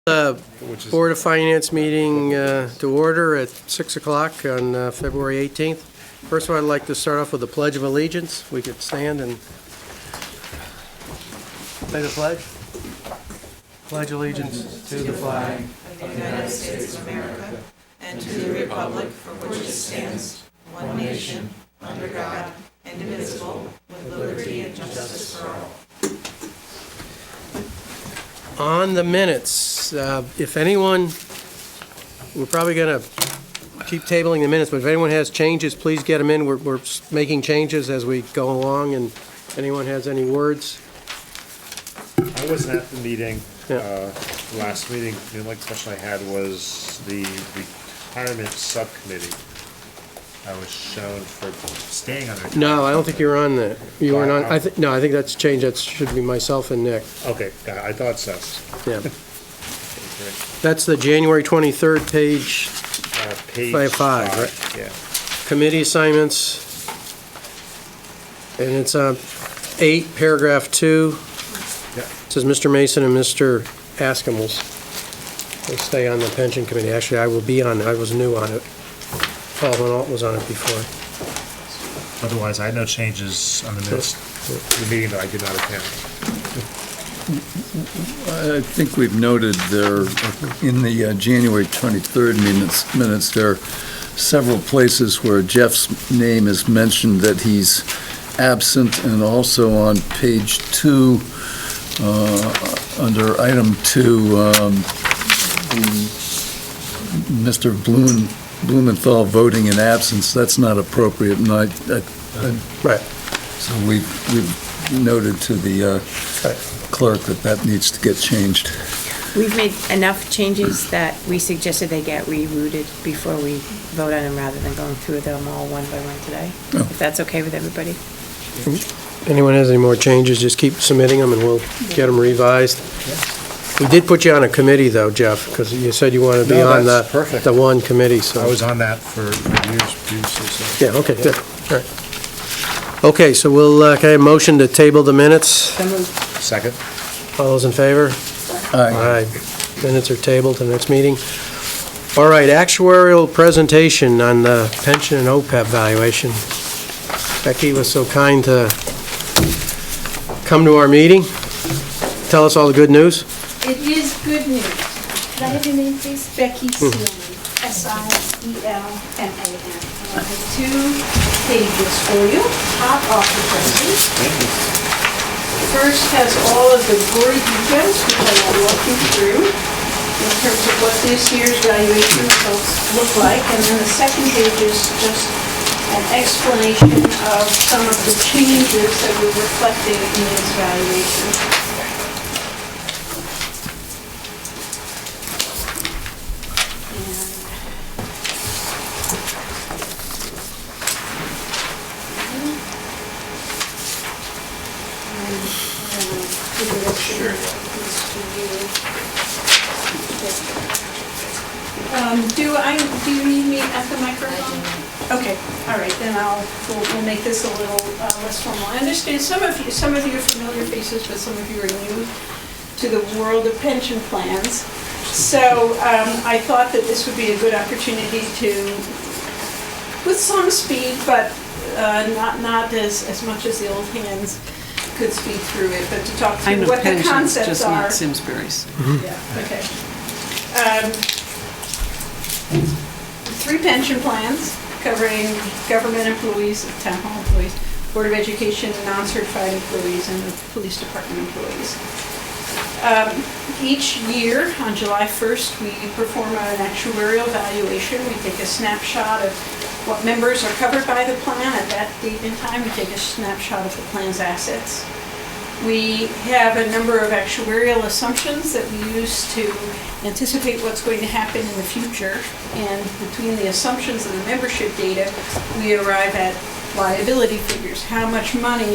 Board of Finance meeting to order at 6 o'clock on February 18th. First of all, I'd like to start off with the Pledge of Allegiance. We could stand and say the pledge. Pledge allegiance to the flag of the United States of America and to the republic for which it stands, one nation, under God, indivisible, with liberty and justice for all. On the minutes, if anyone, we're probably going to keep tabling the minutes, but if anyone has changes, please get them in. We're making changes as we go along, and if anyone has any words. I wasn't at the meeting, Yeah. last meeting. The only question I had was the retirement subcommittee. I was shown for staying on it. No, I don't think you were on that. You weren't on, no, I think that's changed. That should be myself and Nick. Okay, I thought so. Yeah. Okay, That's the January 23rd page, Page 5, right? Yeah. committee assignments. And it's 8, paragraph 2. Yeah. It says Mr. Mason and Mr. Askham will stay on the pension committee. Actually, I will be on it. I was new on it. Paul Van Alt was on it before. Otherwise, I had no changes on the minutes, the meeting that I did not attend. I think we've noted there, in the January 23rd minutes, there are several places where Jeff's name is mentioned that he's absent, and also on page 2, under item 2, Mr. Blumenthal voting in absence. That's not appropriate, and Right. so we've noted to the clerk that needs to get changed. We've made enough changes that we suggested they get rerouted before we vote on them, rather than going through them all one by one today. Oh. If that's okay with everybody. Anyone has any more changes, just keep submitting them and we'll get them revised. We did put you on a committee though, Jeff, because you said you wanted to be No, on that's perfect. the one committee, so. I was on that for years previously, so. Yeah, okay, good. All right. Okay, so we'll, can I have a motion to table the minutes? Second? All those in favor? Aye. Aye. Minutes are tabled to the next meeting. All right, actuarial presentation on the pension and OPEB valuation. Becky was so kind to come to our meeting, tell us all the good news. It is good news. Could I have your name, please? Becky Seelman, Seelman. I have 2 pages for you, hot off the presses. First has all of the gory details, which I will walk you through, in terms of what this year's valuation results look like. And then the second page is just an explanation of some of the changes that were reflected in this valuation. Do you need me at the microphone? Okay, all right, then we'll make this a little less formal. I understand some of you are familiar faces, but some of you are new to the world of pension plans. So I thought that this would be a good opportunity to, with some speed, but not as much as the old hands could speed through it, but to talk through what the concepts just are. not Simsbury's. Yeah, okay. 3 pension plans covering government employees, town hall employees, Board of Education, non-certified employees, and the police department employees. Each year, on July 1st, we perform an actuarial valuation. We take a snapshot of what members are covered by the plan at that date and time. We take a snapshot of the plan's assets. We have a number of actuarial assumptions that we use to anticipate what's going to happen in the future. And between the assumptions and the membership data, we arrive at liability figures. How much money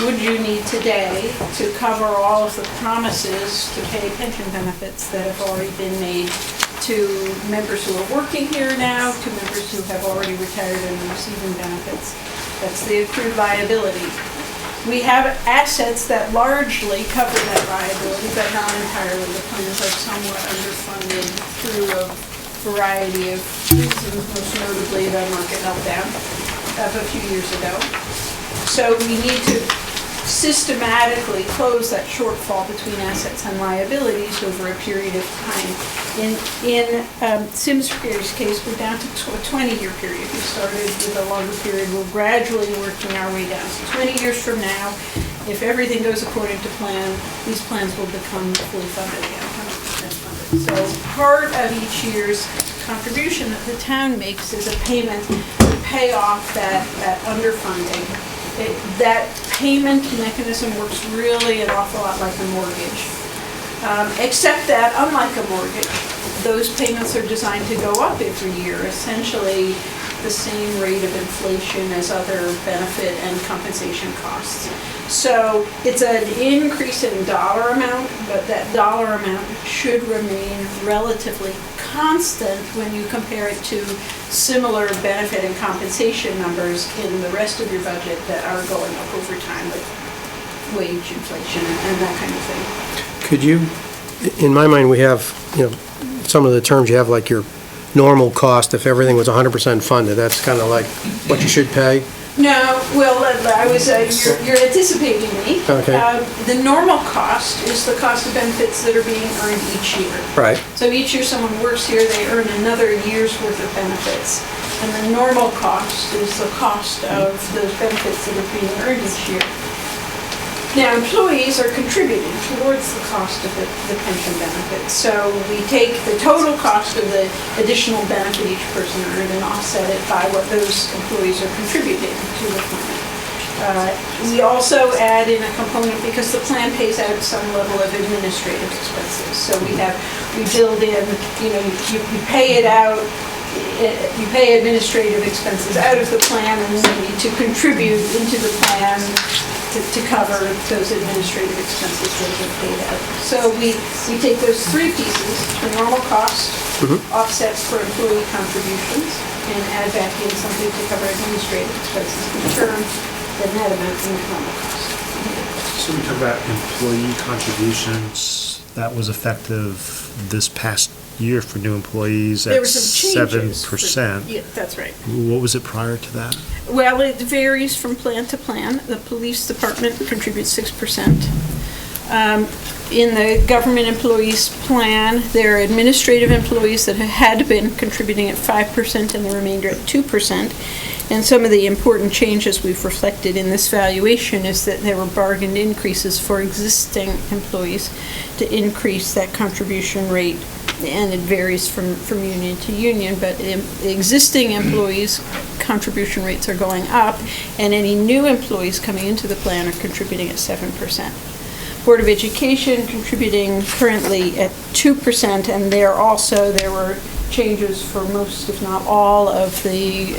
would you need today to cover all of the promises to pay pension benefits that have already been made to members who are working here now, to members who have already retired and are receiving benefits? That's the accrued liability. We have assets that largely cover that liability, but not entirely. The plans are somewhat underfunded through a variety of reasons, most notably the market meltdown of a few years ago. So we need to systematically close that shortfall between assets and liabilities over a period of time. In Simsbury's case, we're down to a 20-year period. We started with a longer period. We're gradually working our way down. So 20 years from now, if everything goes according to plan, these plans will become fully funded again, 100% funded. So part of each year's contribution that the town makes is a payment to pay off that underfunding. That payment mechanism works really an awful lot like a mortgage. Except that, unlike a mortgage, those payments are designed to go up every year, essentially the same rate of inflation as other benefit and compensation costs. So it's an increase in dollar amount, but that dollar amount should remain relatively constant when you compare it to similar benefit and compensation numbers in the rest of your budget that are going up over time, like wage inflation and that kind of thing. Could you, in my mind, we have, some of the terms you have, like your normal cost, if everything was 100% funded, that's kind of like what you should pay? No, well, I was, you're anticipating me. Okay. The normal cost is the cost of benefits that are being earned each year. Right. So each year someone works here, they earn another year's worth of benefits. And the normal cost is the cost of those benefits that are being earned each year. Now, employees are contributing towards the cost of the pension benefits. So we take the total cost of the additional benefit each person earned and offset it by what those employees are contributing to the plan. We also add in a component because the plan pays out some level of administrative expenses. So we build in, you pay it out, you pay administrative expenses out of the plan, and then you need to contribute into the plan to cover those administrative expenses that get paid out. So we take those three pieces, the normal cost, offsets for employee contributions, and add back in something to cover administrative expenses, in turn the net amount in the normal cost. So we talk about employee contributions, that was effective this past year for new employees There at were some changes. 7%. Yeah, that's right. What was it prior to that? Well, it varies from plan to plan. The police department contributes 6%. In the government employees plan, there are administrative employees that had been contributing at 5% and the remainder at 2%. And some of the important changes we've reflected in this valuation is that there were bargained increases for existing employees to increase that contribution rate. And it varies from union to union, but existing employees' contribution rates are going up, and any new employees coming into the plan are contributing at 7%. Board of Education contributing currently at 2%, and there were changes for most, if not all, of the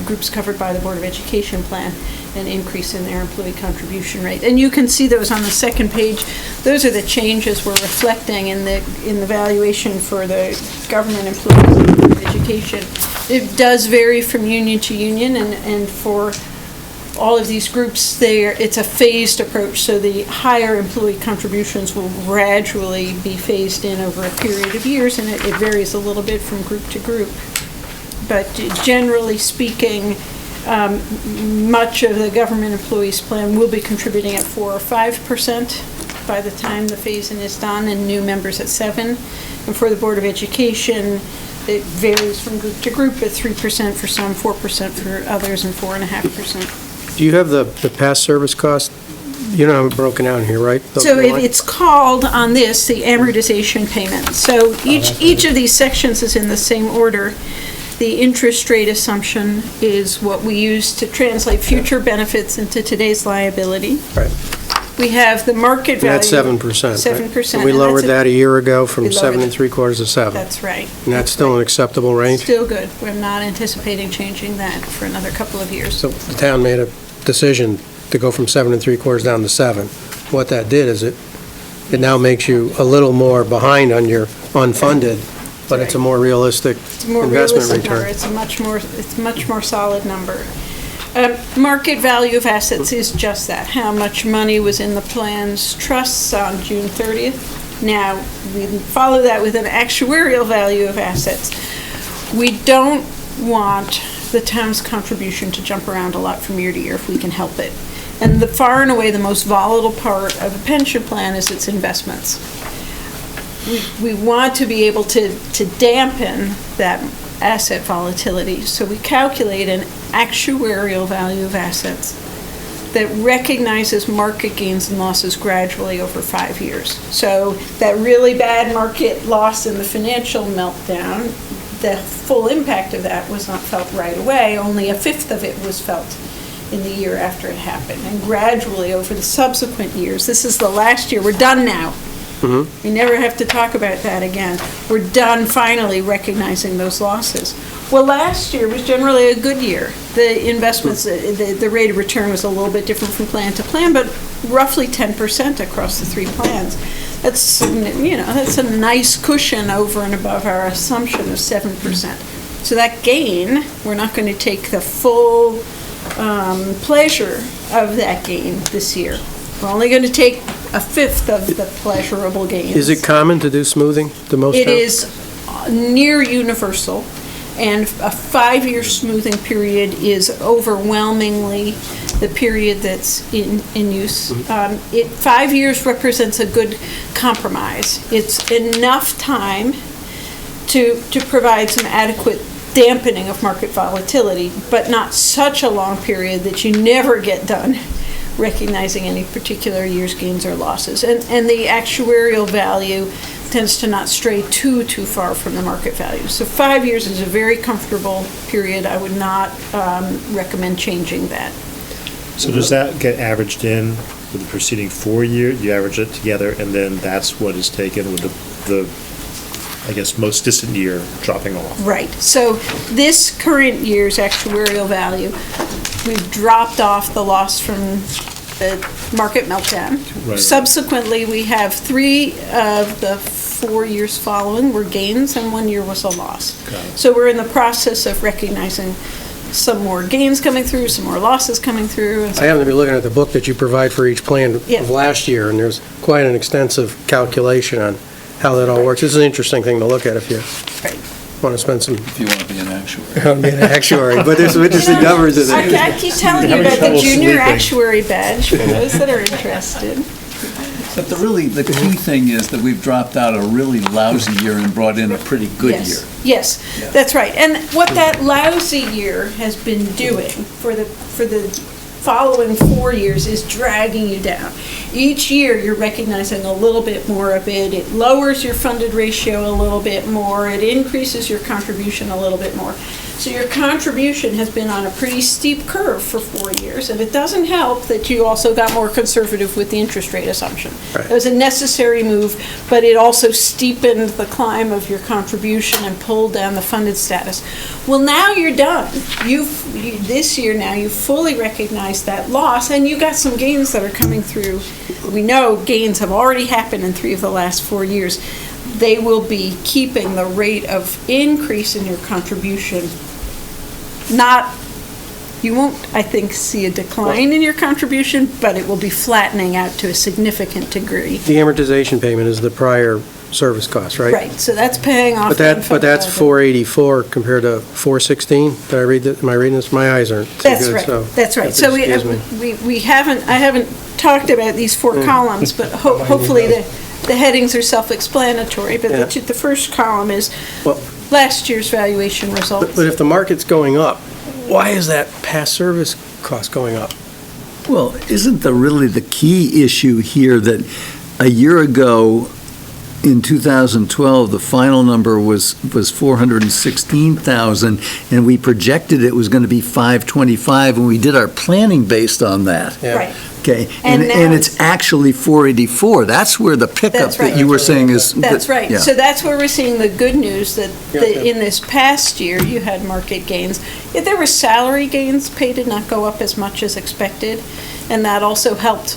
groups covered by the Board of Education plan, an increase in their employee contribution rate. And you can see those on the second page. Those are the changes we're reflecting in the valuation for the government employees in the Board of Education. It does vary from union to union, and for all of these groups, it's a phased approach, so the higher employee contributions will gradually be phased in over a period of years, and it varies a little bit from group to group. But generally speaking, much of the government employees plan will be contributing at 4 or 5% by the time the phase-in is done, and new members at 7%. And for the Board of Education, it varies from group to group at 3% for some, 4% for others, and 4.5%. Do you have the past service cost? You don't have it broken out in here, right? So it's called on this the amortization payment. So each of these sections is in the same order. The interest rate assumption is what we use to translate future benefits into today's liability. Right. We have the market value. That's 7%. 7%. So we and lowered that a year ago from we lowered 7 3/4 to 7. That's right. And that's still an acceptable range? Still good. We're not anticipating changing that for another couple of years. So the town made a decision to go from 7 3/4 down to 7. What that did is it now makes you a little more behind on your unfunded, but it's a more realistic It's a more investment realistic number. return. It's a much more solid number. Market value of assets is just that, how much money was in the plan's trusts on June 30th. Now, we follow that with an actuarial value of assets. We don't want the town's contribution to jump around a lot from year to year if we can help it. And the far and away the most volatile part of a pension plan is its investments. We want to be able to dampen that asset volatility, so we calculate an actuarial value of assets that recognizes market gains and losses gradually over 5 years. So that really bad market loss in the financial meltdown, the full impact of that was not felt right away. Only a fifth of it was felt in the year after it happened. And gradually over the subsequent years, this is the last year, we're done now. We never have to talk about that again. We're done finally recognizing those losses. Well, last year was generally a good year. The investments, the rate of return was a little bit different from plan to plan, but roughly 10% across the 3 plans. That's, that's a nice cushion over and above our assumption of 7%. So that gain, we're not going to take the full pleasure of that gain this year. We're only going to take a fifth of the pleasurable gains. Is it common to do smoothing the most? It is near universal, and a 5-year smoothing period is overwhelmingly the period that's in use. 5 years represents a good compromise. It's enough time to provide some adequate dampening of market volatility, but not such a long period that you never get done recognizing any particular year's gains or losses. And the actuarial value tends to not stray too far from the market value. So 5 years is a very comfortable period. I would not recommend changing that. So does that get averaged in with the preceding 4 years? You average it together, and then that's what is taken with the I guess, most distant year dropping off? Right. So this current year's actuarial value, we've dropped off the loss from the market meltdown. Right. Subsequently, we have 3 of the 4 years following were gains, and 1 year was a loss. Got it. So we're in the process of recognizing some more gains coming through, some more losses coming through. And I happen to be looking at the book that you provide for each plan Yeah. of last year, and there's quite an extensive calculation on how that all works. This is an interesting thing to look at if you Right. want to spend some, If you want to be an actuary. be an actuary, but there's some interesting numbers in it. I keep telling you Having about the trouble junior sleeping. actuary badge for those that are interested. But the key thing is that we've dropped out a really lousy year and brought in a pretty good year. Yes, Yeah. that's right. And what that lousy year has been doing for the following 4 years is dragging you down. Each year, you're recognizing a little bit more of it. It lowers your funded ratio a little bit more. It increases your contribution a little bit more. So your contribution has been on a pretty steep curve for 4 years, and it doesn't help that you also got more conservative with the interest rate assumption. Right. It was a necessary move, but it also steepened the climb of your contribution and pulled down the funded status. Well, now you're done. This year now, you fully recognize that loss, and you got some gains that are coming through. We know gains have already happened in 3 of the last 4 years. They will be keeping the rate of increase in your contribution. You won't, I think, see a decline in your contribution, but it will be flattening out to a significant degree. The amortization payment is the prior service cost, right? Right, so that's paying off. But that's 484 compared to 416? Did I read that? Am I reading this? My eyes aren't so That's good, right, so. that's right. you So have to excuse me. I haven't talked about these 4 columns, but hopefully the headings are self-explanatory. But Yeah. the first column is Well- last year's valuation results. But if the market's going up, why is that past service cost going up? Well, isn't really the key issue here that a year ago, in 2012, the final number was 416,000, and we projected it was going to be 525, and we did our planning based on that. Yeah. Right. Okay, And and now it's actually 484. That's where the pickup That's right. that you were saying is. That's right. Yeah. So that's where we're seeing the good news that Yeah. in this past year, you had market gains. If there were salary gains, pay did not go up as much as expected, and that also helped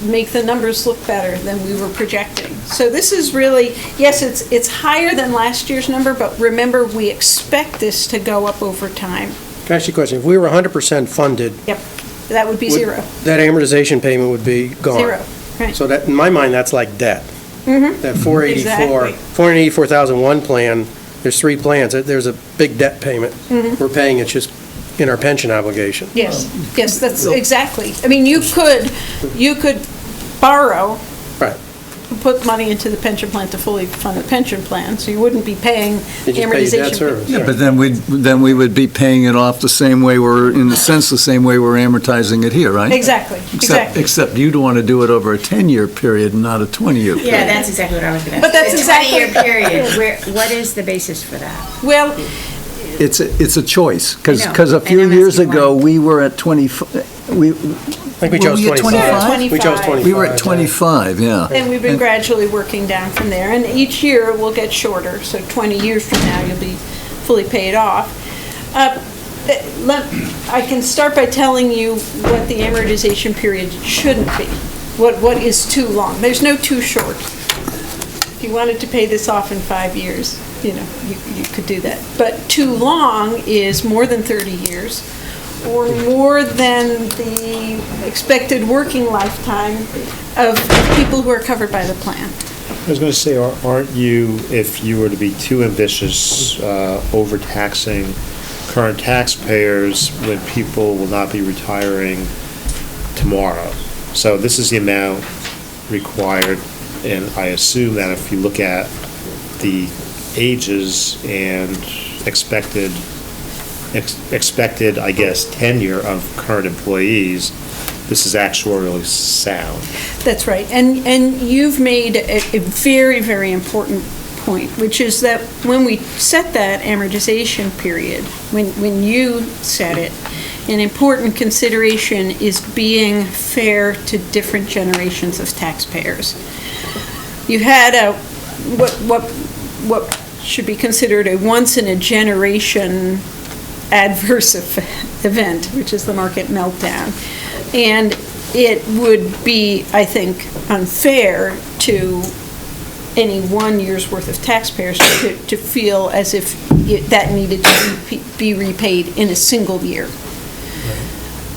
make the numbers look better than we were projecting. So this is really, yes, it's higher than last year's number, but remember, we expect this to go up over time. Can I ask you a question? If we were 100% funded, Yep, that would be would- zero. that amortization payment would be gone. Zero, right. So that, in my mind, that's like debt. That 484, Exactly. 484,001 plan, there's 3 plans, there's a big debt payment. We're paying it just in our pension obligation. Yes, yes, that's exactly. I mean, you could borrow, Right. put money into the pension plan to fully fund the pension plan, so you wouldn't be paying You just pay amortization. debt service. Yeah, but then we would be paying it off the same way in a sense, the same way we're amortizing it here, right? Exactly, exactly. Except you'd want to do it over a 10-year period, not a 20-year period. Yeah, that's exactly what I was going to ask. But that's exactly- The 20-year period, what is the basis for that? Well, It's a choice, I know, because a few and I'm years asking ago, why. we were at 20, we, I think we chose Were we at 25. We chose 25? 25. we were at 25, yeah. and we've been gradually working down from there, and each year will get shorter, so 20 years from now, you'll be fully paid off. I can start by telling you what the amortization period shouldn't be, what is too long. There's no too short. If you wanted to pay this off in 5 years, you could do that. But too long is more than 30 years, or more than the expected working lifetime of people who are covered by the plan. I was going to say, aren't you, if you were to be too ambitious, overtaxing current taxpayers when people will not be retiring tomorrow? So this is the amount required, and I assume that if you look at the ages and expected, I guess, tenure of current employees, this is actuarially sound. That's right. And you've made a very, very important point, which is that when we set that amortization period, when you set it, an important consideration is being fair to different generations of taxpayers. You had what should be considered a once-in-a-generation adverse event, which is the market meltdown. And it would be, I think, unfair to any 1 year's worth of taxpayers to feel as if that needed to be repaid in a single year.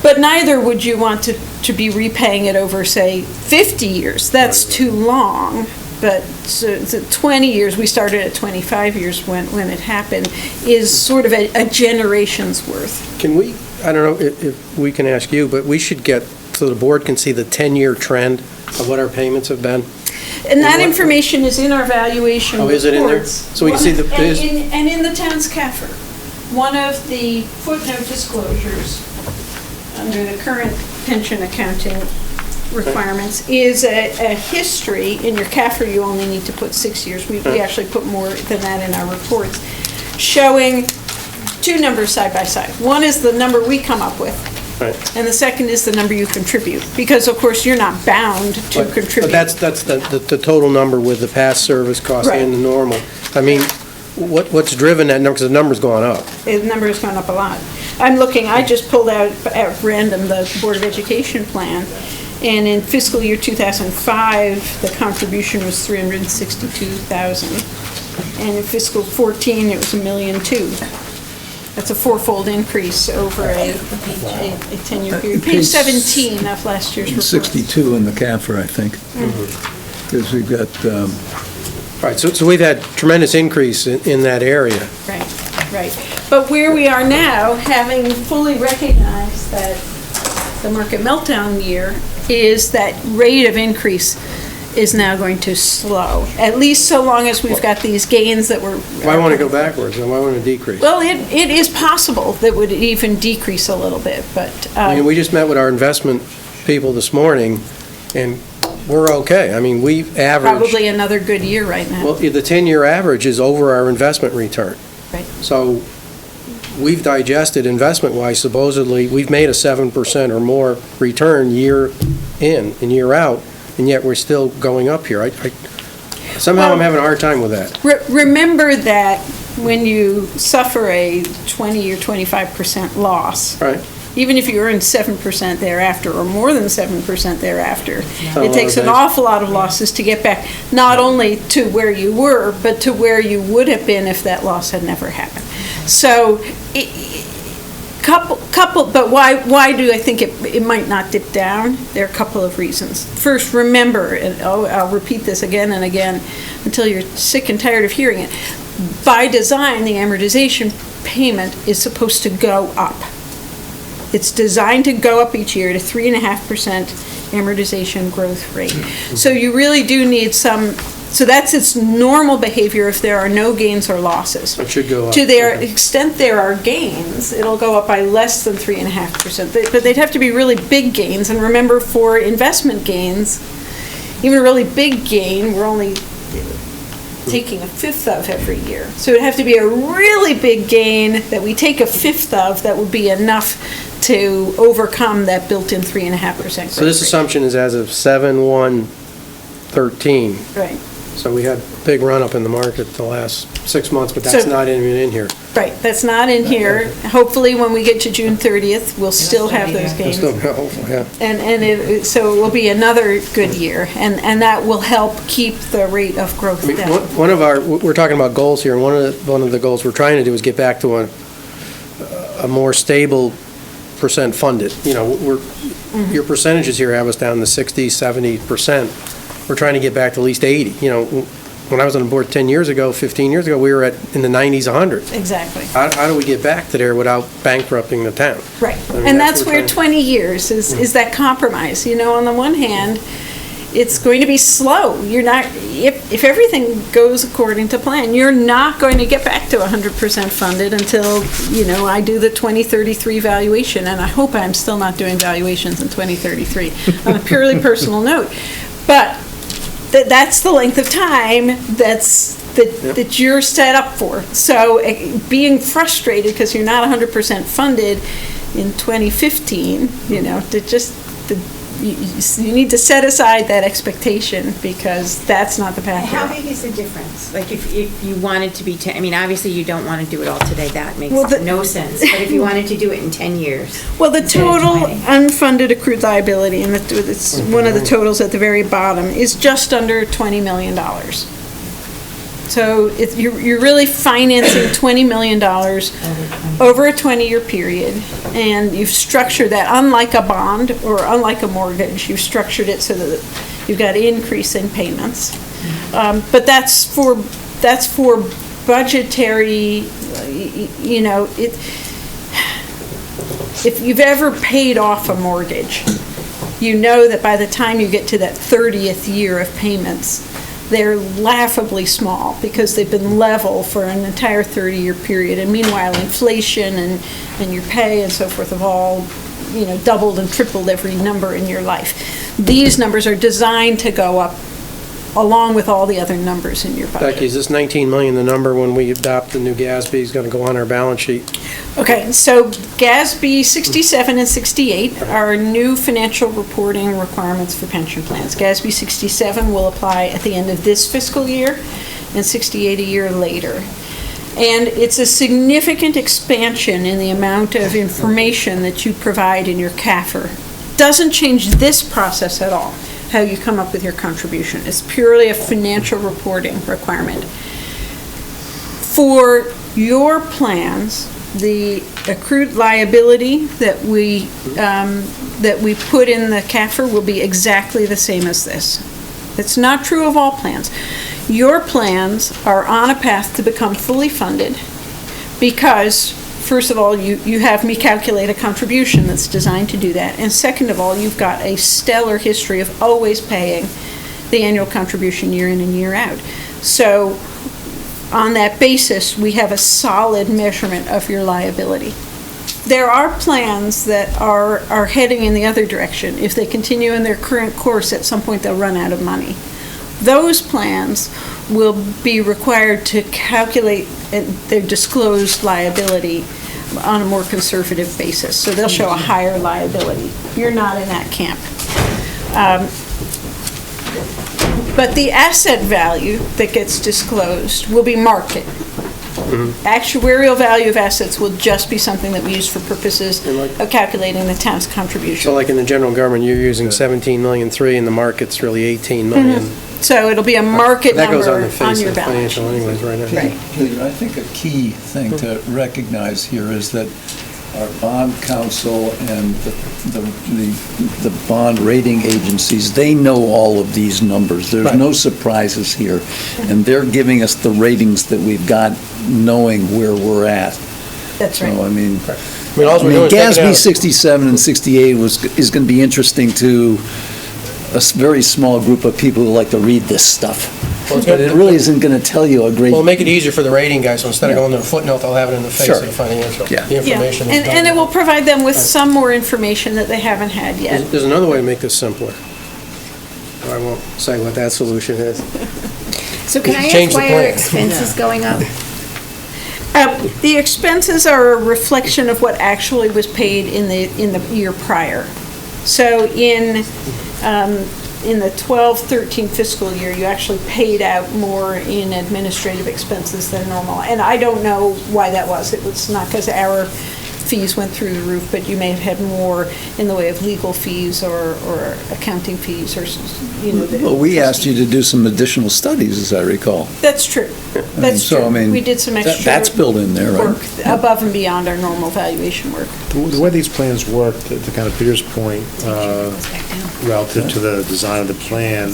But neither would you want to be repaying it over, say, 50 years. That's too long. But so 20 years, we started at 25 years when it happened, is sort of a generation's worth. Can we, I don't know if we can ask you, but we should get, so the board can see the 10-year trend of what our payments have been? And that information is in our valuation reports. Oh, is it in there? So we can see the- And in the town's CAFR, one of the footnote disclosures under the current pension accounting requirements is a history. In your CAFR, you only need to put 6 years. We actually put more than that in our reports, showing two numbers side by side. One is the number we come up with, Right. and the second is the number you contribute, because of course you're not bound to contribute. But that's the total number with the past service cost Right. and the normal. I mean, what's driven that number, because the number's gone up. The number has gone up a lot. I just pulled out at random the Board of Education plan, and in fiscal year 2005, the contribution was $362,000, and in fiscal 14, it was $1.2 million. That's a four-fold increase over a 10-year period. Page 17 of last year's report. 62 in the CAFR, I think. Because we've got, Right, so we've had tremendous increase in that area. Right, right. But where we are now, having fully recognized that the market meltdown year, is that rate of increase is now going to slow, at least so long as we've got these gains that we're... Why want to go backwards, and why want to decrease? Well, it is possible that would even decrease a little bit, but... I mean, we just met with our investment people this morning, and we're okay. I mean, we've averaged... Probably another good year right now. Well, the 10-year average is over our investment return. Right. So we've digested investment-wise, supposedly, we've made a 7% or more return year in and year out, and yet we're still going up here. Somehow I'm having a hard time with that. Remember that when you suffer a 20 or 25% loss, Right. even if you earn 7% thereafter, or more than 7% thereafter, a it lot takes of an days. awful lot of losses to get back, not only to where you were, but to where you would have been if that loss had never happened. So But why do I think it might not dip down? There are a couple of reasons. First, remember, and I'll repeat this again and again until you're sick and tired of hearing it. By design, the amortization payment is supposed to go up. It's designed to go up each year to 3.5% amortization growth rate. So you really do need so that's its normal behavior if there are no gains or losses. It should go up. To their extent there are gains, it'll go up by less than 3.5%. But they'd have to be really big gains. And remember, for investment gains, even a really big gain, we're only taking a fifth of every year. So it'd have to be a really big gain that we take a fifth of that would be enough to overcome that built-in 3.5% growth So this rate. assumption is as of 7/1/13. Right. So we had a big run-up in the market the last 6 months, but that's So- not even in here. Right, that's not in here. Hopefully, when we get to June 30th, we'll still have those It's gains. still, yeah. So it will be another good year, and that will help keep the rate of growth I mean, down. one of our, we're talking about goals here, and one of the goals we're trying to do is get back to a more stable percent funded. You know, your percentages here have us down to 60, 70%. We're trying to get back to at least 80. You know, when I was on the board 10 years ago, 15 years ago, we were in the 90s, 100s. Exactly, How do we get back to there without bankrupting the town? right. I mean, And that's that's what where we're 20 years is that compromise. You know, on the one hand, it's going to be slow. You're not, if everything goes according to plan, you're not going to get back to 100% funded until, you know, I do the 2033 valuation, and I hope I'm still not doing valuations in 2033 on a purely personal note. But that's the length of time that you're set up for. So being frustrated because you're not 100% funded in 2015, you know, you need to set aside that expectation because that's not the path. How you're on. big is the difference? Like, if you wanted to be, I mean, obviously, you don't want to do it all today, that makes Well, no sense. But if you wanted to do it in 10 years. Well, the instead of total 20. unfunded accrued liability, and it's one of the totals at the very bottom, is just under $20 million. So you're really financing $20 million over a 20-year period, and you've structured that, unlike a bond or unlike a mortgage, you've structured it so that you've got increasing payments. But that's for budgetary, you know, if you've ever paid off a mortgage, you know that by the time you get to that 30th year of payments, they're laughably small because they've been level for an entire 30-year period. And meanwhile, inflation and your pay and so forth have all, you know, doubled and tripled every number in your life. These numbers are designed to go up along with all the other numbers in your budget. Becky, is this 19 million the number when we adopt the new GASB is going to go on our balance sheet? Okay, so GASB 67 and 68 are new financial reporting requirements for pension plans. GASB 67 will apply at the end of this fiscal year and 68 a year later. And it's a significant expansion in the amount of information that you provide in your CAFR. Doesn't change this process at all, how you come up with your contribution. It's purely a financial reporting requirement. For your plans, the accrued liability that we put in the CAFR will be exactly the same as this. It's not true of all plans. Your plans are on a path to become fully funded because, first of all, you have me calculate a contribution that's designed to do that. And second of all, you've got a stellar history of always paying the annual contribution year in and year out. So on that basis, we have a solid measurement of your liability. There are plans that are heading in the other direction. If they continue in their current course, at some point they'll run out of money. Those plans will be required to calculate their disclosed liability on a more conservative basis. So they'll show a higher liability. You're not in that camp. But the asset value that gets disclosed will be market. Actuarial value of assets will just be something that we use for purposes of calculating the town's contribution. So like in the general government, you're using 17,300,000 and the market's really 18 million. So it'll be a market That goes number on the face on of your the balance financial sheet. anyways right now. Right. Julia, I think a key thing to recognize here is that our bond counsel and the bond rating agencies, they know all of these numbers. There's Right. no surprises here. And they're giving us the ratings that we've got, knowing where we're at. That's So, I mean, all we're doing is taking GASB out- 67 and 68 is going to be interesting to a very small group of people who like to read this stuff. Well, it's But gonna- it really isn't going to tell you a great... Well, make it easier for the rating guys, so instead of going to the footnote, they'll have it in the face Sure. of the financial, Yeah. the information. Yeah, is done. and it will provide them with some more information that they haven't had yet. There's another way to make this simpler. I won't say what that solution is. So can I Change ask the why are plan. expenses going up? The expenses are a reflection of what actually was paid in the year prior. So in the 12-13 fiscal year, you actually paid out more in administrative expenses than normal. And I don't know why that was. It was not because our fees went through the roof, but you may have had more in the way of legal fees or accounting fees or, you know. Well, we asked you to do some additional studies, as I recall. That's true. That's So, true. I mean, We did some extra. That's built in there, right? Work above and beyond our normal valuation work. The way these plans work, to kind of Peter's point, relative to the design of the plan,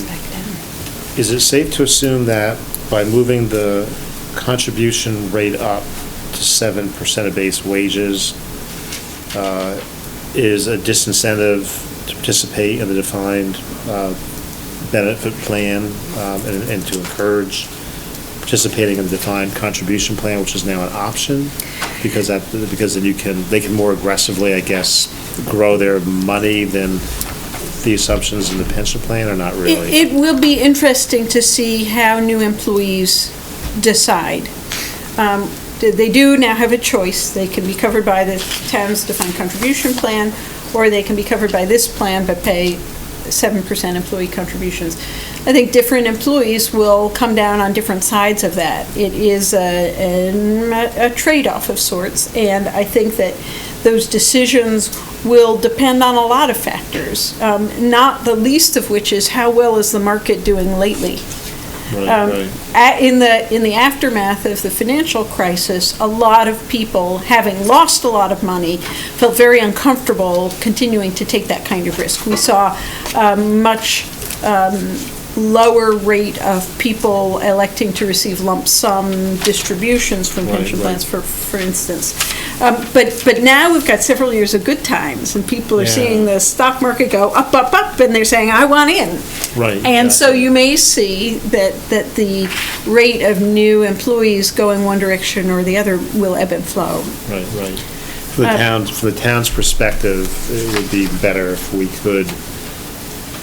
is it safe to assume that by moving the contribution rate up to 7% of base wages is a disincentive to participate in the defined benefit plan and to encourage participating in the defined contribution plan, which is now an option? Because then they can more aggressively, I guess, grow their money than the assumptions in the pension plan, or not really? It will be interesting to see how new employees decide. They do now have a choice. They can be covered by the town's defined contribution plan, or they can be covered by this plan but pay 7% employee contributions. I think different employees will come down on different sides of that. It is a trade-off of sorts, and I think that those decisions will depend on a lot of factors, not the least of which is how well is the market doing lately. Right. In the aftermath of the financial crisis, a lot of people, having lost a lot of money, felt very uncomfortable continuing to take that kind of risk. We saw a much lower rate of people electing to receive lump sum distributions from pension plans, for instance. But now we've got several years of good times, and people are Yeah. seeing the stock market go up, up, up, and they're saying, I want in. Right. And so you may see that the rate of new employees going one direction or the other will ebb and flow. Right. For the town's perspective, it would be better if we could,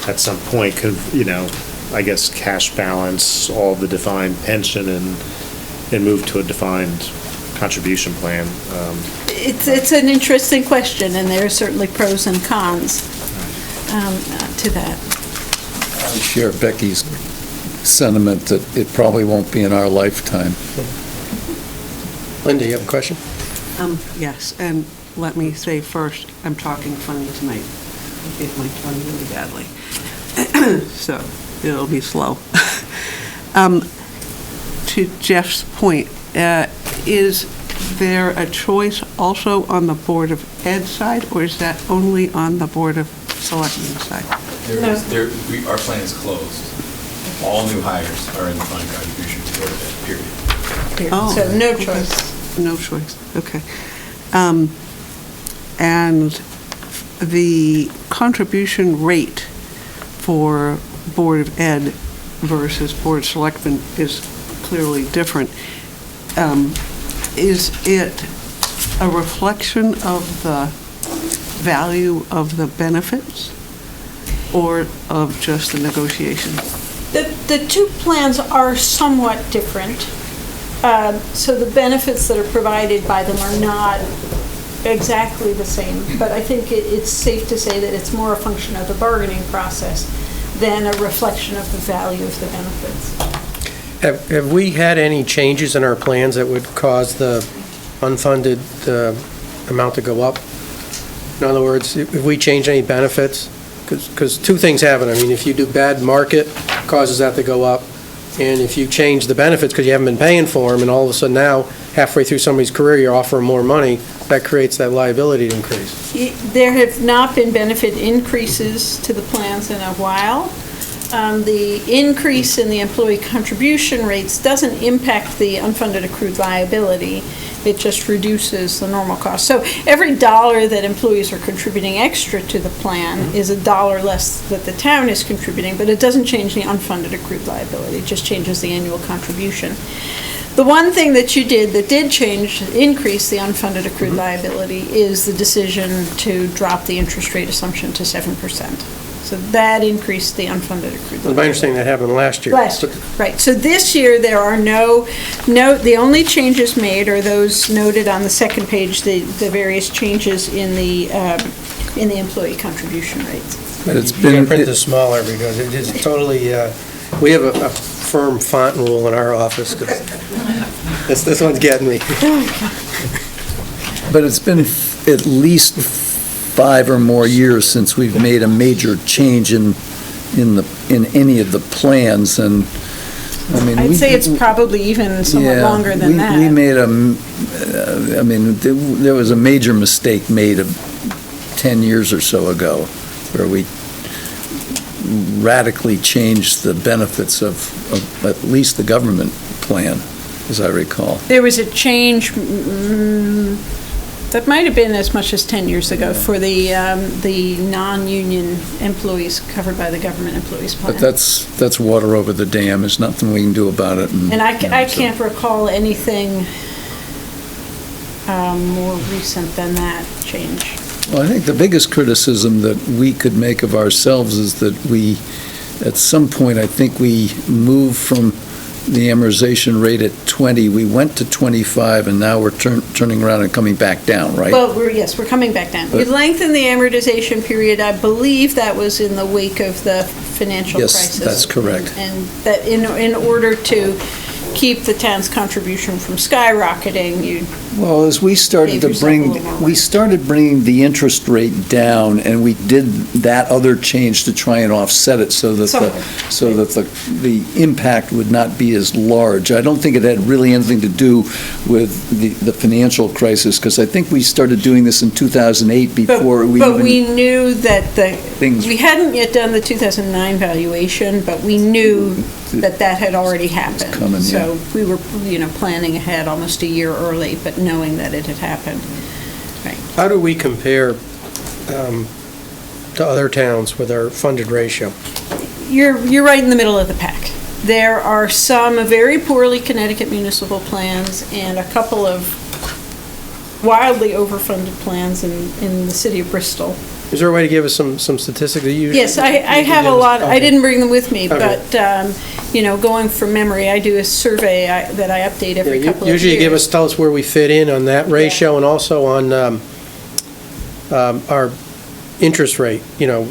at some point, I guess, cash balance all the defined pension and move to a defined contribution plan. It's an interesting question, and there are certainly pros and cons to that. I share Becky's sentiment that it probably won't be in our lifetime. Linda, you have a question? Yes, and let me say first, I'm talking funny tonight. I hit my tongue really badly. So it'll be slow. To Jeff's point, is there a choice also on the Board of Ed side, or is that only on the Board of Selectmen side? Our plan is closed. All new hires are in the defined contribution to Board of Ed, period. Oh, So no okay. choice. No choice, okay. And the contribution rate for Board of Ed versus Board of Selectmen is clearly different. Is it a reflection of the value of the benefits or of just the negotiation? The two plans are somewhat different. So the benefits that are provided by them are not exactly the same, but I think it's safe to say that it's more a function of the bargaining process than a reflection of the value of the benefits. Have we had any changes in our plans that would cause the unfunded amount to go up? In other words, if we change any benefits, because two things happen. I mean, if you do bad market, causes that to go up, and if you change the benefits because you haven't been paying for them, and all of a sudden now, halfway through somebody's career, you're offering more money, that creates that liability increase. There have not been benefit increases to the plans in a while. The increase in the employee contribution rates doesn't impact the unfunded accrued liability. It just reduces the normal cost. So every dollar that employees are contributing extra to the plan is a dollar less that the town is contributing, but it doesn't change the unfunded accrued liability. It just changes the annual contribution. The one thing that you did that did increase the unfunded accrued liability is the decision to drop the interest rate assumption to 7%. So that increased the unfunded accrued liability. My understanding that happened last year. Last year, right. So this year, there are the only changes made are those noted on the second page, the various changes in the employee contribution rates. But it's You gotta been, print this smaller because it is totally, we have a firm font rule in our office, 'cause this one's getting me. but it's been at least 5 or more years since we've made a major change in any of the plans, and, I mean. I'd say it's probably even somewhat longer than that. We made there was a major mistake made 10 years or so ago, where we radically changed the benefits of at least the government plan, as I recall. There was a change, that might have been as much as 10 years ago for the non-union employees covered by the government employees plan. But that's water over the dam. There's nothing we can do about it. And I can't recall anything more recent than that change. Well, I think the biggest criticism that we could make of ourselves is that at some point, I think we moved from the amortization rate at 20, we went to 25, and now we're turning around and coming back down, right? Well, we're coming back down. We lengthened the amortization period. I believe that was in the wake of the financial crisis. Yes, that's correct. And that in order to keep the town's contribution from skyrocketing, Well, as we started Gave yourself a little more we started bringing the interest rate down, and we did that other change to try and offset it so that the impact would not be as large. I don't think it had really anything to do with the financial crisis, because I think we started doing this in 2008 before we But even. we knew that Things- we hadn't yet done the 2009 valuation, but we knew that had already happened. coming, yeah. So we were, planning ahead almost a year early, but knowing that it had happened. Right. How do we compare to other towns with our funded ratio? You're right in the middle of the pack. There are some very poorly Connecticut municipal plans and a couple of wildly overfunded plans in the city of Bristol. Is there a way to give us some statistics? Yes, I have a lot. I didn't bring them with me, Okay. but, going from memory, I do a survey that I update every couple of years. Usually tell us where we fit in on that ratio and also on our interest rate. Now,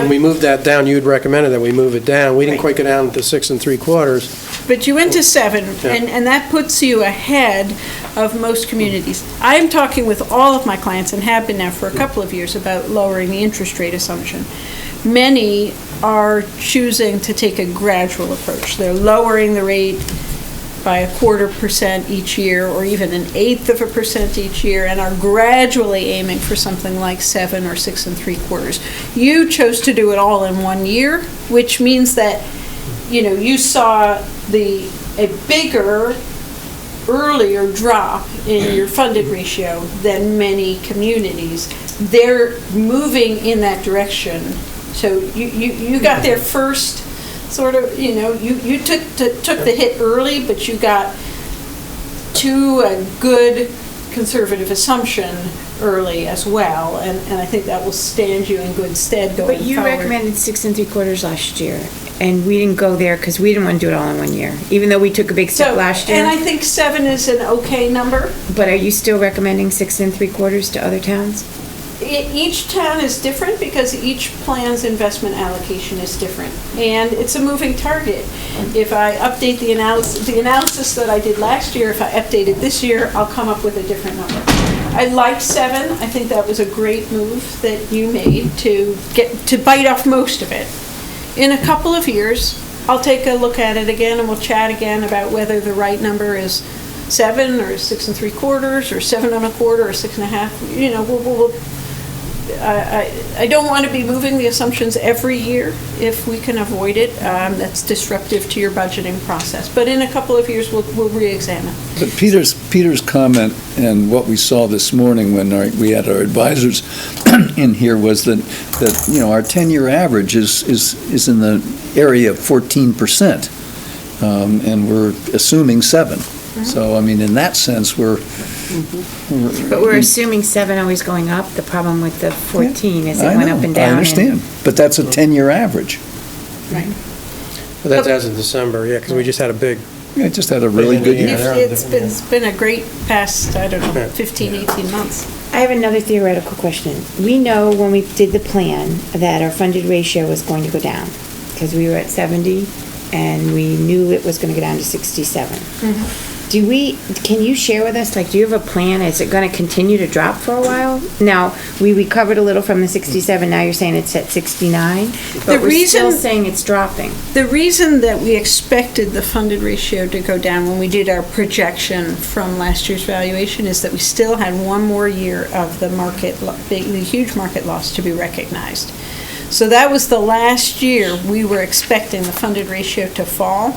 When we moved that down, you'd recommended that we move it down. We didn't Right. quite go down to 6 3/4. but you went to 7, Yeah. and that puts you ahead of most communities. I'm talking with all of my clients, and have been now for a couple of years, about lowering the interest rate assumption. Many are choosing to take a gradual approach. They're lowering the rate by 1/4% each year, or even 1/8% each year, and are gradually aiming for something like 7 or 6 3/4. You chose to do it all in 1 year, which means that, you saw a bigger, earlier drop in your funded ratio than many communities. They're moving in that direction. So you got there first, sort of, you took the hit early, but you got to a good conservative assumption early as well, and I think that will stand you in good stead going forward. But you recommended 6 3/4 last year, and we didn't go there because we didn't want to do it all in 1 year, even though we took a big step last year. And I think 7 is an okay number. But are you still recommending 6 3/4 to other towns? Each town is different because each plan's investment allocation is different, and it's a moving target. If I update the analysis that I did last year, if I update it this year, I'll come up with a different number. I like 7. I think that was a great move that you made to bite off most of it. In a couple of years, I'll take a look at it again, and we'll chat again about whether the right number is 7 or 6 3/4 or 7 1/4 or 6 1/2. You know, I don't want to be moving the assumptions every year if we can avoid it. That's disruptive to your budgeting process. But in a couple of years, we'll re-examine. But Peter's comment and what we saw this morning when we had our advisors in here was that you know, our 10-year average is in the area of 14%, and we're assuming 7. So, I mean, in that sense, But we're assuming 7 always going up. The problem with the 14 is it I went know, up and down. I understand, but that's a 10-year average. Right. But that's as of December, yeah, because we just had a big, Yeah, it just had a really good year. It's been a great past, I don't know, 15, 18 months. I have another theoretical question. We know when we did the plan that our funded ratio was going to go down because we were at 70 and we knew it was going to go down to 67. Can you share with us, like, do you have a plan? Is it going to continue to drop for a while? Now, we recovered a little from the 67, now you're saying it's at 69, but we're still saying it's dropping. The reason that we expected the funded ratio to go down when we did our projection from last year's valuation is that we still had one more year of the huge market loss to be recognized. So that was the last year we were expecting the funded ratio to fall.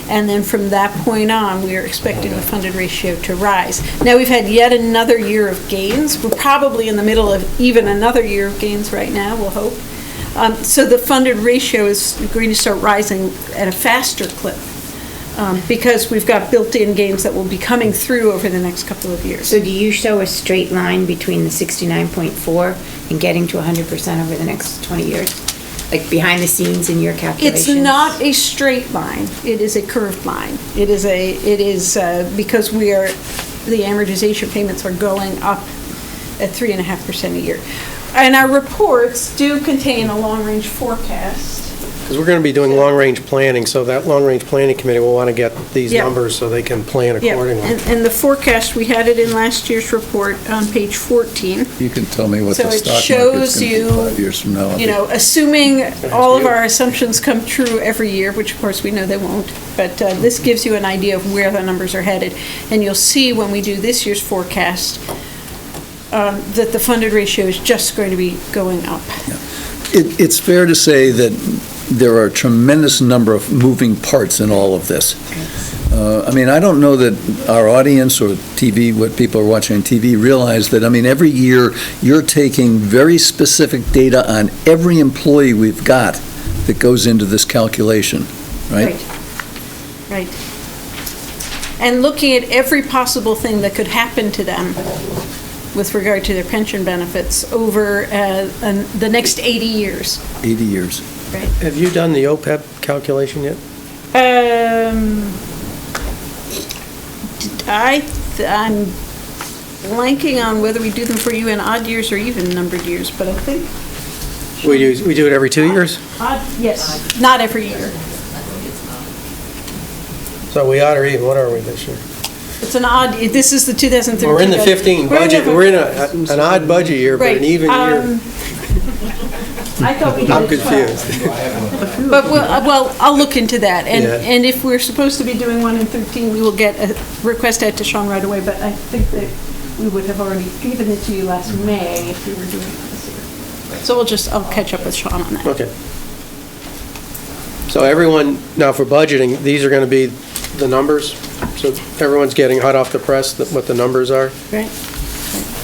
And then from that point on, we are expecting the funded ratio to rise. Now, we've had yet another year of gains. We're probably in the middle of even another year of gains right now, we'll hope. So the funded ratio is going to start rising at a faster clip because we've got built-in gains that will be coming through over the next couple of years. So do you show a straight line between the 69.4 and getting to 100% over the next 20 years? Like behind the scenes in your calculations? It's not a straight line. It is a curved line. It is because the amortization payments are going up at 3.5% a year. And our reports do contain a long-range forecast. because we're going to be doing long-range planning, so that long-range planning committee will want to get these Yeah. numbers so they can plan accordingly. And the forecast, we had it in last year's report on page 14. You can tell me what So the it stock shows market's going to you, be 5 years from now. You know, assuming all of our assumptions come true every year, which of course we know they won't, but this gives you an idea of where the numbers are headed. And you'll see when we do this year's forecast that the funded ratio is just going to be going up. It's fair to say that there are a tremendous number of moving parts in all of this. I mean, I don't know that our audience or TV, what people are watching on TV, realize that, I mean, every year you're taking very specific data on every employee we've got that goes into this calculation, right? Right. And looking at every possible thing that could happen to them with regard to their pension benefits over the next 80 years. 80 years. Right. Have you done the OPEB calculation yet? I'm blanking on whether we do them for you in odd years or even numbered years, but I think, We do it every 2 years? yes, not every year. So we odd or even, what are we this year? It's an odd, this is the 2013. We're in the 15 budget, we're in an odd budget year, but Right. an even year. I thought we did I'm 12. confused. But, well, I'll look into that, Yeah. and if we're supposed to be doing one in 13, we will get a request out to Sean right away, but I think that we would have already given it to you last May if we were doing it this year. So I'll catch up with Sean on that. Okay. So everyone, now for budgeting, these are going to be the numbers? So everyone's getting hot off the press what the numbers are? Right.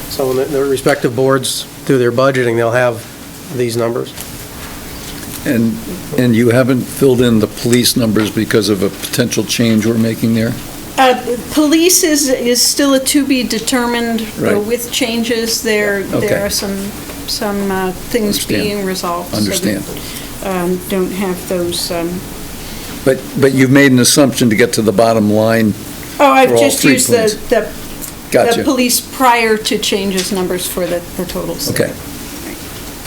So when the respective boards do their budgeting, they'll have these numbers? And you haven't filled in the police numbers because of a potential change we're making there? Police is still a to be determined Right. with changes. There Okay. are some things Understand. being resolved. Understand. So we, don't have those. But you've made an assumption to get to the bottom line. Oh, I've For all just three used plans. the Gotcha. police prior to changes numbers for the totals. Okay.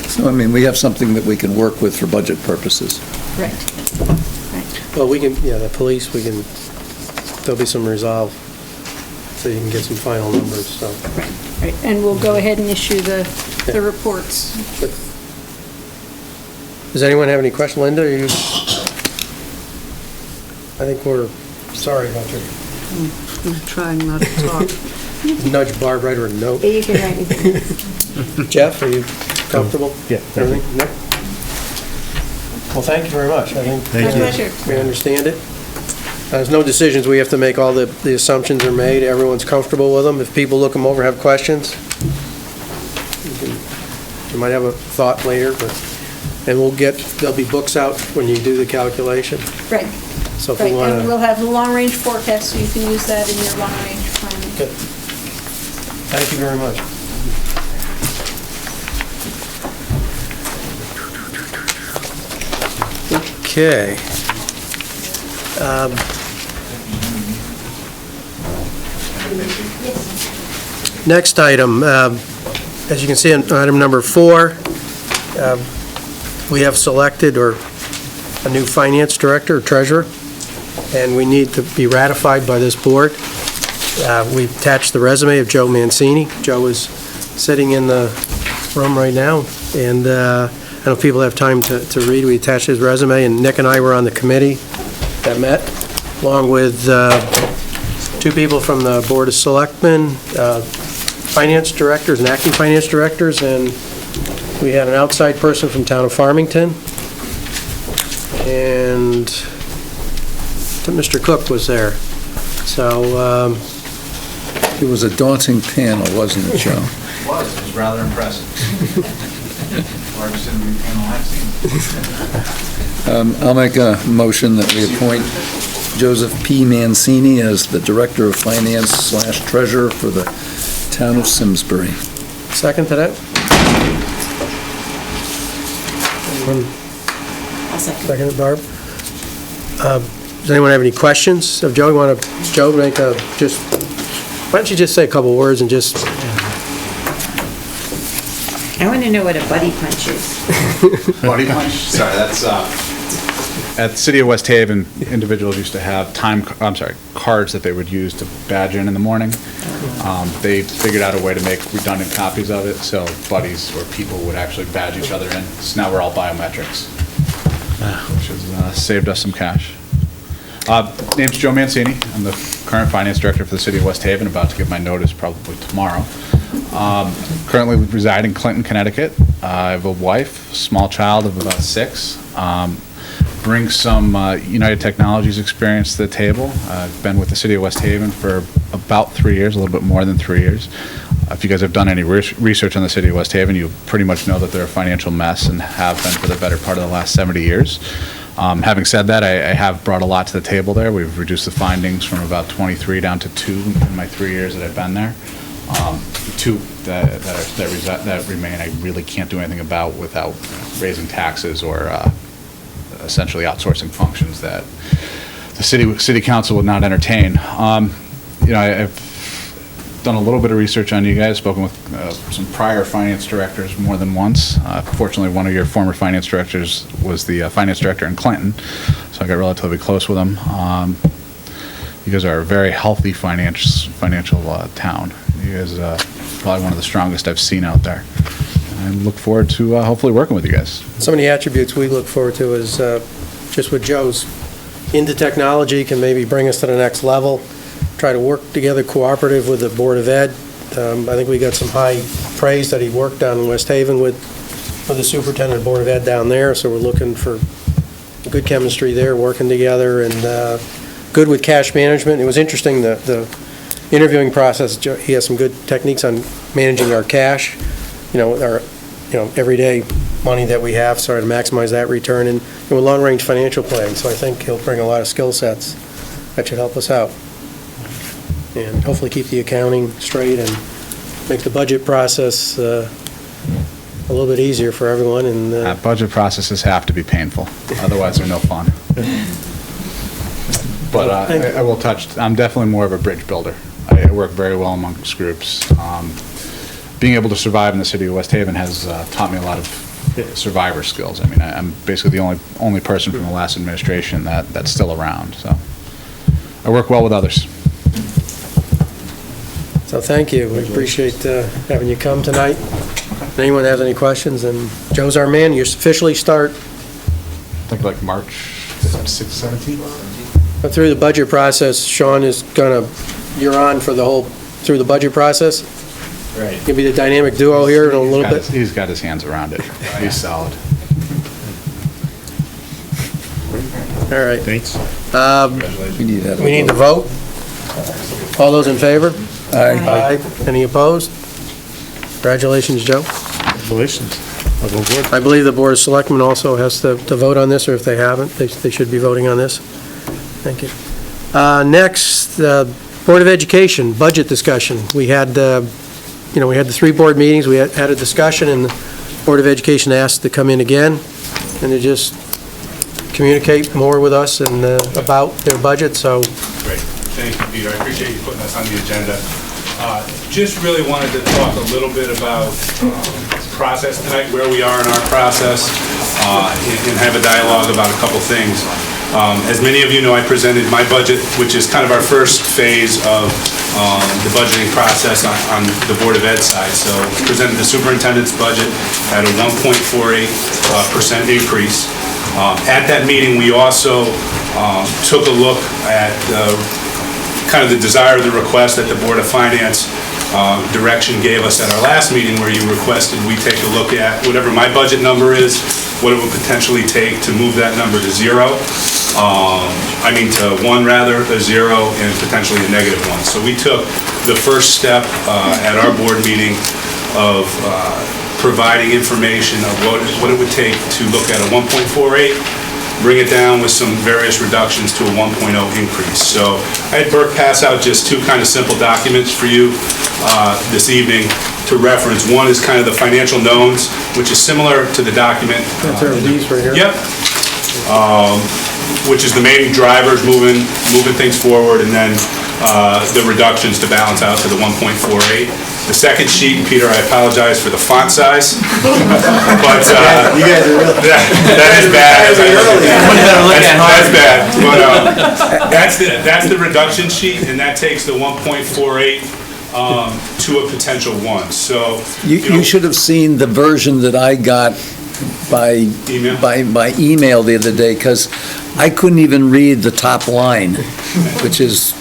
So, I mean, we have something that we can work with for budget purposes. Right. Well, we can, the police, there'll be some resolve, so you can get some final numbers, so. Right. And we'll go ahead and issue the reports. Does anyone have any question? Linda, I think we're sorry about your I'm trying not to talk. Nudge Barb, write her a note. Yeah, you can write me. Jeff, are you comfortable? Yeah. Everything? Nick? Well, thank you very much. I think Thank My pleasure. we understand it. There's no decisions we have to make. All the assumptions are made. Everyone's comfortable with them. If people look them over, have questions, you might have a thought later, and there'll be books out when you do the calculation. Right, So if right, you want and to... we'll have the long-range forecast, so you can use that in your long-range planning. Good. Thank you very much. Okay. Next item, as you can see on item number 4, we have selected a new finance director or treasurer, and we need to be ratified by this board. We've attached the resume of Joe Mancini. Joe is sitting in the room right now, and I don't know if people have time to read. We attached his resume, and Nick and I were on the committee that met, along with 2 people from the Board of Selectmen, finance directors and acting finance directors, and we had an outside person from town of Farmington, and Mr. Cook was there. So, It was a daunting panel, wasn't it, Joe? It was rather impressive. Largest interview panel I've seen. I'll make a motion that we appoint Joseph P. Mancini as the Director of Finance/Treasurer for the town of Simsbury. second to that? Anyone I'll second. second it, Barb? Does anyone have any questions of Joe? You want to, Joe, why don't you just say a couple words and just... I want to know what a buddy punch is. Buddy punch? Sorry, that's, at the City of West Haven, individuals used to have cards that they would use to badge in the morning. They figured out a way to make redundant copies of it, so buddies or people would actually badge each other in. So now we're all biometrics, which has saved us some cash. Name's Joe Mancini. I'm the current finance director for the City of West Haven, about to give my notice probably tomorrow. Currently reside in Clinton, Connecticut. I have a wife, small child of about 6. Bring some United Technologies experience to the table. I've been with the City of West Haven for about 3 years, a little bit more than 3 years. If you guys have done any research on the City of West Haven, you pretty much know that they're a financial mess and have been for the better part of the last 70 years. Having said that, I have brought a lot to the table there. We've reduced the findings from about 23 down to 2 in my 3 years that I've been there. 2 that remain I really can't do anything about without raising taxes or essentially outsourcing functions that the city council would not entertain. I've done a little bit of research on you guys, spoken with some prior finance directors more than once. Fortunately, one of your former finance directors was the finance director in Clinton, so I got relatively close with him. You guys are a very healthy financial town. You guys are probably one of the strongest I've seen out there. I look forward to hopefully working with you guys. Some of the attributes we look forward to is just with Joe's into technology, can maybe bring us to the next level, try to work together cooperative with the Board of Ed. I think we got some high praise that he worked down in West Haven with the superintendent of Board of Ed down there, so we're looking for good chemistry there, working together, and good with cash management. It was interesting, the interviewing process. He has some good techniques on managing our cash, our everyday money that we have, so to maximize that return, and with long-range financial planning. So I think he'll bring a lot of skill sets that should help us out, and hopefully keep the accounting straight and make the budget process a little bit easier for everyone. And Budget processes have to be painful, otherwise they're no fun. But I will touch, I'm definitely more of a bridge builder. I work very well amongst groups. Being able to survive in the City of West Haven has taught me a lot of survivor skills. I mean, I'm basically the only person from the last administration that's still around, so I work well with others. So thank you. We appreciate having you come tonight. If anyone has any questions, and Joe's our man. You officially start I think like March 6th, 17th? But through the budget process, Sean is you're on for the whole, through the budget process? Right. You'll be the dynamic duo here in a little bit? He's got his hands around it. He's solid. All right. Thanks. We need that. We need to vote. All those in favor? Aye. Any opposed? Congratulations, Joe. Congratulations. I'll go board. I believe the Board of Selectmen also has to vote on this, or if they haven't, they should be voting on this. Thank you. Next, Board of Education, budget discussion. We had, we had the 3 board meetings, we had a discussion, and the Board of Education asked to come in again and to just communicate more with us and about their budget, so. Great. Thank you, Peter. I appreciate you putting us on the agenda. Just really wanted to talk a little bit about process tonight, where we are in our process, and have a dialogue about a couple things. As many of you know, I presented my budget, which is kind of our first phase of the budgeting process on the Board of Ed side. So presented the superintendent's budget at a 1.48% increase. At that meeting, we also took a look at kind of the desire, the request that the Board of Finance direction gave us at our last meeting, where you requested we take a look at whatever my budget number is, what it would potentially take to move that number to 0. To 1 rather, a 0, and potentially a -1. So we took the first step at our board meeting of providing information of what it would take to look at a 1.48, bring it down with some various reductions to a 1.0 increase. So I had Burke pass out just 2 kind of simple documents for you this evening to reference. One is kind of the financial knowns, which is similar to the document. That's our D's right here. Yep. Which is the main drivers moving things forward, and then the reductions to balance out to the 1.48. The second sheet, Peter, I apologize for the font size, but You guys are really. that is bad. That's bad. But that's the reduction sheet, and that takes the 1.48 to a potential 1. So You should have seen the version that I got by Email? by email the other day, because I couldn't even read the top line, which is,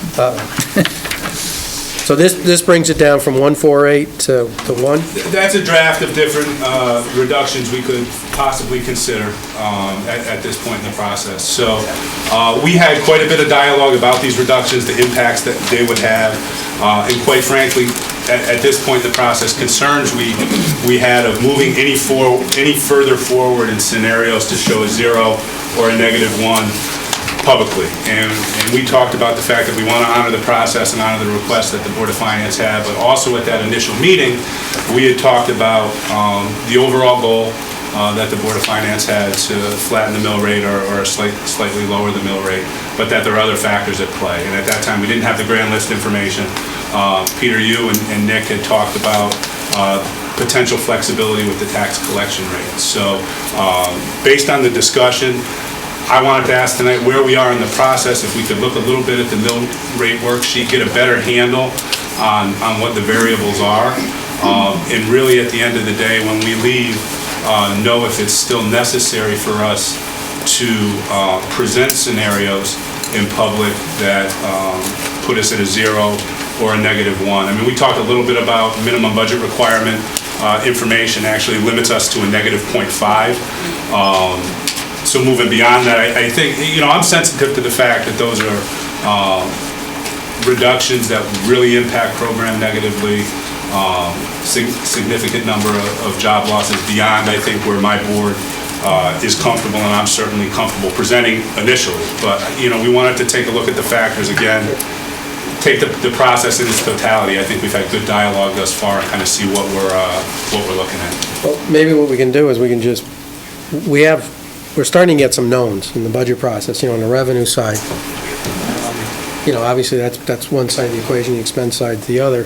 So this brings it down from 148 to 1? That's a draft of different reductions we could possibly consider at this point in the process. So we had quite a bit of dialogue about these reductions, the impacts that they would have, and quite frankly, at this point in the process, concerns we had of moving any further forward in scenarios to show a 0 or a -1 publicly. And we talked about the fact that we want to honor the process and honor the request that the Board of Finance had, but also at that initial meeting, we had talked about the overall goal that the Board of Finance had to flatten the mill rate or slightly lower the mill rate, but that there are other factors at play. And at that time, we didn't have the grand list information. Peter, you and Nick had talked about potential flexibility with the tax collection rate. So based on the discussion, I wanted to ask tonight where we are in the process, if we could look a little bit at the mill rate worksheet, get a better handle on what the variables are, and really at the end of the day, when we leave, know if it's still necessary for us to present scenarios in public that put us at a 0 or a -1. I mean, we talked a little bit about minimum budget requirement information actually limits us to a -0.5. So moving beyond that, I think, I'm sensitive to the fact that those are reductions that really impact program negatively, significant number of job losses beyond, I think, where my board is comfortable, and I'm certainly comfortable presenting initially. But, we wanted to take a look at the factors again, take the process in its totality. I think we've had good dialogue thus far and kind of see what we're looking at. Well, maybe what we can do is we can just, we're starting to get some knowns in the budget process, on the revenue side. Obviously, that's one side of the equation, the expense side the other.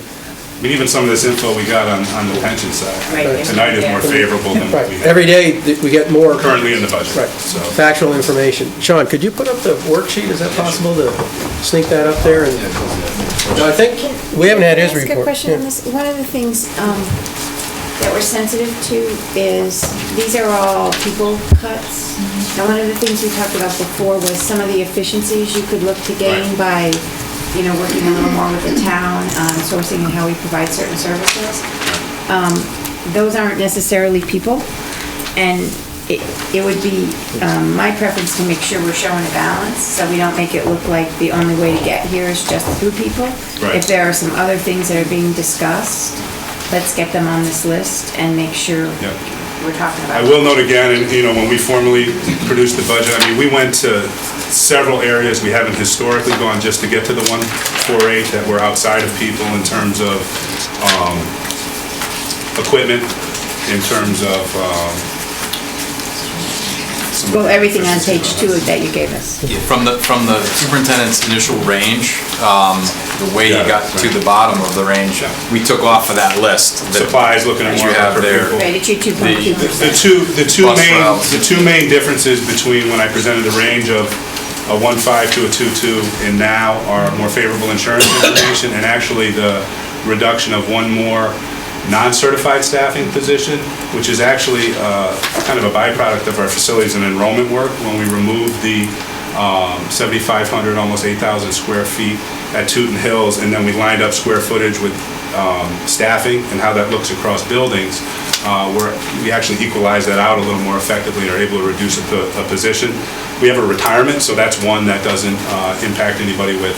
I mean, even some of this info we got on the pension side tonight is more favorable than what we have Every day, we get more. currently in the budget. Right, So factual information. Sean, could you put up the worksheet? Is that possible to sneak that up there? No, I think, we haven't had his Can I ask a report. question Yeah. on this? One of the things, that we're sensitive to is, these are all people cuts. And one of the things we talked about before was some of the efficiencies you could look to gain by, working a little more with the town on sourcing and how we provide certain services. Those aren't necessarily people, and it would be my preference to make sure we're showing a balance, so we don't make it look like the only way to get here is just through people. Right. If there are some other things that are being discussed, let's get them on this list and make sure we're talking about I it. will note again, and when we formally produced the budget, we went to several areas we haven't historically gone just to get to the 148 that were outside of people in terms of equipment, in terms of Well, everything on page 2 that you gave us. Yeah, from the superintendent's initial range, the way you got to the bottom of the range, we took off of that list. supplies, looking at That more you have per there. pupil. Right, it's your 2.2%. The two main differences between when I presented the range of a 1.5 to a 2.2 and now are more favorable insurance information, and actually the reduction of one more non-certified staffing position, which is actually kind of a byproduct of our facilities and enrollment work when we removed the 7,500, almost 8,000 square feet at Tooten Hills, and then we lined up square footage with staffing and how that looks across buildings. We actually equalize that out a little more effectively and are able to reduce a position. We have a retirement, so that's one that doesn't impact anybody with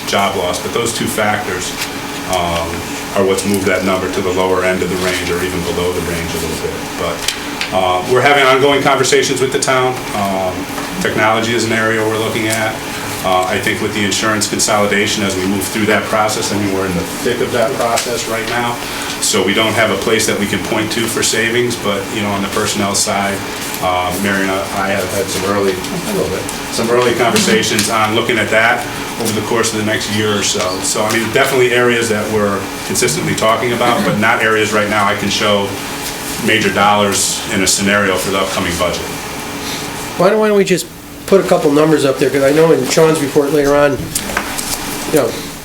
job loss, but those two factors are what's moved that number to the lower end of the range or even below the range a little bit. But we're having ongoing conversations with the town. Technology is an area we're looking at. I think with the insurance consolidation, as we move through that process, we're in the thick of that process right now. So we don't have a place that we can point to for savings, but on the personnel side, Mary and I have had some early conversations on looking at that over the course of the next year or so. So definitely areas that we're consistently talking about, but not areas right now I can show major dollars in a scenario for the upcoming budget. Why don't we just put a couple numbers up there, because I know in Sean's report later on,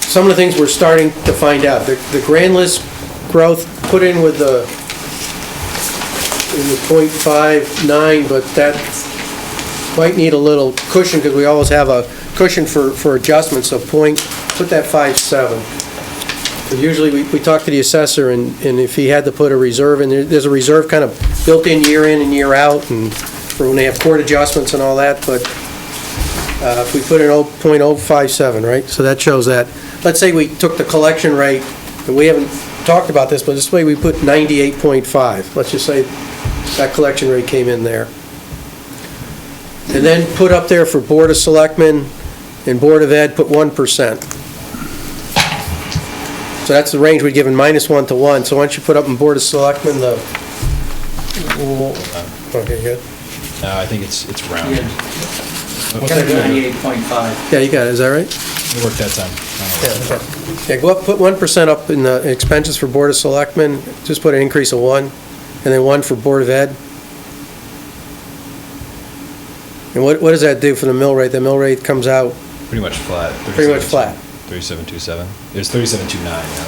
some of the things we're starting to find out. The grand list growth put in with the 0.59, but that might need a little cushion, because we always have a cushion for adjustments, so put that 5.7. But usually we talk to the assessor, and if he had to put a reserve in, there's a reserve kind of built in and year out, and for when they have court adjustments and all that, but if we put in 0.057, right, so that shows that. Let's say we took the collection rate, and we haven't talked about this, but this way we put 98.5. Let's just say that collection rate came in there. And then put up there for Board of Selectmen and Board of Ed, put 1%. So that's the range we'd given, -1 to 1. So once you put up in Board of Selectmen, okay, good. I think it's rounded. What's that? 98.5. Yeah, you got it, is that right? It worked that time. Yeah, go up, put 1% up in the expenses for Board of Selectmen, just put an increase of 1, and then 1 for Board of Ed. And what does that do for the mill rate? The mill rate comes out Pretty much flat. pretty much flat. 37.27. It was 37.29, yeah.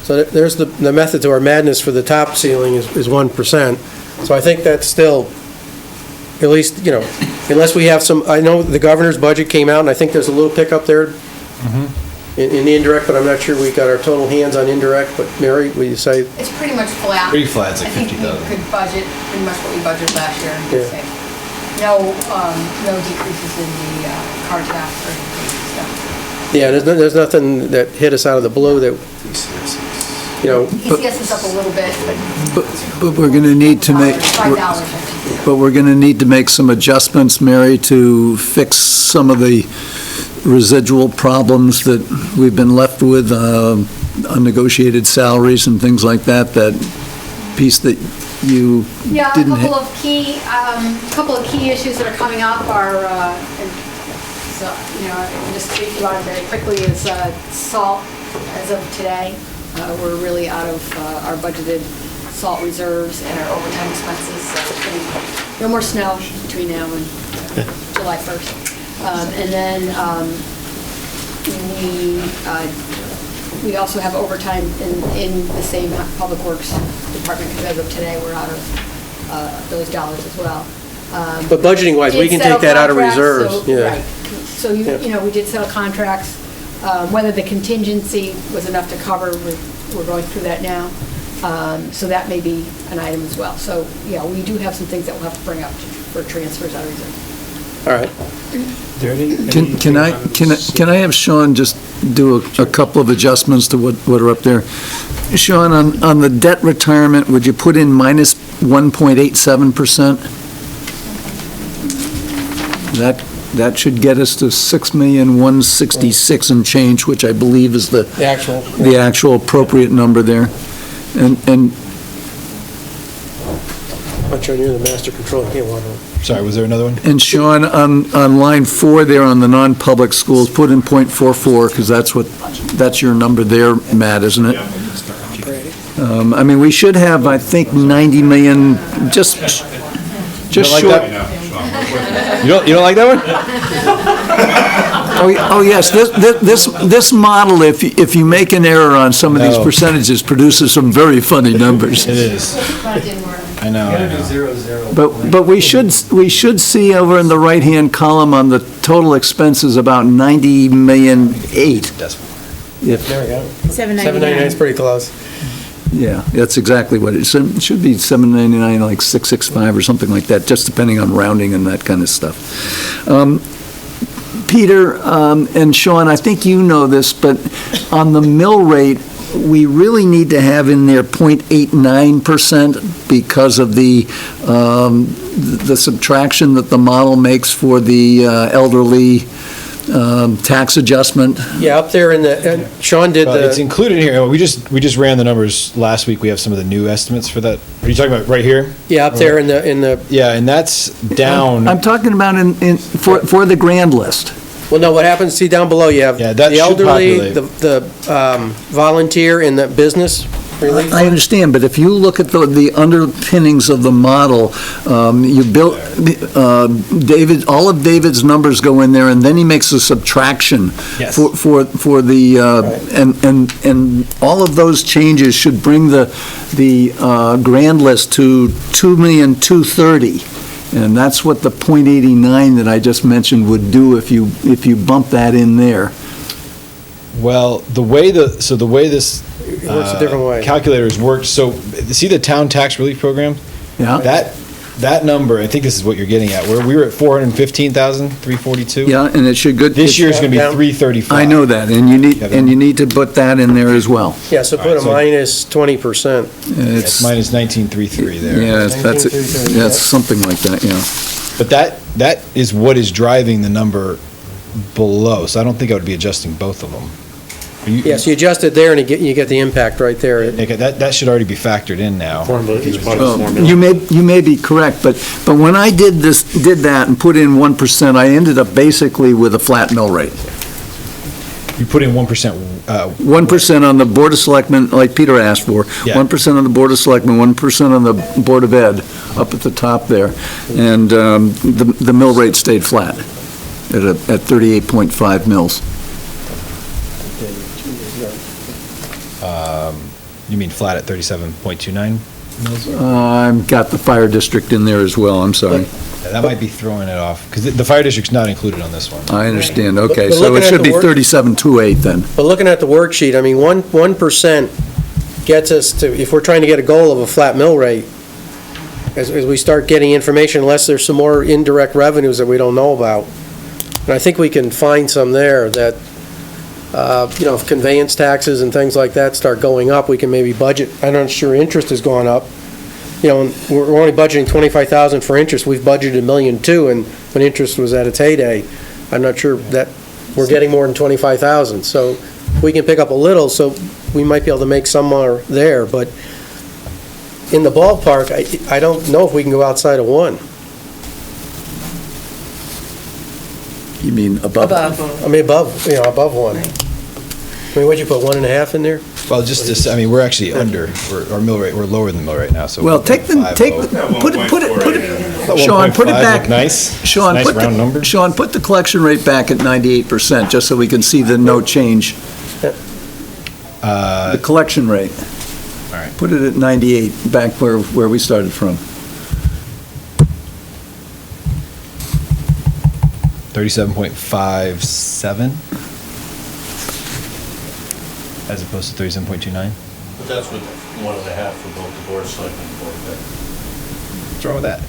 So there's the method to our madness for the top ceiling is 1%. So I think that's still, at least, unless we have some, I know the governor's budget came out, and I think there's a little pickup there in the indirect, but I'm not sure we got our total hands on indirect, but Mary, will you say? It's pretty much flat. Pretty flat, it's like I think 50,000. we could budget pretty much what we budgeted last year. Yeah. Say. No decreases in the car tax or anything stuff. Yeah, there's nothing that hit us out of the blue that, ECS is up a little bit, But we're going to need to make, $5, I think. but we're going to need to make some adjustments, Mary, to fix some of the residual problems that we've been left with, unnegotiated salaries and things like that, that piece that you Yeah, a didn't couple ha- of key issues that are coming up are, so, I can just speak about it very quickly, is salt as of today. We're really out of our budgeted salt reserves and our overtime expenses, so it's gonna be no more snow between now and July 1st. And then we we also have overtime in the same Public Works Department, because as of today, we're out of those dollars as well. But budgeting-wise, we can take that out of reserves, yeah. Right. So, you know, we did settle contracts. Whether the contingency was enough to cover, we're going through that now. So that may be an item as well. So, yeah, we do have some things that we'll have to bring up for transfers out of reserve. All right. Can I have Sean just do a couple of adjustments to what are up there? Sean, on the debt retirement, would you put in minus 1.87%? That should get us to 6,166 and change, which I believe is the actual appropriate number there. And I'm sure you're the master control, you can't want to. Sorry, was there another one? And Sean, on line 4 there on the non-public schools, put in .44, because that's your number there, Matt, isn't it? I mean, we should have, I think, 90 million, just like short. that? You don't like that one? Oh, yes, this model, if you make an error on some of these No. percentages, produces some very funny numbers. It is. I know. But we should see over in the right-hand column on the total expenses about 90 million 8. There we go. 799. is pretty close. Yeah, that's exactly what it is. It should be 799, like 665 or something like that, just depending on rounding and that kind of stuff. Peter and Sean, I think you know this, but on the mill rate, we really need to have in there 0.89% because of the subtraction that the model makes for the elderly tax adjustment. Yeah, up there in the, Sean did It's the, included here. We just ran the numbers last week. We have some of the new estimates for that. Are you talking about right here? yeah, up there in the, Yeah, and that's down. I'm talking about for the grand list. well, no, what happens, see down below, you have Yeah, that the should elderly, populate. the volunteer, and the business relief. I understand, but if you look at the underpinnings of the model, you built, David, all of David's numbers go in there, and then he makes a subtraction Yes. for the, and all of those changes should bring the grand list to 2,230,000. And that's what the .89 that I just mentioned would do if you bump that in there. Well, the way this It works a different way. calculators work, so see the town tax relief program? Yeah? That number, I think this is what you're getting at, where we were at 415,342. Yeah, and it should go. This year's gonna be Down. 335. I know that, and you need to put that in there as well. Yeah, so put a minus 20%. It's minus 1933 there. Yeah, that's something like that, yeah. But that is what is driving the number below, so I don't think I would be adjusting both of them. Yeah, so you adjust it there and you get the impact right there. Okay, that should already be factored in now. You may be correct, but when I did that and put in 1%, I ended up basically with a flat mill rate. You put in 1%. 1% on the Board of Selectmen, like Peter asked for, Yeah. 1% on the Board of Selectmen, 1% on the Board of Ed, up at the top there, and the mill rate stayed flat at 38.5 mils. You mean flat at 37.29 mils? I've got the fire district in there as well, I'm sorry. Yeah, that might be throwing it off, because the fire district's not included on this one. I understand, okay, But so looking it at should the be work- 37.28 then. But looking at the worksheet, I mean, 1% gets us to, if we're trying to get a goal of a flat mill rate, as we start getting information, unless there's some more indirect revenues that we don't know about. And I think we can find some there that, if conveyance taxes and things like that start going up, we can maybe budget. I'm not sure interest has gone up. And we're only budgeting 25,000 for interest. We've budgeted $1.2 million, and when interest was at its heyday, I'm not sure that we're getting more than 25,000. So we can pick up a little, so we might be able to make some more there. But in the ballpark, I don't know if we can go outside of 1. You mean above? I mean, above 1. I mean, what'd you put, 1.5 in there? Well, we're actually under, our mill rate, we're lower than the mill rate now, so. Well, put it Sean, put it 1.5 back. look nice? Sean, Nice put round number? Sean, put the collection rate back at 98%, just so we can see the no change. The collection rate. All right. Put it at 98, back where we started from. 37.57 as opposed to 37.29. But that's with 1.5 for both the board of selectmen and board of ed. What's wrong with that?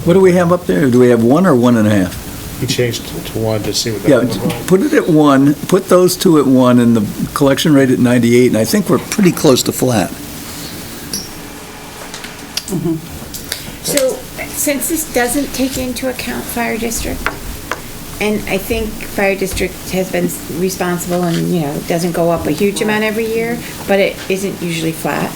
What do we have up there? Do we have 1 or 1.5? He changed to 1 to see what that Yeah, would look like. put it at 1, put those two at 1, and the collection rate at 98, and I think we're pretty close to flat. So, since this doesn't take into account fire district, and I think fire district has been responsible and, doesn't go up a huge amount every year, but it isn't usually flat.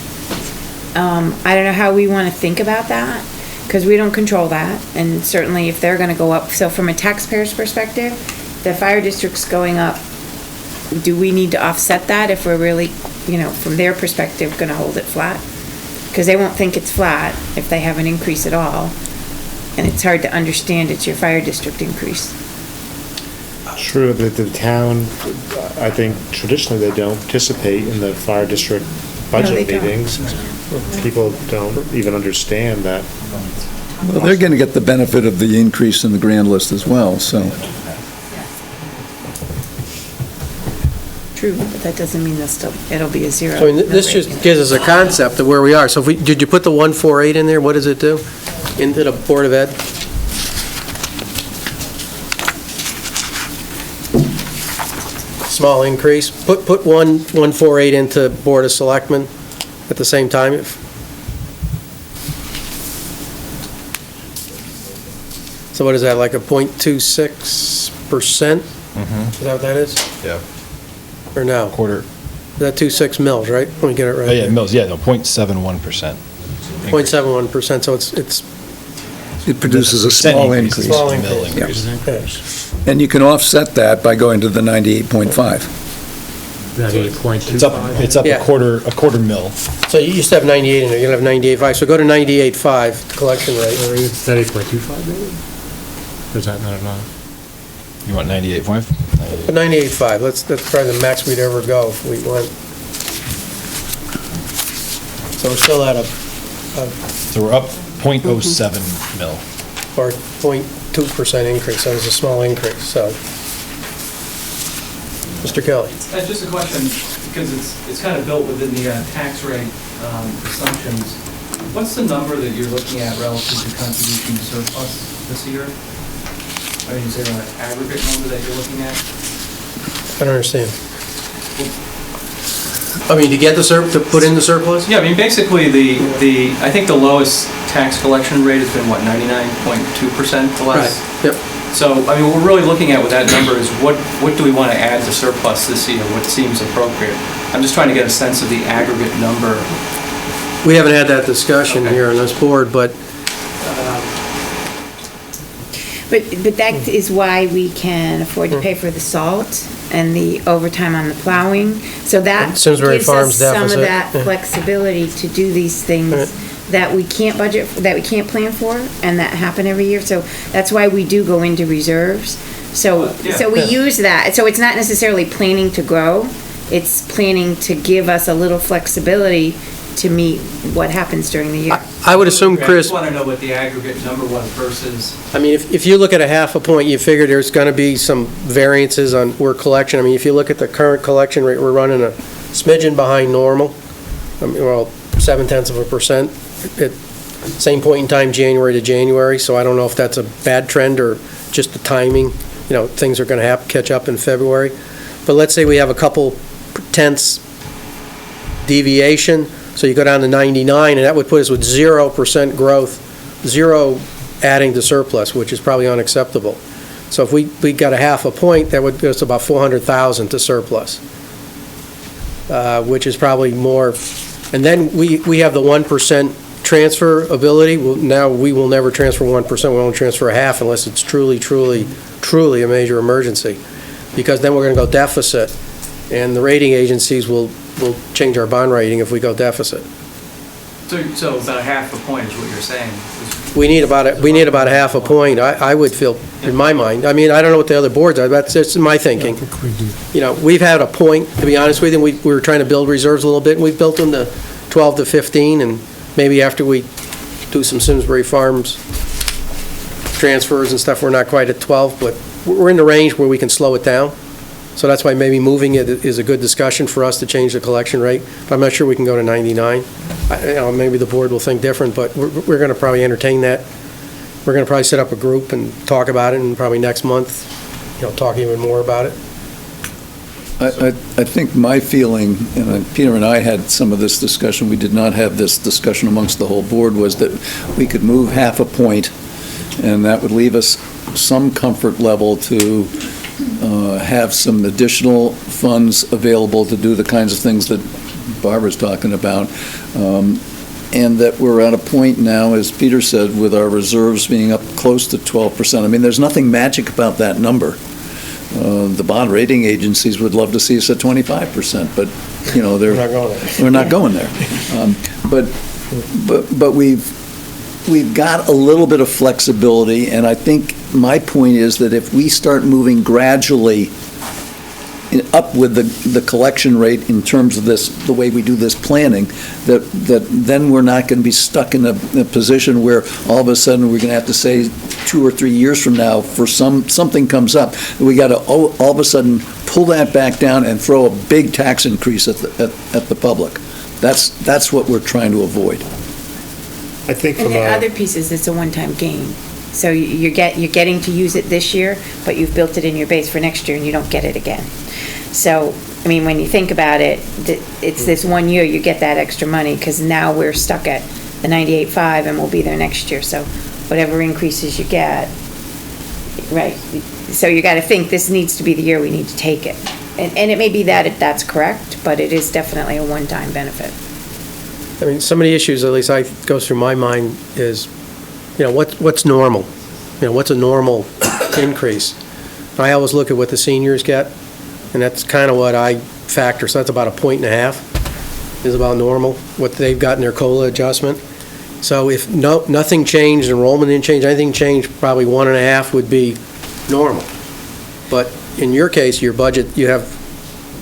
I don't know how we want to think about that, because we don't control that, and certainly if they're gonna go up, so from a taxpayer's perspective, the fire district's going up, do we need to offset that if we're really, from their perspective, gonna hold it flat? Because they won't think it's flat if they have an increase at all, and it's hard to understand it's your fire district increase. True, that the town, I think traditionally they don't participate in the fire district they budget don't. meetings. People don't even understand that. Well, they're going to get the benefit of the increase in the grand list as well, so. True, but that doesn't mean it'll be a zero. So I mean, this just gives us a concept of where we are. So if did you put the 148 in there? What does it do? Into the Board of Ed? Small increase. Put 148 into Board of Selectmen at the same time. So what is that, like a 0.26%? Is that what that is? Yeah. Or no? Quarter. Is that 26 mils, right? Let me get it right. Oh, yeah, mills, yeah, no, 0.71%. 0.71%, so it's It produces a Percent small increase is increase. Small mill increase. increase. And you can offset that by going to the 98.5. It's up Yeah. a quarter mil. So you used to have 98 in there, you're gonna have 98.5, so go to 98.5, collection rate. Is that 8.25 maybe? Or is that not enough? You want 98.5? But 98.5, that's probably the max we'd ever go if we went. So we're still at a So we're up 0.07 mil. or 0.2% increase, so it's a small increase, so. Mr. Kelly? Just a question, because it's kind of built within the tax rate assumptions. What's the number that you're looking at relative to contribution to surplus this year? I mean, is there an aggregate number that you're looking at? I don't understand. I mean, to get to put in the surplus? Yeah, I mean, basically, I think the lowest tax collection rate has been, what, 99.2% the last? Right, yep. So, I mean, what we're really looking at with that number is what do we want to add to surplus this year? What seems appropriate? I'm just trying to get a sense of the aggregate number. We haven't had that discussion here on this board, but But that is why we can afford to pay for the salt and the overtime on the plowing. So that Simsbury gives us Farms some of deficit, that yeah. flexibility to do these things that we can't budget, that we can't plan for, and that happen every year. So that's why we do go into reserves. So we use that. So it's not necessarily planning to grow. It's planning to give us a little flexibility to meet what happens during the year. I would assume, I Chris, just want to know what the aggregate number was versus, I mean, if you look at a half a point, you figure there's gonna be some variances on where collection, I mean, if you look at the current collection rate, we're running a smidgen behind normal. I mean, well, 0.7% at same point in time, January to January, so I don't know if that's a bad trend or just the timing, things are gonna catch up in February. But let's say we have a couple tenths deviation, so you go down to 99, and that would put us with 0% growth, zero adding to surplus, which is probably unacceptable. So if we got a half a point, that would give us about 400,000 to surplus, which is probably more. And then we have the 1% transfer ability. Now we will never transfer 1%, we'll only transfer a half unless it's truly, truly, truly a major emergency, because then we're going to go deficit, and the rating agencies will change our bond rating if we go deficit. So about half a point is what you're saying? We need about a half a point, I would feel, in my mind. I mean, I don't know what the other boards are, that's my thinking. You know, we've had a point, to be honest with you, we were trying to build reserves a little bit, and we've built them to 12 to 15, and maybe after we do some Simsbury Farms transfers and stuff, we're not quite at 12, but we're in the range where we can slow it down. So that's why maybe moving it is a good discussion for us to change the collection rate. But I'm not sure we can go to 99. Maybe the board will think different, but we're going to probably entertain that. We're going to probably set up a group and talk about it, and probably next month, talk even more about it. I think my feeling, and Peter and I had some of this discussion, we did not have this discussion amongst the whole board, was that we could move half a point, and that would leave us some comfort level to have some additional funds available to do the kinds of things that Barbara's talking about. And that we're at a point now, as Peter said, with our reserves being up close to 12%. I mean, there's nothing magic about that number. The bond rating agencies would love to see us at 25%, but, we're not going there. But we've got a little bit of flexibility, and I think my point is that if we start moving gradually up with the collection rate in terms of the way we do this planning, that then we're not going to be stuck in a position where all of a sudden we're going to have to say 2 or 3 years from now for something comes up, we got to all of a sudden pull that back down and throw a big tax increase at the public. That's what we're trying to avoid. I think And then other pieces, it's a one-time gain. So you're getting to use it this year, but you've built it in your base for next year and you don't get it again. So, I mean, when you think about it, it's this 1 year you get that extra money, because now we're stuck at the 98.5 and we'll be there next year. So whatever increases you get, right? So you got to think this needs to be the year we need to take it. And it may be that that's correct, but it is definitely a one-time benefit. I mean, some of the issues, at least goes through my mind, is, what's normal? What's a normal increase? I always look at what the seniors get, and that's kind of what I factor. So that's about 1.5 is about normal, what they've got in their COLA adjustment. So if nothing changed, enrollment didn't change, anything changed, probably 1.5 would be normal. But in your case, your budget, you have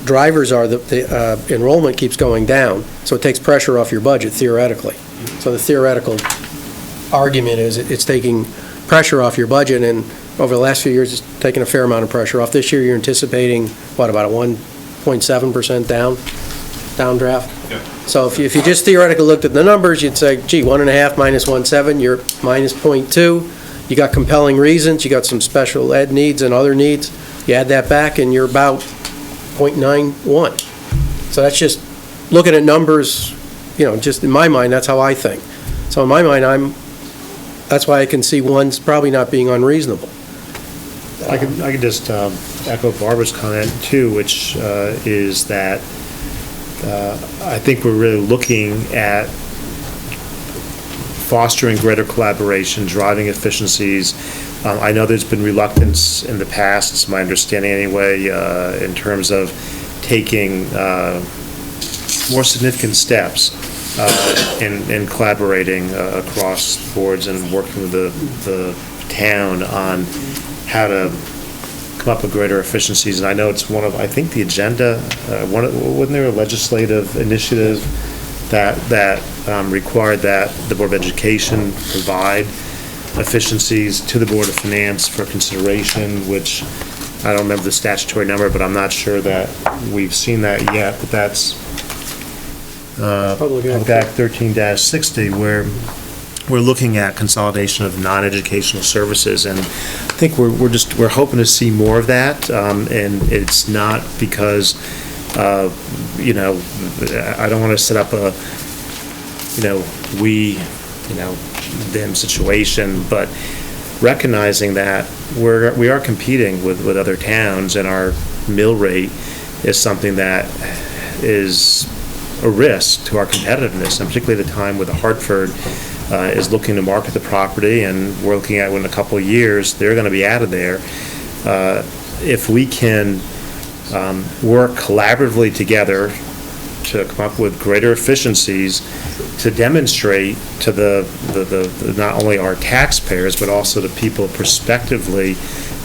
drivers are the enrollment keeps going down, so it takes pressure off your budget theoretically. So the theoretical argument is it's taking pressure off your budget, and over the last few years, it's taken a fair amount of pressure off. This year, you're anticipating, about a 1.7% downdraft? Yeah. So if you just theoretically looked at the numbers, you'd say, gee, 1.5 minus 1.7, you're minus 0.2. You got compelling reasons, you got some special ed needs and other needs. You add that back, and you're about 0.91. So that's just looking at numbers, just in my mind, that's how I think. So in my mind, that's why I can see one's probably not being unreasonable. I could just echo Barbara's comment too, which is that I think we're really looking at fostering greater collaboration, driving efficiencies. I know there's been reluctance in the past, it's my understanding anyway, in terms of taking more significant steps in collaborating across boards and working with the town on how to come up with greater efficiencies. And I know it's one of, I think the agenda, wasn't there a legislative initiative that required that the Board of Education provide efficiencies to the Board of Finance for consideration, which I don't remember the statutory number, but I'm not sure that we've seen that yet, but that's Public Act 13-60, where we're looking at consolidation of non-educational services, and I think we're hoping to see more of that, and it's not because I don't want to set up a them situation, but recognizing that we are competing with other towns, and our mill rate is something that is a risk to our competitiveness, and particularly at the time with Hartford is looking to market the property, and we're looking at in a couple of years they're going to be out of there. If we can work collaboratively together to come up with greater efficiencies to demonstrate to not only our taxpayers, but also the people prospectively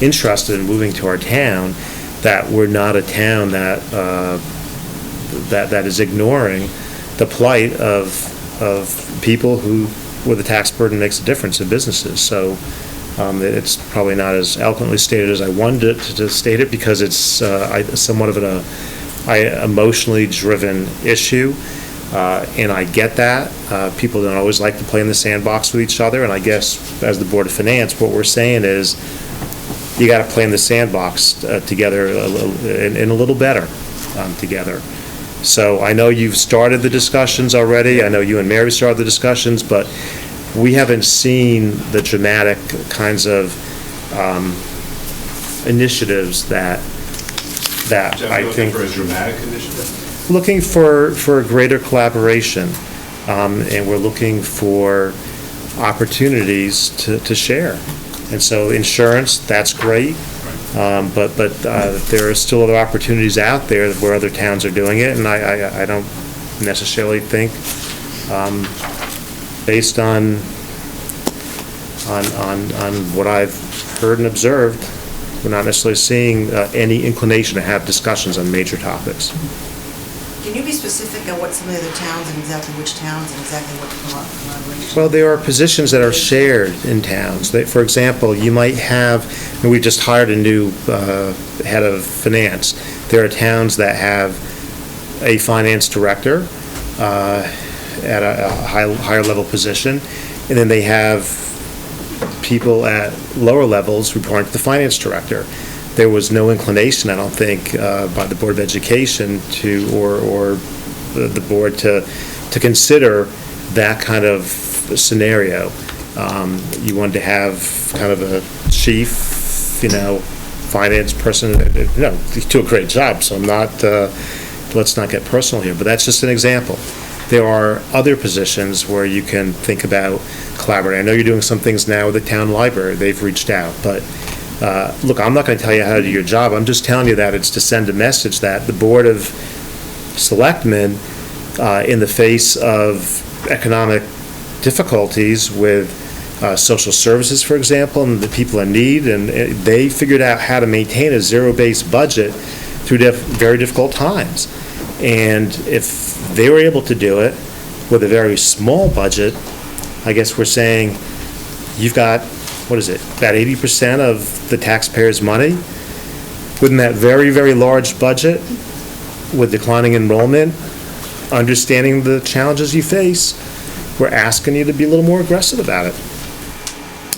interested in moving to our town, that we're not a town that is ignoring the plight of people where the tax burden makes a difference in businesses. So it's probably not as eloquently stated as I wanted it to state it, because it's somewhat of an emotionally driven issue, and I get that. People don't always like to play in the sandbox with each other, and I guess as the Board of Finance, what we're saying is you got to play in the sandbox together and a little better together. So I know you've started the discussions already. I know you and Mary started the discussions, but we haven't seen the dramatic kinds of initiatives that I think. For a dramatic initiative? Looking for greater collaboration, and we're looking for opportunities to share. And so insurance, that's great, but there are still other opportunities out there where other towns are doing it, and I don't necessarily think, based on what I've heard and observed, we're not necessarily seeing any inclination to have discussions on major topics. Can you be specific on what some of the other towns and exactly which towns and exactly what collaboration? Well, there are positions that are shared in towns. For example, you might have, and we just hired a new head of finance. There are towns that have a finance director at a higher level position, and then they have people at lower levels reporting to the finance director. There was no inclination, I don't think, by the Board of Education or the board to consider that kind of scenario. You wanted to have kind of a chief, finance person. You do a great job, so I'm not, let's not get personal here, but that's just an example. There are other positions where you can think about collaborating. I know you're doing some things now with the town library. They've reached out, but look, I'm not going to tell you how to do your job. I'm just telling you that it's to send a message that the Board of Selectmen, in the face of economic difficulties with social services, for example, and the people in need, and they figured out how to maintain a zero-based budget through very difficult times. And if they were able to do it with a very small budget, I guess we're saying you've got, what is it, about 80% of the taxpayers' money within that very, very large budget with declining enrollment, understanding the challenges you face. We're asking you to be a little more aggressive about it.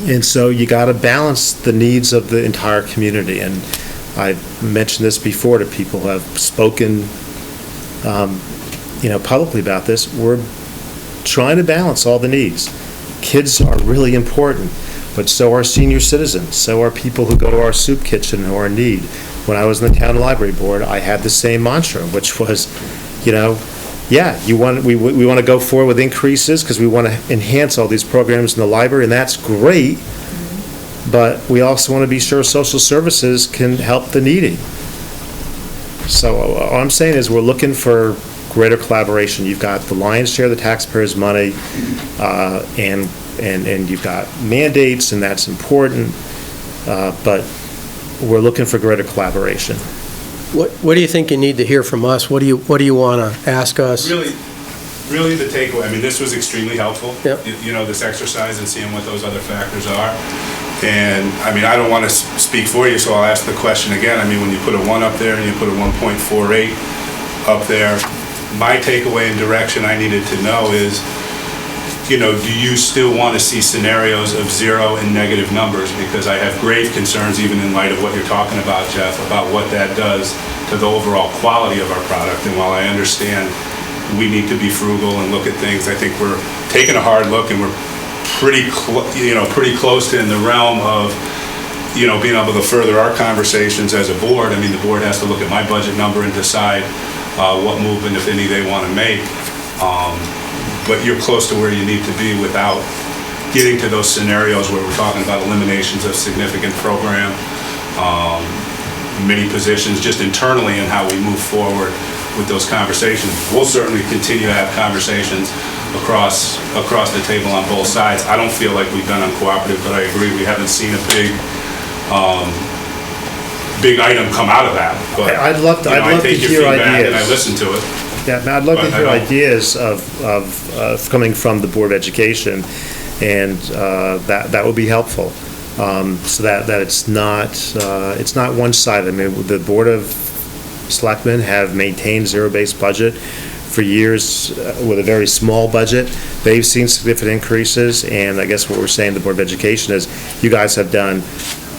And so you got to balance the needs of the entire community. And I've mentioned this before to people who have spoken publicly about this. We're trying to balance all the needs. Kids are really important, but so are senior citizens. So are people who go to our soup kitchen who are in need. When I was in the town library board, I had the same mantra, which was, we want to go forward with increases because we want to enhance all these programs in the library, and that's great, but we also want to be sure social services can help the needy. So all I'm saying is we're looking for greater collaboration. You've got the lion's share of the taxpayers' money, and you've got mandates, and that's important, but we're looking for greater collaboration. What do you think you need to hear from us? What do you want to ask us? Really the takeaway, this was extremely helpful. Yep. This exercise and seeing what those other factors are. And, I don't want to speak for you, so I'll ask the question again. When you put a 1 up there and you put a 1.48 up there, my takeaway and direction I needed to know is, do you still want to see scenarios of 0 and negative numbers? Because I have grave concerns, even in light of what you're talking about, Jeff, about what that does to the overall quality of our product. And while I understand we need to be frugal and look at things, I think we're taking a hard look, and we're pretty close to in the realm of, being able to further our conversations as a board. The board has to look at my budget number and decide what movement, if any, they want to make. But you're close to where you need to be without getting to those scenarios where we're talking about eliminations of significant program, many positions, just internally and how we move forward with those conversations. We'll certainly continue to have conversations across the table on both sides. I don't feel like we've been uncooperative, but I agree, we haven't seen a big item come out of that. But I'd love to I take hear your feedback ideas. and I listen to it. Yeah, I'd love to But I hear don't- ideas of coming from the Board of Education, and that would be helpful. So that it's not one-sided. I mean, the Board of Selectmen have maintained zero-based budget for years with a very small budget. They've seen significant increases, and I guess what we're saying, the Board of Education, is you guys have done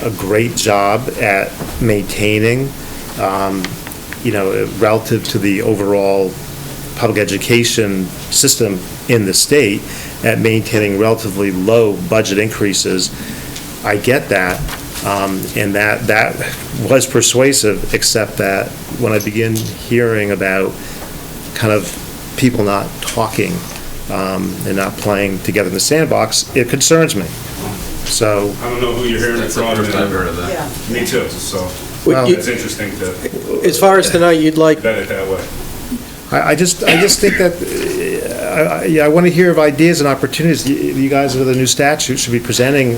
a great job at maintaining, relative to the overall public education system in the state, at maintaining relatively low budget increases. I get that, and that was persuasive, except that when I begin hearing about kind of people not talking and not playing together in the sandbox, it concerns me. So. I don't know who you're hearing it from. That's the first I've heard of that. Yeah. Me too, so Well, it's interesting to As far as tonight, you'd like, vet it that way. I just think that, I want to hear of ideas and opportunities. You guys with the new statute should be presenting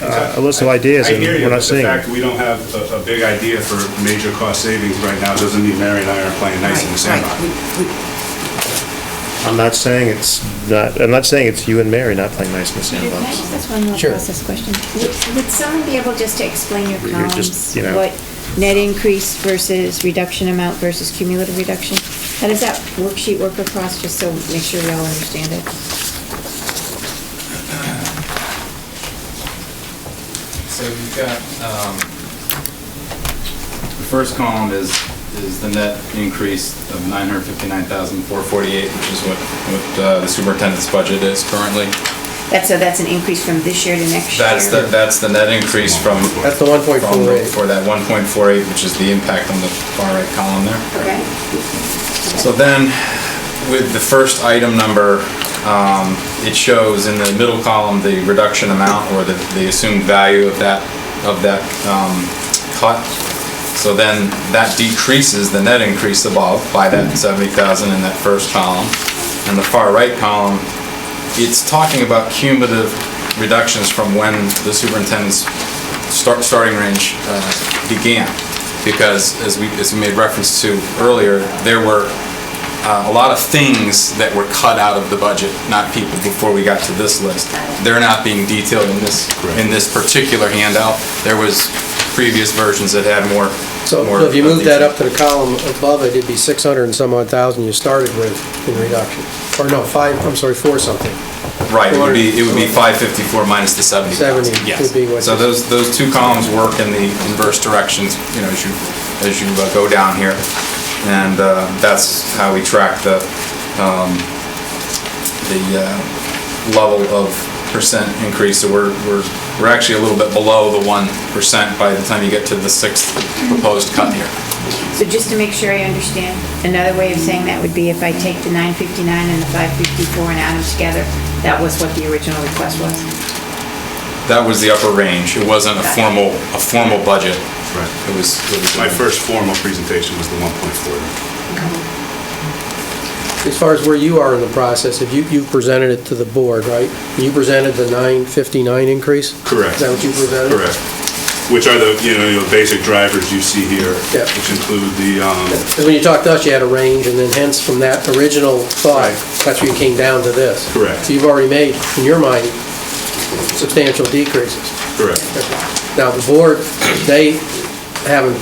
a list of ideas, I and hear you, we're but not the seeing fact them. we don't have a big idea for major cost savings right now doesn't mean Mary and I are playing nice in the sandbox. I'm not saying it's you and Mary not playing nice in the Can I sandbox. just ask one more Sure. process question? Would someone be able just to explain your You're just, columns? you know. What net increase versus reduction amount versus cumulative reduction? How does that worksheet work across, just so make sure we all understand it? So you've got, the first column is the net increase of $959,448, which is what the superintendent's budget is currently. That's an increase from this year to next year? That's the net increase from. That's the 1.48. For that 1.48, which is the impact on the far right column there. Okay. So then, with the first item number, it shows in the middle column the reduction amount, or the assumed value of that cut. So then that decreases the net increase above by that 70,000 in that first column. And the far right column, it's talking about cumulative reductions from when the superintendent's starting range began. Because as we made reference to earlier, there were a lot of things that were cut out of the budget, not people, before we got to this list. They're not being detailed in this particular handout. There was previous versions that had more. so if you move that up to the column above it, it'd be 600 and some odd thousand you started with in reduction. Or no, 4 something. Right, it would be 554 minus the 70,000. 70 Yes. would be what. So those two columns work in the inverse directions, as you go down here. And that's how we track the level of percent increase. So we're actually a little bit below the 1% by the time you get to the sixth proposed cut here. So just to make sure I understand, another way of saying that would be if I take the 959 and the 554 and add them together, that was what the original request was? That was the upper range. It wasn't a formal budget. Right. It was. My first formal presentation was the 1.4. As far as where you are in the process, if you presented it to the board, right? You presented the 959 increase? Correct. Is that what you presented? Correct. Which are the, basic drivers you see here, Yeah. which include the, Because when you talked to us, you had a range, and then hence from that original thought, that's where you came down to this. Correct. So you've already made, in your mind, substantial decreases. correct. Now, the board, they haven't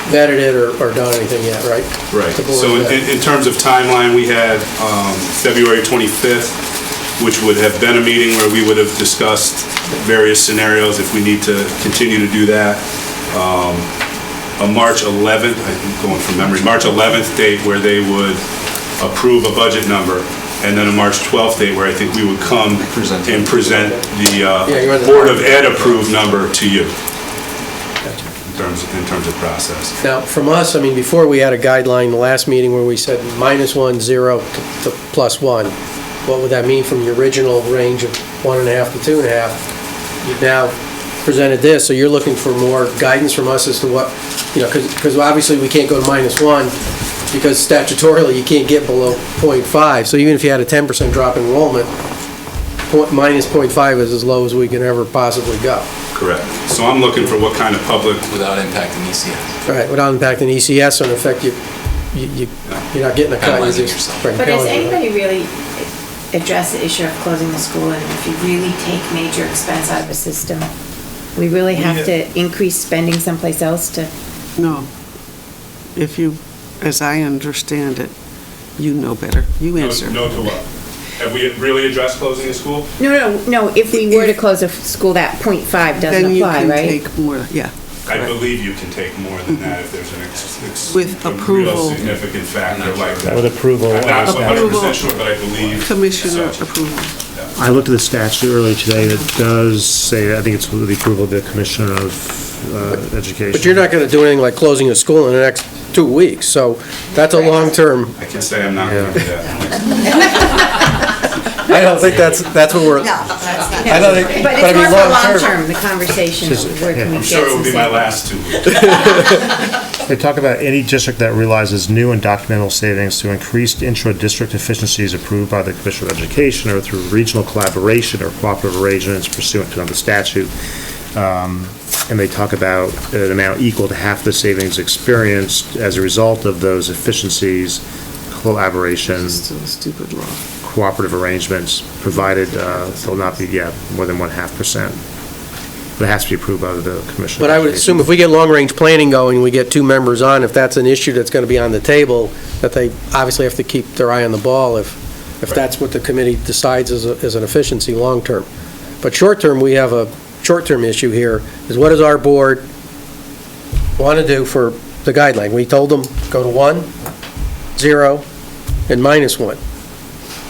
vetted it or done anything yet, right? Right. The board So vetted. in terms of timeline, we had February 25th, which would have been a meeting where we would have discussed various scenarios if we need to continue to do that. A March 11th, I'm going from memory, March 11th date where they would approve a budget number, and then a March 12th date where I think we would come and present the Board of Ed approved number to you in terms of process. Now, from us, I mean, before we had a guideline, the last meeting where we said -1, 0 to +1. What would that mean from the original range of 1.5 to 2.5? You've now presented this, so you're looking for more guidance from us as to what, because obviously we can't go to -1 because statutorily, you can't get below .5, so even if you had a 10% drop in enrollment, minus .5 is as low as we can ever possibly go. Correct. So I'm looking for what kind of public... Without impacting ECS. Right, without impacting ECS, so in effect, you're not getting a cut. Penalizing you're just- yourself. right, But has penalizing. anybody really addressed the issue of closing the school? And if you really take major expense out of the system, we really have to increase spending someplace else to? No. If you, as I understand it, you know better. You answer. No to what? Have we really addressed closing a school? No, if we were to close a school, that .5 doesn't Then you apply, can right? take more, yeah. I believe you can take more than that if there's an With a real approval. significant factor like that. With approval. I'm not Approval. 100% sure, but I believe. Commissioner so. approval. I looked at the statute earlier today that does say, I think it's with the approval of the Commissioner of Education. But you're not going to do anything like closing a school in the next 2 weeks, so that's a long-term. I can say I'm not going to do that. I don't think that's what we're. No, that's not. I don't think, But but I it's mean, more for long-term. long-term, the conversation of where can we I'm get sure it some will be my savings. last 2 weeks. They talk about any district that realizes new and documentable savings through increased intra-district efficiencies approved by the Commissioner of Education or through regional collaboration or cooperative arrangements pursuant to another statute. And they talk about an amount equal to half the savings experienced as a result of those efficiencies, collaboration, Still a stupid law. cooperative arrangements, provided they'll not be, more than 0.5%. But it has to be approved by the Commissioner. But I would assume if we get long-range planning going, we get 2 members on, if that's an issue that's going to be on the table, that they obviously have to keep their eye on the ball if that's what the committee decides is an efficiency long-term. But short-term, we have a short-term issue here, is what does our board want to do for the guideline? We told them, go to 1, 0, and -1.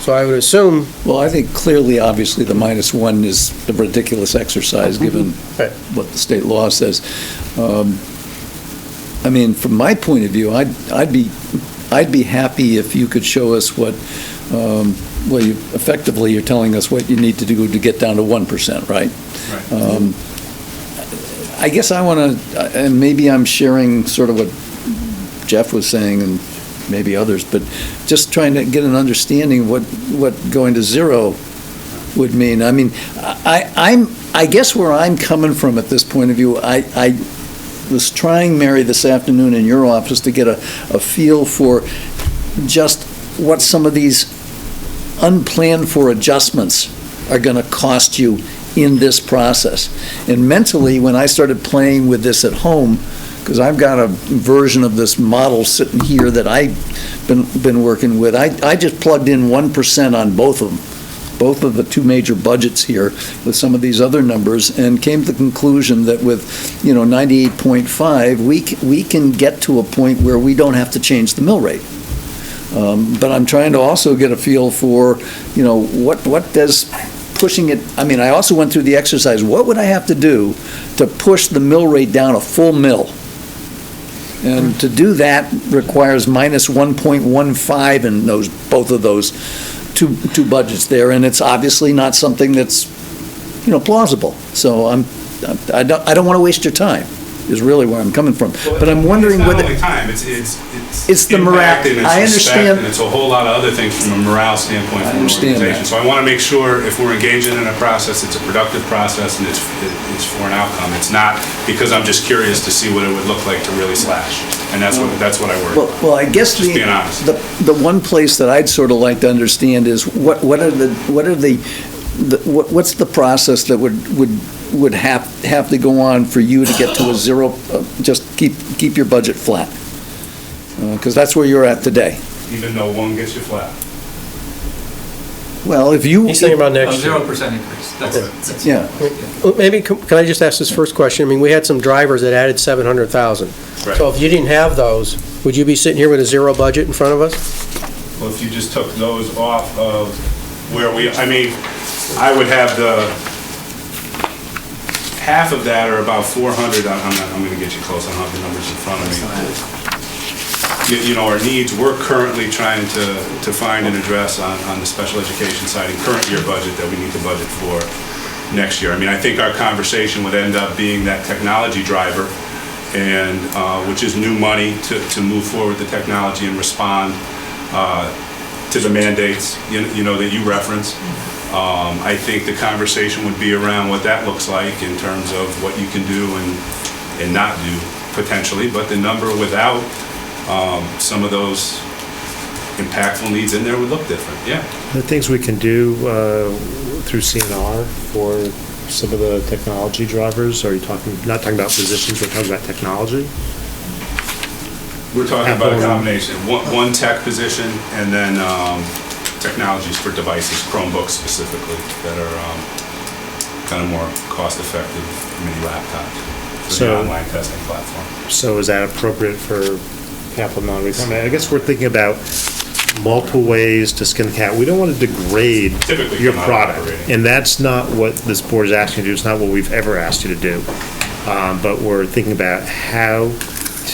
So I would assume. Well, I think clearly, obviously, the -1 is a ridiculous exercise, given Right. what the state law says. I mean, from my point of view, I'd be happy if you could show us what, well, effectively, you're telling us what you need to do to get down to 1%, right? Right. I guess I want to, and maybe I'm sharing sort of what Jeff was saying, and maybe others, but just trying to get an understanding of what going to 0 would mean. I mean, I guess where I'm coming from at this point of view, I was trying, Mary, this afternoon in your office to get a feel for just what some of these unplanned for adjustments are going to cost you in this process. And mentally, when I started playing with this at home, because I've got a version of this model sitting here that I've been working with. I just plugged in 1% on both of them, both of the 2 major budgets here with some of these other numbers, and came to the conclusion that with, 98.5, we can get to a point where we don't have to change the mill rate. But I'm trying to also get a feel for, what does pushing it, I mean, I also went through the exercise, what would I have to do to push the mill rate down a full mill? And to do that requires -1.15 in both of those two budgets there, and it's obviously not something that's, plausible. So I don't want to waste your time, is really where I'm coming from. But I'm wondering whether. It's not only time, It's the morale. impact and it's I respect, understand. and it's a whole lot of other things from a morale standpoint I from an understand organization. that. So I want to make sure if we're engaging in a process, it's a productive process and it's for an outcome. It's not because I'm just curious to see what it would look like to really slash. And that's what I worry about. Well, I guess Just being honest. the one place that I'd sort of like to understand is what's the process that would have to go on for you to get to a 0, just keep your budget flat? Because that's where you're at today. Even though 1 gets you flat. Well, if you. He's thinking about next year. 0% increase. That's Yeah. Well, maybe, can I just ask this first question? I mean, we had some drivers that added 700,000. Right. So if you didn't have those, would you be sitting here with a 0 budget in front of us? Well, if you just took those off of where I would have half of that, or about 400, I'm going to get you close, I don't have the numbers in front of me. Our needs, we're currently trying to find and address on the special education side in current year budget that we need to budget for next year. I mean, I think our conversation would end up being that technology driver and, which is new money to move forward the technology and respond to the mandates, that you reference. I think the conversation would be around what that looks like in terms of what you can do and not do potentially, but the number without some of those impactful needs in there would look different, yeah. The things we can do through CNR for some of the technology drivers, are you not talking about positions, we're talking about technology? We're talking about a combination, one tech position and then technologies for devices, Chromebooks specifically, that are kind of more cost-effective mini laptops for the online testing platform. So is that appropriate for capital non-recurring? I guess we're thinking about multiple ways to skin the cat. We don't want to degrade Typically, your we're not product. operating. And that's not what this board is asking you to do. It's not what we've ever asked you to do. But we're thinking about how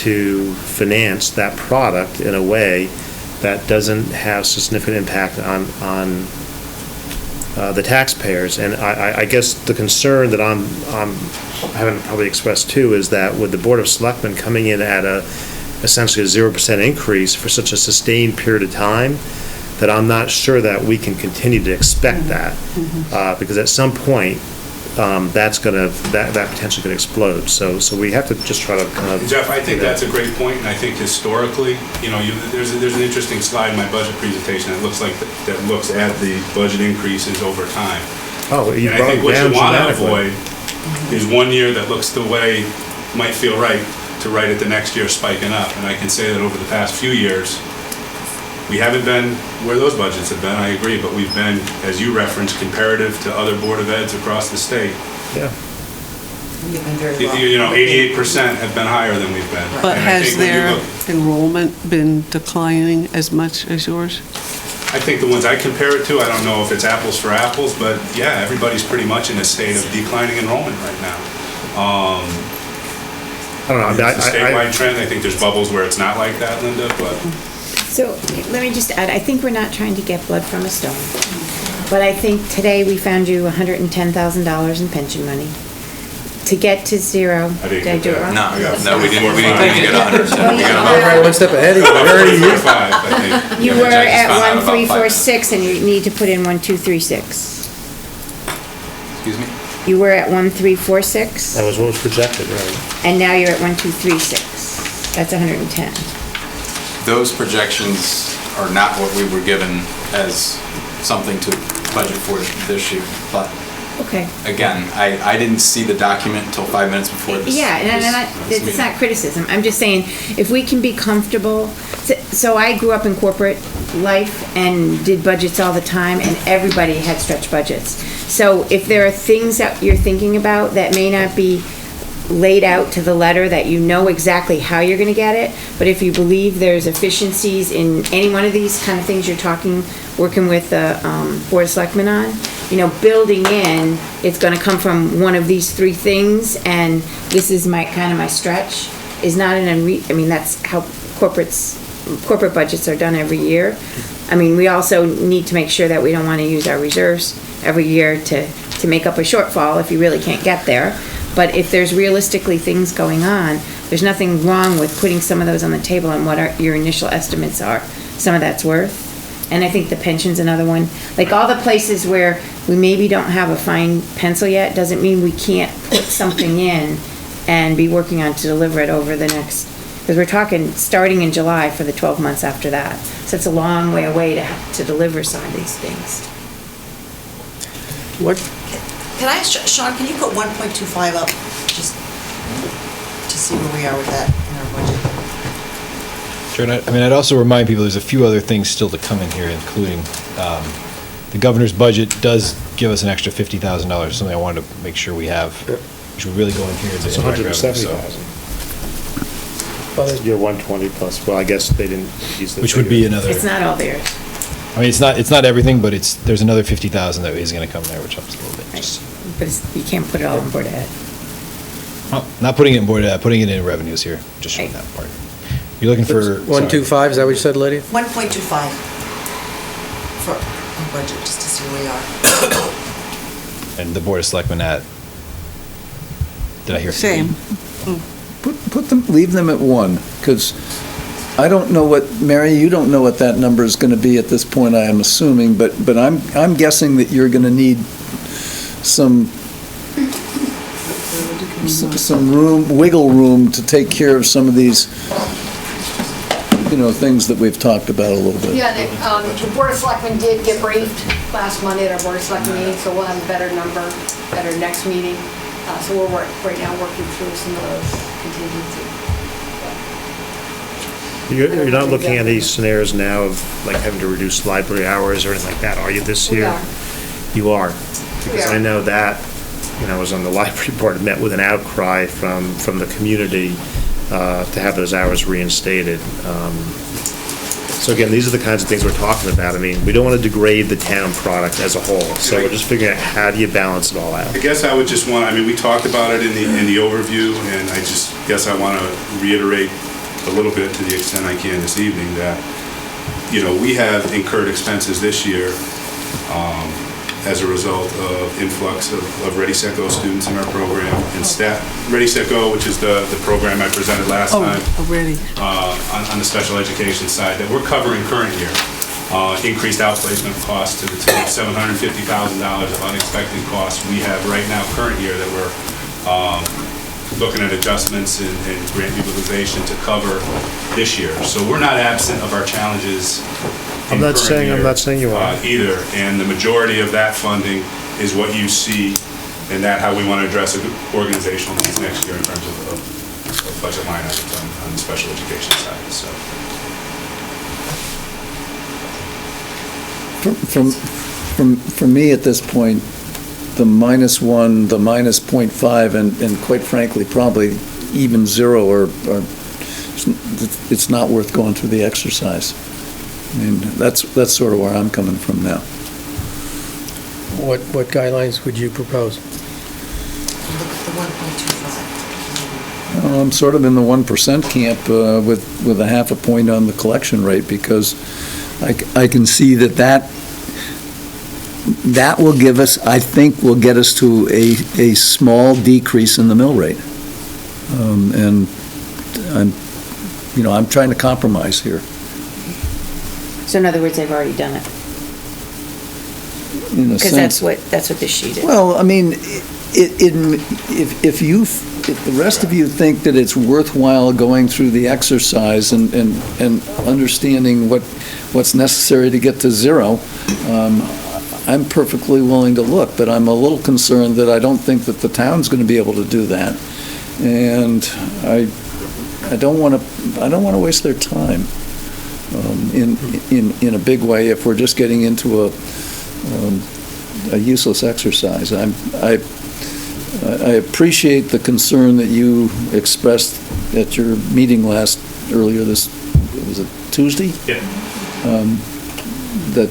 to finance that product in a way that doesn't have significant impact on the taxpayers. And I guess the concern that I haven't probably expressed too is that with the Board of Selectmen coming in at essentially a 0% increase for such a sustained period of time, that I'm not sure that we can continue to expect that. Because at some point, that potentially could explode. So we have to just try to kind of. Jeff, I think that's a great point, and I think historically, there's an interesting slide in my budget presentation that looks at the budget increases over time. Oh, you And I think brought what it down you want to dramatically. avoid is one year that looks the way might feel right to right at the next year spiking up. And I can say that over the past few years, we haven't been where those budgets have been, I agree, but we've been, as you referenced, comparative to other Board of Eds across the state. Yeah. You've been very well. 88% have been higher than we've been. But And I has think when you their look- enrollment been declining as much as yours? I think the ones I compare it to, I don't know if it's apples for apples, but yeah, everybody's pretty much in a state of declining enrollment right now. I don't know. It's a statewide trend. I think there's bubbles where it's not like that, Linda, but. So let me just add, I think we're not trying to get blood from a stone. But I think today we found you $110,000 in pension money. To get to zero, did I do it wrong? No, we didn't even get 100%. We got All right, about one step ahead of you. I already used- 45, I think. You Yeah, were I just at found out about 1346 and you need to put in 1236. Excuse me? You were at 1346 That was what was projected, right? and now you're at 1236. That's 110. Those projections are not what we were given as something to budget for this year. But Okay. again, I didn't see the document until 5 minutes before this. Yeah, and this it's meeting. not criticism. I'm just saying, if we can be comfortable, so I grew up in corporate life and did budgets all the time, and everybody had stretch budgets. So if there are things that you're thinking about that may not be laid out to the letter, that you know exactly how you're gonna get it, but if you believe there's efficiencies in any one of these kind of things you're working with the Board of Selectmen on, building in, it's gonna come from one of these three things, and this is my stretch, is not that's how corporate budgets are done every year. We also need to make sure that we don't wanna use our reserves every year to make up a shortfall if you really can't get there. But if there's realistically things going on, there's nothing wrong with putting some of those on the table and what your initial estimates are, some of that's worth. And I think the pension's another one. Like all the places where we maybe don't have a fine pencil yet, doesn't mean we can't put something in and be working on to deliver it over the next, because we're talking starting in July for the 12 months after that. So it's a long way away to deliver some of these things. What, Can I ask, Sean, can you put 1.25 up, just to see where we are with that in our budget? Sure, and I'd also remind people, there's a few other things still to come in here, including, the governor's budget does give us an extra $50,000, something I wanted to make sure we have, which would really go in here. It's 170,000. You're 120 plus, well, I guess they didn't use the. Which would be another. It's not all theirs. It's not everything, but there's another 50,000 that is gonna come there, which helps a little bit. But you can't put it all on Board of Ed. Not putting it in putting it in revenues here, just showing that part. You're looking for. 125, is that what you said, Lydia? 1.25 for our budget, just to see where we are. And the Board of Selectmen at, did I hear? Same. put them, leave them at 1, because I don't know what, Mary, you don't know what that number is going to be at this point, I am assuming, but I'm guessing that you're going to need some room, wiggle room to take care of some of these, things that we've talked about a little bit. Yeah, the Board of Selectmen did get briefed last Monday at our Board of Selectmen meeting, so we'll have a better number at our next meeting. So we're right now working through some of those contingencies. You're not looking at these scenarios now of like having to reduce library hours or anything like that, are you, this year? You are? Because I know that, when I was on the library board, met with an outcry from the community to have those hours reinstated. So again, these are the kinds of things we're talking about. I mean, we don't want to degrade the town product as a whole, so we're just figuring out how do you balance it all out. I guess I would just want, we talked about it in the overview, and I just guess I want to reiterate a little bit to the extent I can this evening that, we have incurred expenses this year as a result of influx of Ready, Set, Go students in our program and staff. Ready, Set, Go, which is the program I presented last time. Already. On the special education side that we're covering current year. Increased outplacement costs to the tune of $750,000 of unexpected costs we have right now current year that we're looking at adjustments and grant utilization to cover this year. So we're not absent of our challenges. I'm not saying you are. Either, and the majority of that funding is what you see, and that how we want to address organizational needs next year in terms of budget line items on the special education side. So. For me at this point, the -1, the -0.5, and quite frankly, probably even 0, or it's not worth going through the exercise. I mean, that's sort of where I'm coming from now. What guidelines would you propose? Look at the 1.25. I'm sort of in the 1% camp with a half a point on the collection rate, because I can see that will give us, I think, will get us to a small decrease in the mill rate. And I'm trying to compromise here. So in other words, they've already done it. In a Because sense. that's what this sheet is. Well, I mean, if the rest of you think that it's worthwhile going through the exercise and understanding what's necessary to get to 0, I'm perfectly willing to look, but I'm a little concerned that I don't think that the town's going to be able to do that, and I don't want to waste their time in a big way if we're just getting into a useless exercise. I appreciate the concern that you expressed at your meeting earlier this, was it Tuesday? Yeah. That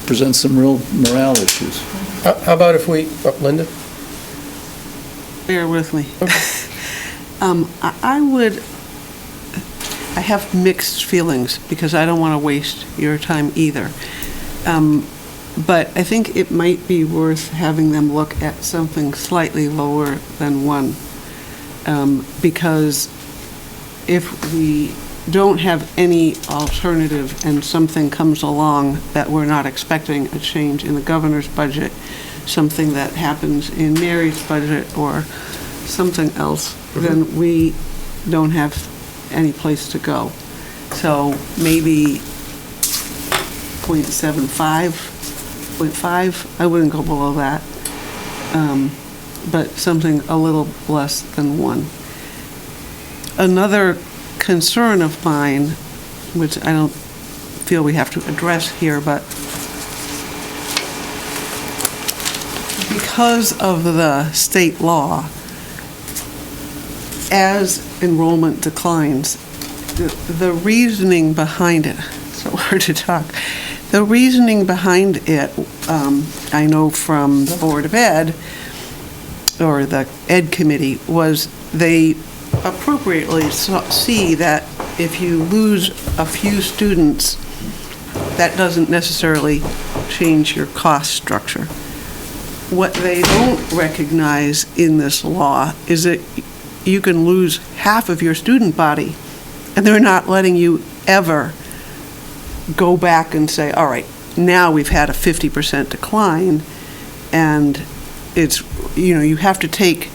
presents some real morale issues. How about if we, Linda? Bear with me. I have mixed feelings because I don't want to waste your time either. But I think it might be worth having them look at something slightly lower than 1. Because if we don't have any alternative and something comes along that we're not expecting, a change in the governor's budget, something that happens in Mary's budget or something else, then we don't have any place to go. So maybe 0.75, 0.5, I wouldn't go below that. But something a little less than 1. Another concern of mine, which I don't feel we have to address here, but because of the state law, as enrollment declines, the reasoning behind it, it's so hard to talk, the reasoning behind it, I know from the Board of Ed, or the Ed Committee, was they appropriately see that if you lose a few students, that doesn't necessarily change your cost structure. What they don't recognize in this law is that you can lose half of your student body, and they're not letting you ever go back and say, all right, now we've had a 50% decline, and it's, you have to take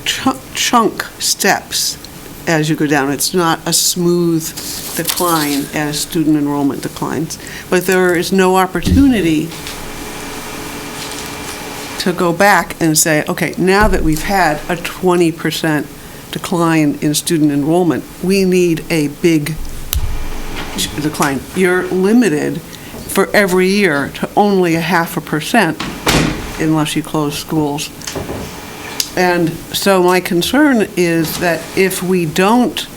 chunk steps as you go down. It's not a smooth decline as student enrollment declines. But there is no opportunity to go back and say, okay, now that we've had a 20% decline in student enrollment, we need a big decline. You're limited for every year to only 0.5% unless you close schools. And so my concern is that if we don't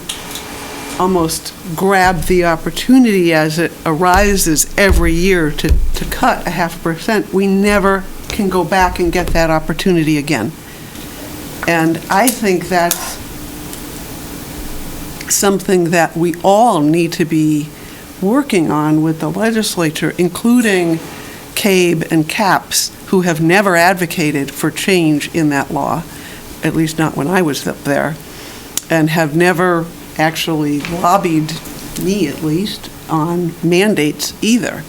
almost grab the opportunity as it arises every year to cut 0.5%, we never can go back and get that opportunity again. And I think that's something that we all need to be working on with the legislature, including CABE and CAPS, who have never advocated for change in that law, at least not when I was up there, and have never actually lobbied, me at least, on mandates either.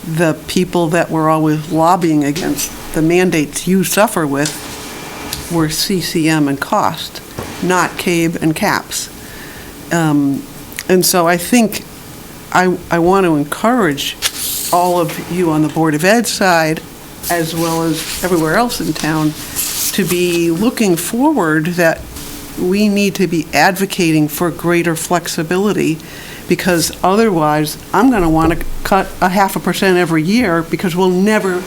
The people that were always lobbying against the mandates you suffer with were CCM and COST, not CABE and CAPS. And so I think I want to encourage all of you on the Board of Ed side, as well as everywhere else in town, to be looking forward that we need to be advocating for greater flexibility, because otherwise I'm going to want to cut 0.5% every year because we'll never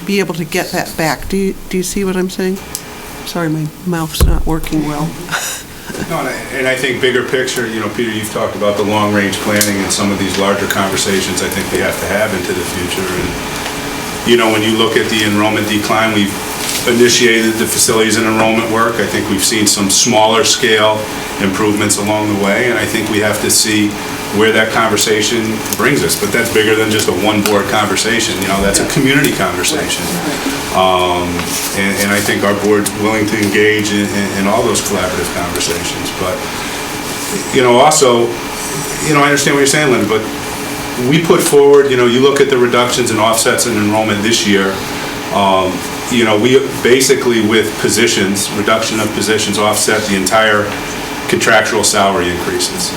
be able to get that back. Do you see what I'm saying? Sorry, my mouth's not working well. No, and I think bigger picture, Peter, you've talked about the long-range planning and some of these larger conversations I think we have to have into the future. And, when you look at the enrollment decline, we've initiated the facilities and enrollment work. I think we've seen some smaller scale improvements along the way, and I think we have to see where that conversation brings us. But that's bigger than just a one-board conversation. That's a community conversation. And I think our board's willing to engage in all those collaborative conversations. But, also, I understand what you're saying, Lynn, but we put forward, you look at the reductions and offsets in enrollment this year, we basically with positions, reduction of positions offset the entire contractual salary increases.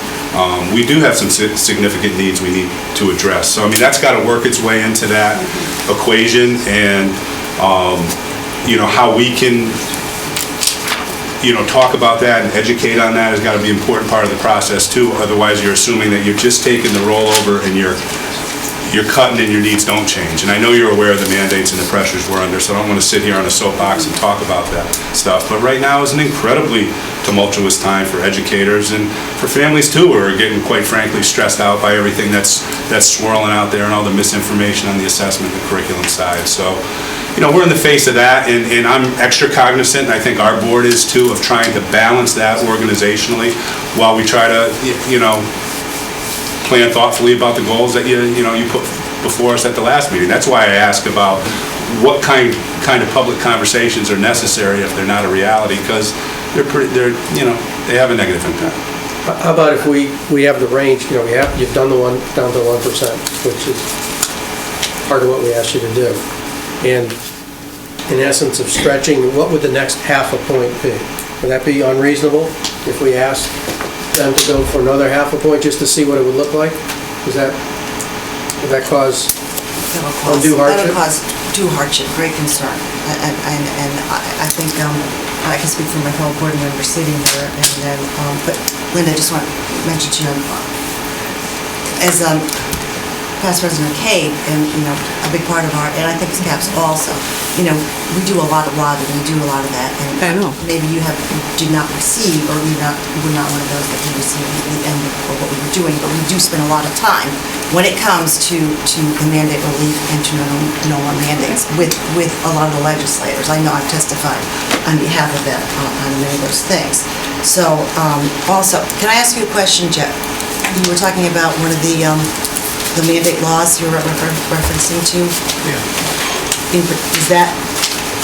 We do have some significant needs we need to address. So, that's got to work its way into that equation, and, how we can, talk about that and educate on that has got to be an important part of the process too. Otherwise, you're assuming that you're just taking the rollover and you're cutting and your needs don't change. And I know you're aware of the mandates and the pressures we're under, so I don't want to sit here on a soapbox and talk about that stuff. But right now is an incredibly tumultuous time for educators and for families too, who are getting, quite frankly, stressed out by everything that's swirling out there and all the misinformation on the assessment and curriculum side. So, we're in the face of that, and I'm extra cognizant, and I think our board is too, of trying to balance that organizationally while we try to, plan thoughtfully about the goals that you put before us at the last meeting. That's why I asked about what kind of public conversations are necessary if they're not a reality, because they have a negative impact. How about if we have the range, you've done the one down to 1%, which is part of what we asked you to do. And in essence of stretching, what would the next 0.5 point be? Would that be unreasonable if we asked them to go for another 0.5 point just to see what it would look like? Would that cause undue hardship? That'll cause undue hardship, great concern. And I think I can speak for my fellow board member sitting here, and then, but Linda, I just want to mention to you, as past President Kate, and a big part of our, and I think it's CAPS also, we do a lot of lobbying, we do a lot of that, and I know. maybe you did not receive, or you were not one of those that did receive the end of what we were doing, but we do spend a lot of time when it comes to the mandate relief and to no more mandates with a lot of the legislators. I know I've testified on behalf of that on many of those things. So also, can I ask you a question, Jeff? You were talking about one of the mandate laws you were referencing to? Yeah. Is that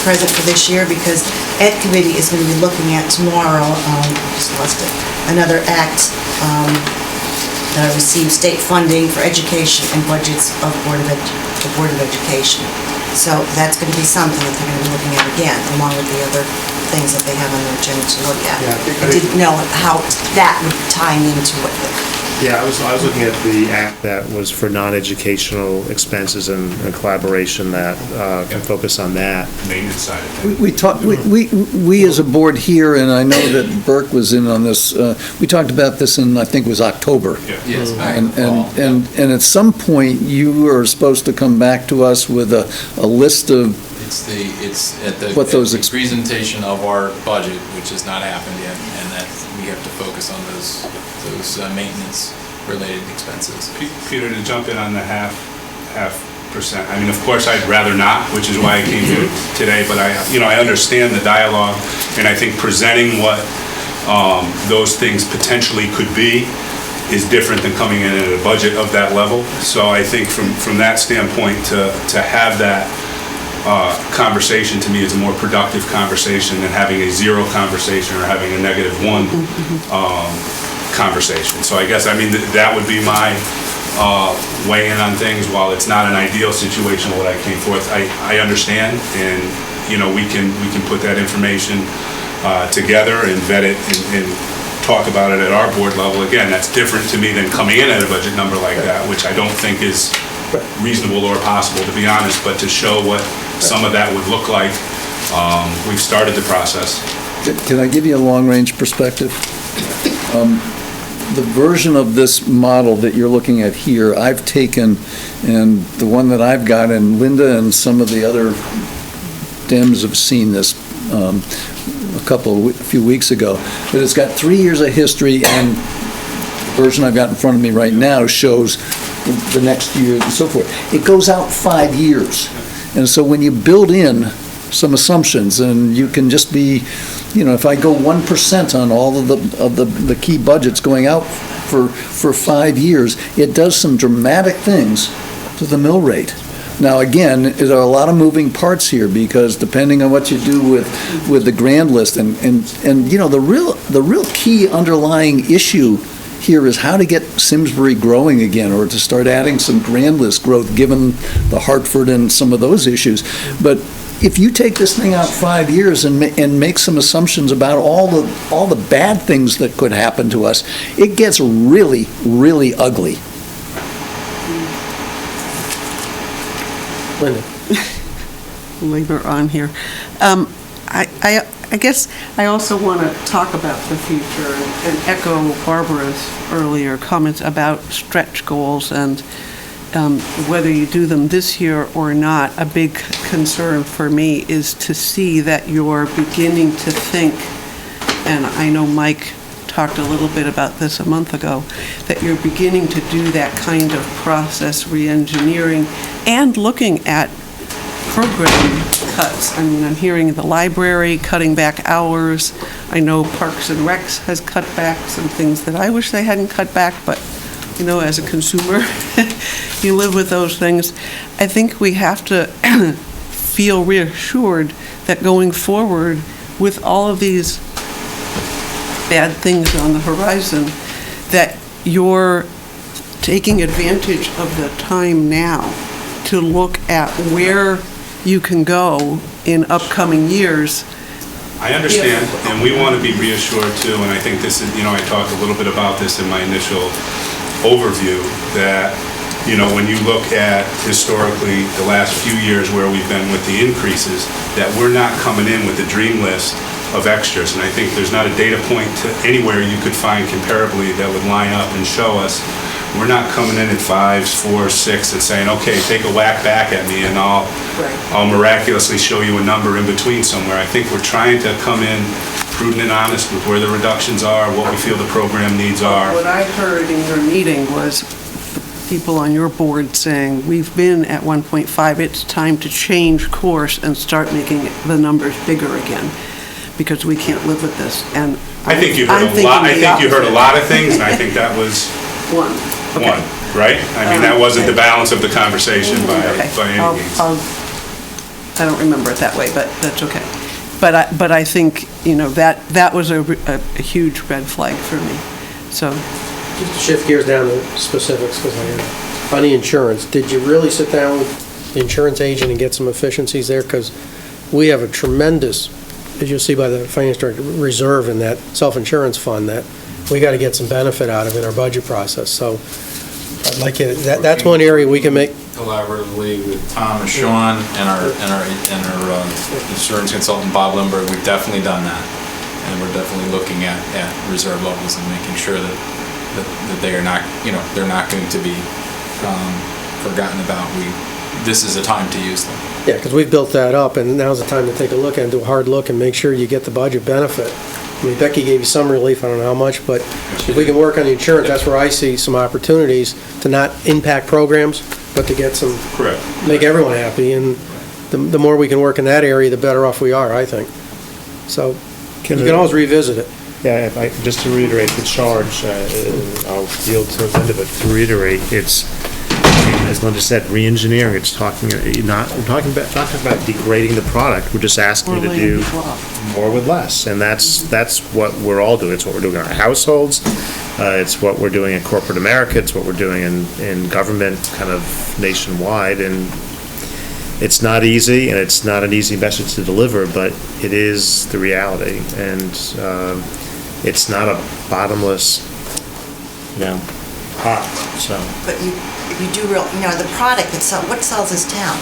present for this year because Ed Committee is going to be looking at tomorrow, just lost it, another act that received state funding for education and budgets of the Board of Education. So that's going to be something that they're going to be looking at again, along with the other things that they have on their agenda to look at. I didn't know how that would tie into it. Yeah, I was looking at the act that was for non-educational expenses and collaboration that can focus on that. Maintenance side of things. We as a board here, and I know that Burke was in on this, we talked about this in, I think it was October. Yes. And at some point, you are supposed to come back to us with a list of It's at the presentation of our budget, which has not happened yet, and that we have to focus on those maintenance-related expenses. Peter, to jump in on the half percent, I mean, of course, I'd rather not, which is why I came here today, but I understand the dialogue, and I think presenting what those things potentially could be is different than coming in at a budget of that level. So I think from that standpoint, to have that conversation to me is a more productive conversation than having a zero conversation or having a -1 conversation. So I guess, that would be my weigh in on things. While it's not an ideal situation what I came forth, I understand, and we can put that information together and vet it and talk about it at our board level. Again, that's different to me than coming in at a budget number like that, which I don't think is reasonable or possible, to be honest, but to show what some of that would look like, we've started the process. Can I give you a long-range perspective? The version of this model that you're looking at here, I've taken, and the one that I've got, and Linda and some of the other Dems have seen this a few weeks ago, but it's got 3 years of history, and the version I've got in front of me right now shows the next year and so forth. It goes out 5 years. And so when you build in some assumptions, and you can just be, if I go 1% on all of the key budgets going out for 5 years, it does some dramatic things to the mill rate. Now, again, there are a lot of moving parts here, because depending on what you do with the grand list, and the real key underlying issue here is how to get Simsbury growing again, or to start adding some grand list growth, given the Hartford and some of those issues. But if you take this thing out 5 years and make some assumptions about all the bad things that could happen to us, it gets really, really ugly. Linda. Labor on here. I guess I also want to talk about the future and echo Barbara's earlier comments about stretch goals and whether you do them this year or not. A big concern for me is to see that you're beginning to think, and I know Mike talked a little bit about this a month ago, that you're beginning to do that kind of process re-engineering and looking at program cuts. I mean, I'm hearing the library cutting back hours. I know Parks and Recs has cut back some things that I wish they hadn't cut back, but, as a consumer, you live with those things. I think we have to feel reassured that going forward with all of these bad things on the horizon, that you're taking advantage of the time now to look at where you can go in upcoming years. I understand, and we want to be reassured too, and I think this is, I talked a little bit about this in my initial overview, that, when you look at historically the last few years where we've been with the increases, that we're not coming in with a dream list of extras, and I think there's not a data point to anywhere you could find comparably that would line up and show us. We're not coming in at 5s, 4s, 6s and saying, okay, take a whack back at me and I'll miraculously show you a number in between somewhere. I think we're trying to come in prudent and honest with where the reductions are, what we feel the program needs are. What I heard in your meeting was people on your board saying, we've been at 1.5, it's time to change course and start making the numbers bigger again, because we can't live with this. And I think you heard a lot of things, and I think that was one, right? I mean, that wasn't the balance of the conversation by any means. I don't remember it that way, but that's okay. But I think, that was a huge red flag for me, so. Just to shift gears down to specifics, because on the insurance, did you really sit down with the insurance agent and get some efficiencies there? Because we have a tremendous, as you'll see by the finance director, reserve in that self-insurance fund that we got to get some benefit out of in our budget process. So I'd like you, that's one area we can make. Collaboratively with Tom and Sean and our insurance consultant, Bob Lindbergh, we've definitely done that. And we're definitely looking at reserve levels and making sure that they are not, they're not going to be forgotten about. This is a time to use them. Yeah, because we've built that up, and now's the time to take a look and do a hard look and make sure you get the budget benefit. I mean, Becky gave you some relief, I don't know how much, but if we can work on the insurance, that's where I see some opportunities to not impact programs, but to get some, Correct. make everyone happy, and the more we can work in that area, the better off we are, I think. So, you can always revisit it. Yeah, just to reiterate the charge, I'll yield to Linda, but to reiterate, it's, as Linda said, re-engineering. It's not talking about degrading the product. We're just asking you to do more with less, and that's what we're all doing. It's what we're doing in our households. It's what we're doing in corporate America. It's what we're doing in government, kind of nationwide. And it's not easy, and it's not an easy message to deliver, but it is the reality. And it's not a bottomless, pot. So. But you do the product itself, what sells this town?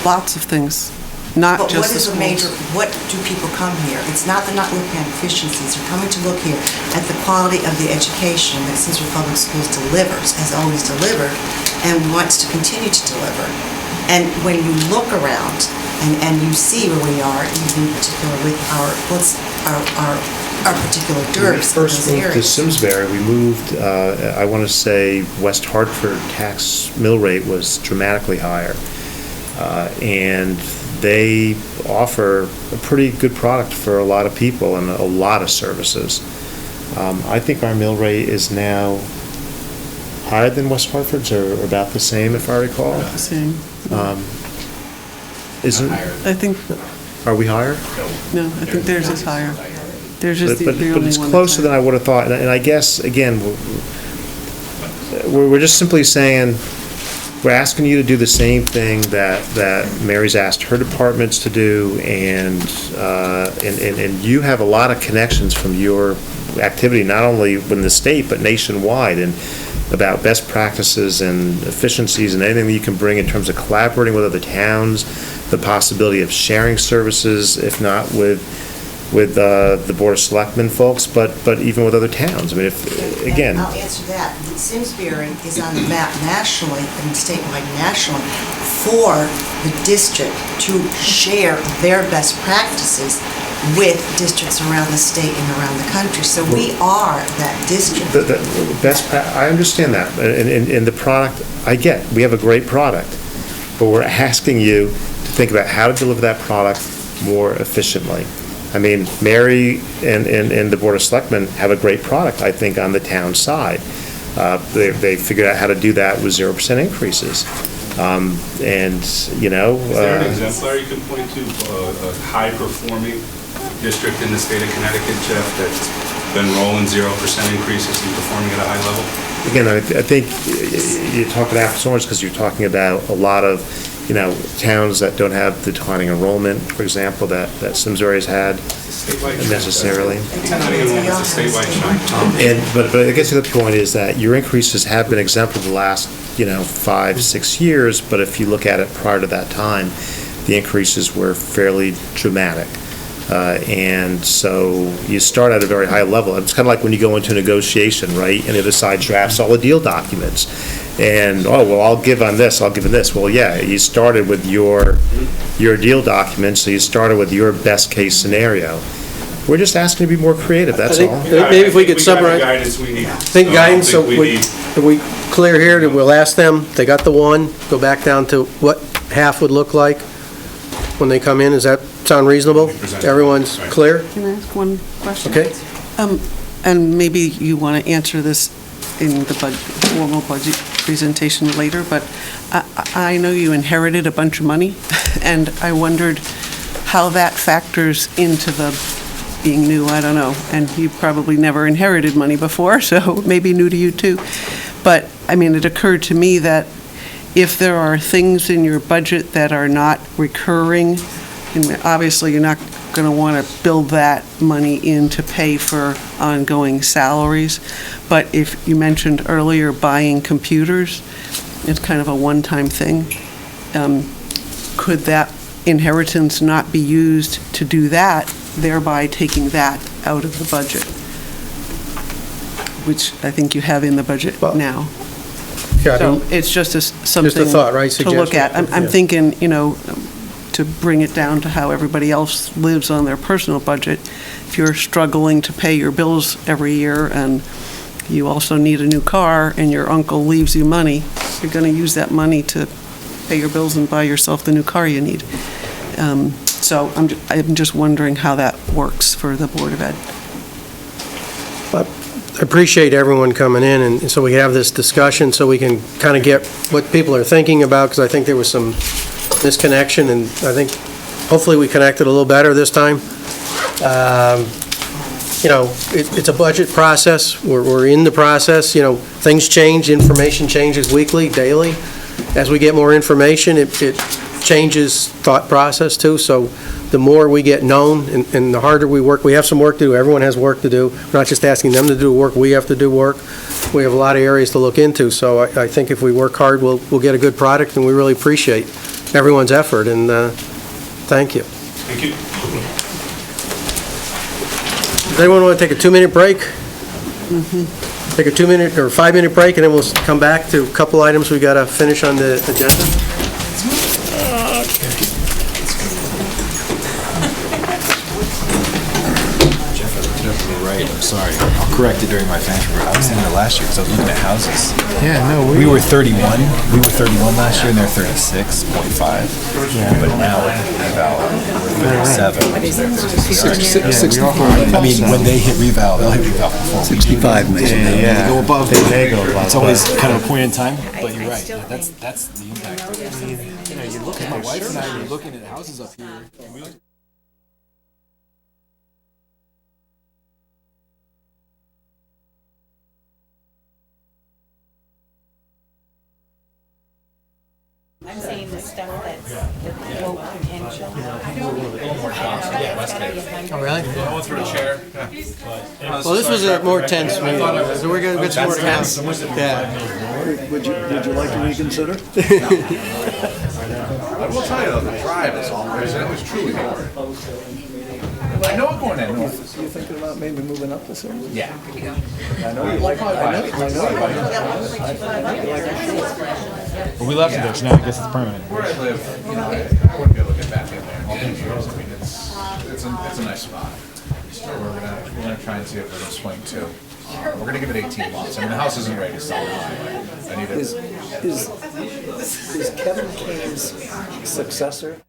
Lots of things, not But just the schools. what do people come here? It's not, they're not looking at efficiencies, they're coming to look here at the quality of the education that Simsbury Public Schools delivers, has always delivered, and wants to continue to deliver. And when you look around and you see where we are, even in particular with our particular DERFs in those First moved to areas. Simsbury, we moved, I want to say West Hartford tax mill rate was dramatically higher. And they offer a pretty good product for a lot of people and a lot of services. I think our mill rate is now higher than West Hartford's, or about the same, if I recall. The same. Isn't, I think, are we higher? no, I think theirs is higher. Theirs is the But only one it's that's closer higher. than I would have thought, and I guess, again, we're just simply saying, we're asking you to do the same thing that Mary's asked her departments to do, and you have a lot of connections from your activity, not only in the state, but nationwide, and about best practices and efficiencies and anything that you can bring in terms of collaborating with other towns, the possibility of sharing services, if not with the Board of Selectmen folks, but even with other towns. I mean, again. And I'll answer that. Simsbury is on the map nationally, and statewide nationally, for the district to share their best practices with districts around the state and around the country. So we are that district. I understand that, and the product, I get, we have a great product, but we're asking you to think about how to deliver that product more efficiently. I mean, Mary and the Board of Selectmen have a great product, I think, on the town side. They figured out how to do that with 0% increases. Is there an exemplar you can point to, a high-performing district in the state of Connecticut, Jeff, that's been rolling 0% increases and performing at a high level? Again, I think you're talking apples and oranges because you're talking about a lot of, towns that don't have the declining enrollment, for example, that Simsbury has had necessarily. It's not even one, it's a statewide trend. But I guess the other point is that your increases have been exemplary the last, 5-6 years, but if you look at it prior to that time, the increases were fairly dramatic. And so you start at a very high level. It's kind of like when you go into a negotiation, right? And the other side drafts all the deal documents. And, I'll give on this, I'll give on this. Well, yeah, you started with your deal document, so you started with your best case scenario. We're just asking to be more creative, that's all. Maybe if we could summarize. We got the guidance we need. I think guidance, so we clear here, that we'll ask them, they got the one, go back down to what half would look like when they come in. Does that sound reasonable? Everyone's clear? Can I ask one question? Okay. And maybe you want to answer this in the formal budget presentation later, but I know you inherited a bunch of money, and I wondered how that factors into the being new, I don't know, and you probably never inherited money before, so it may be new to you too. But, I mean, it occurred to me that if there are things in your budget that are not recurring, and obviously you're not going to want to build that money in to pay for ongoing salaries, but if you mentioned earlier buying computers, it's kind of a one-time thing. Could that inheritance not be used to do that, thereby taking that out of the budget? Which I think you have in the budget now. Yeah, So it's just something Just a thought, right? to look at. Suggestion. I'm Yeah. thinking, to bring it down to how everybody else lives on their personal budget. If you're struggling to pay your bills every year and you also need a new car and your uncle leaves you money, you're going to use that money to pay your bills and buy yourself the new car you need. So I'm just wondering how that works for the Board of Ed. I appreciate everyone coming in, and so we have this discussion, so we can kind of get what people are thinking about, because I think there was some misconnection, and I think hopefully we connected a little better this time. It's a budget process. We're in the process. Things change, information changes weekly, daily. As we get more information, it changes thought process too. So the more we get known and the harder we work, we have some work to do. Everyone has work to do. We're not just asking them to do work, we have to do work. We have a lot of areas to look into. So I think if we work hard, we'll get a good product, and we really appreciate everyone's effort, and thank you. Thank you. Does anyone want to take a 2-minute break? Take a 2-minute or 5-minute break, and then we'll come back to a couple items we got to finish on the agenda. Right, I'm sorry. I'll correct it during my financial report. I was thinking of last year because I was looking at houses. Yeah, no, We were 31. We were 31 last year, and they're 36.5. But now reval, we're 37. 64. I mean, when they hit reval, they'll hit reval before 65. Yeah. They go above. They go above. It's always kind of a point in time, but you're right. That's the impact. You look at my wife and I were looking at houses up here. I'm saying the stuff that's the low potential. Oh, really? Going through a chair. Well, this was a more tense meeting. So we're going to get some more tense. Yeah. Would you like to reconsider? I will tell you though, the drive is always, it was truly hard. I know I'm going that north. You thinking about maybe moving up this area? Yeah. I know you like, I know you like your short. Well, we left it there, so now I guess it's permanent. Where I live, I wouldn't be able to get back in there. I mean, it's a nice spot. We're gonna try and see if we can swing too. We're gonna give it 18 months. I mean, the house isn't ready to sell anyway. I need it. Is Kevin Kane's successor?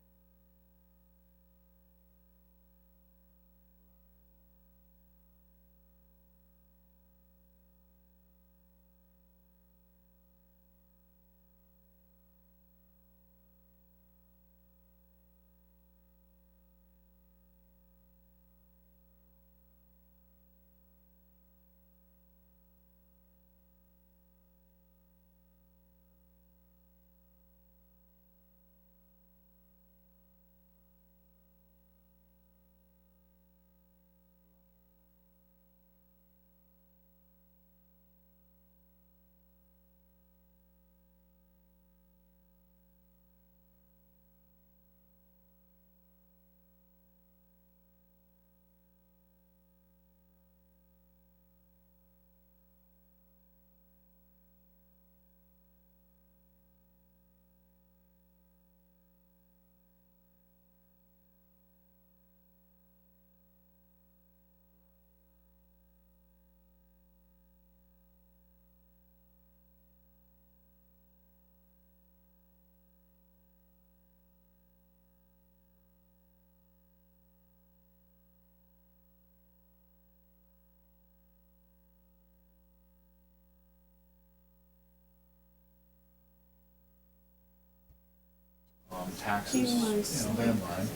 taxes, landline.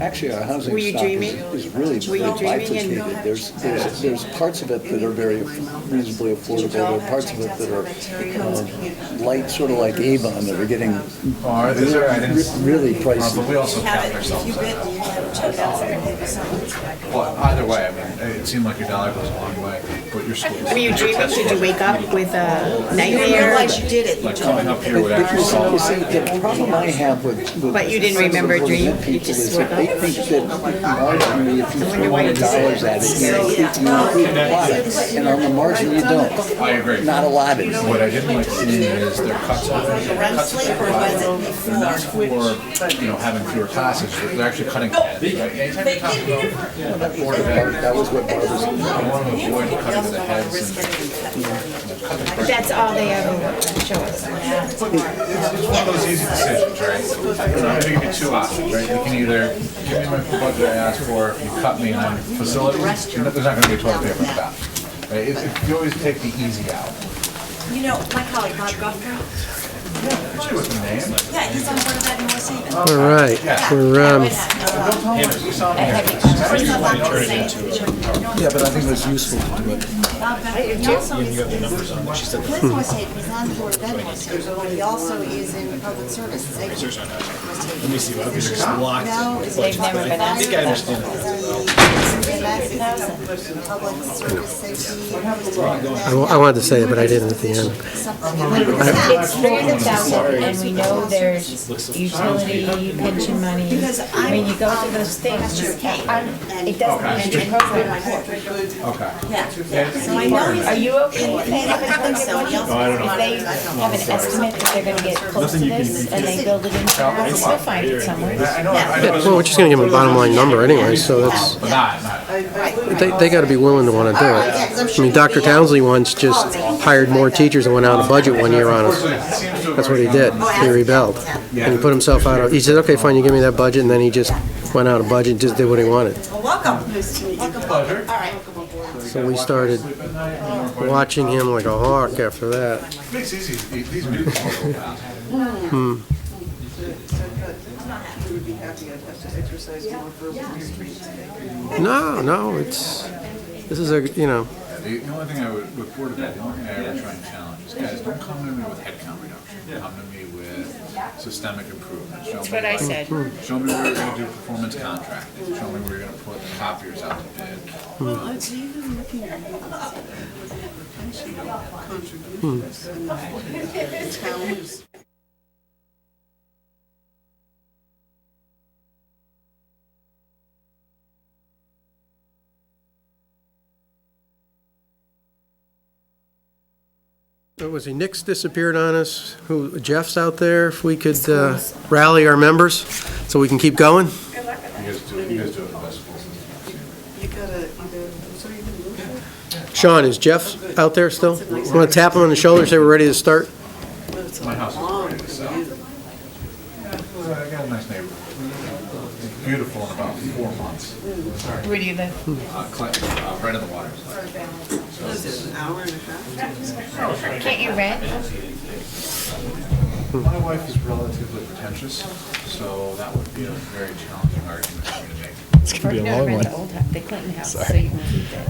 Actually, our housing Were you stock dreaming? is really Were you dreaming and- bifurcated. There's parts of it that are very reasonably affordable, there are parts of it that are light, sort of like Avon, that are getting really pricey. But we also capped ourselves at that. Well, either way, I mean, it seemed like your dollar goes a long way, but your school. Were you dreaming? Did you wake up with a You didn't nightmare? realize you did it. Like coming up here would actually You solve see, that. the problem I have with But you didn't remember a dream? You people just is that they think that marginally, if you throw $100 at it, you improve the product, and on the margin, you don't. I agree. Not a lot of it. What I didn't like seeing is their cuts. REM sleep, or was it They're not for, having fewer classes, they're actually cutting heads, right? Anytime you're talking about Board of Ed, That was what Barbara's. I want to avoid cutting the heads and cutting the That's all they ever show us. It's one of those easy decisions, right? I'm going to give you two options, right? You can either give me my budget I asked for, you cut me, and I'm facility, there's not going to be toilet paper in the bathroom. Right? You always take the easy out. You know, my colleague Bob Guthrie, Especially with the name. yeah, he's on Board of Ed in North Haven. All right, we're, Yeah, but I think it's useful to do it. He also is, lives in North Haven, he's on the Board of Ed in North Haven, but he also is in public service. Let me see, what is this blocked? No, They've never been asked. I think I understand that. Public service safety. I wanted to say it, but I didn't at the end. It's 300,000, and we know there's utility, pension money. I mean, you go through those things, it doesn't end your program. Okay. Yeah. So I know he's. Are you okay if they have a target So he budget? also. I don't know. If they have an estimate that they're gonna get close to this, and they build it into their house, they'll find it somewhere. I know. Yeah, well, we're just gonna give them a bottom line number anyway, so that's, But not. they gotta be willing to wanna do it. I mean, Dr. Townsley once just hired more teachers and went out of budget one year on us. That's what he did. He rebelled. And he put himself out of, he said, okay, fine, you give me that budget, and then he just went out of budget and just did what he wanted. Well, welcome. Welcome. All right. So we started watching him like a hawk after that. Makes easy. These meetings will go fast. No, it's, this is a, The only thing I would, with Board of Ed, the only thing I ever try and challenge is, guys, don't come to me with headcount reduction. Come to me with systemic improvement. That's what I said. Show me where you're going to do performance contracting. Show me where you're going to put copiers out to bid. Well, it's even looking at pension contributions and the town is. Was he, Nick's disappeared on us, Jeff's out there, if we could rally our members so we can keep going? You guys do it the best. You gotta either, so you can move it. Sean, is Jeff out there still? Want to tap him on the shoulder, say we're ready to start? My house is ready to sell. I got a nice neighborhood. It's beautiful in about 4 months. Where do you live? Clinton, right on the water. What is it, an hour and a half? Can't you rent? My wife is relatively pretentious, so that would be a very challenging argument for me to make. It's gonna be a long one. The old house, the Clinton house, so Sorry. you can keep it.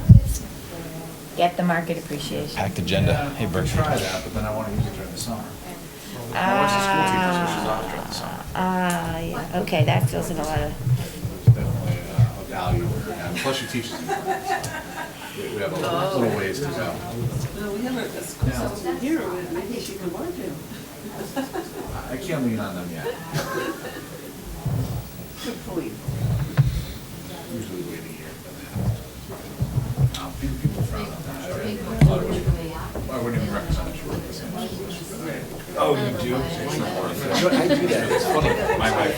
Get the market appreciation. Packed agenda. Hey, Bert. Try that, but then I want to use it during the summer. My wife's a school teacher, so she's off during the summer. Yeah, okay, that fills in a lot of, It's definitely a value. And plus she teaches in We have a little ways to go. No, we have a school system here, maybe she can work in. I can't lean on them yet. Good point. Usually wait a year, but then people frown on that. I wouldn't even recommend it. Work the same school as you. Oh, you do? I do that. It's funny. My wife.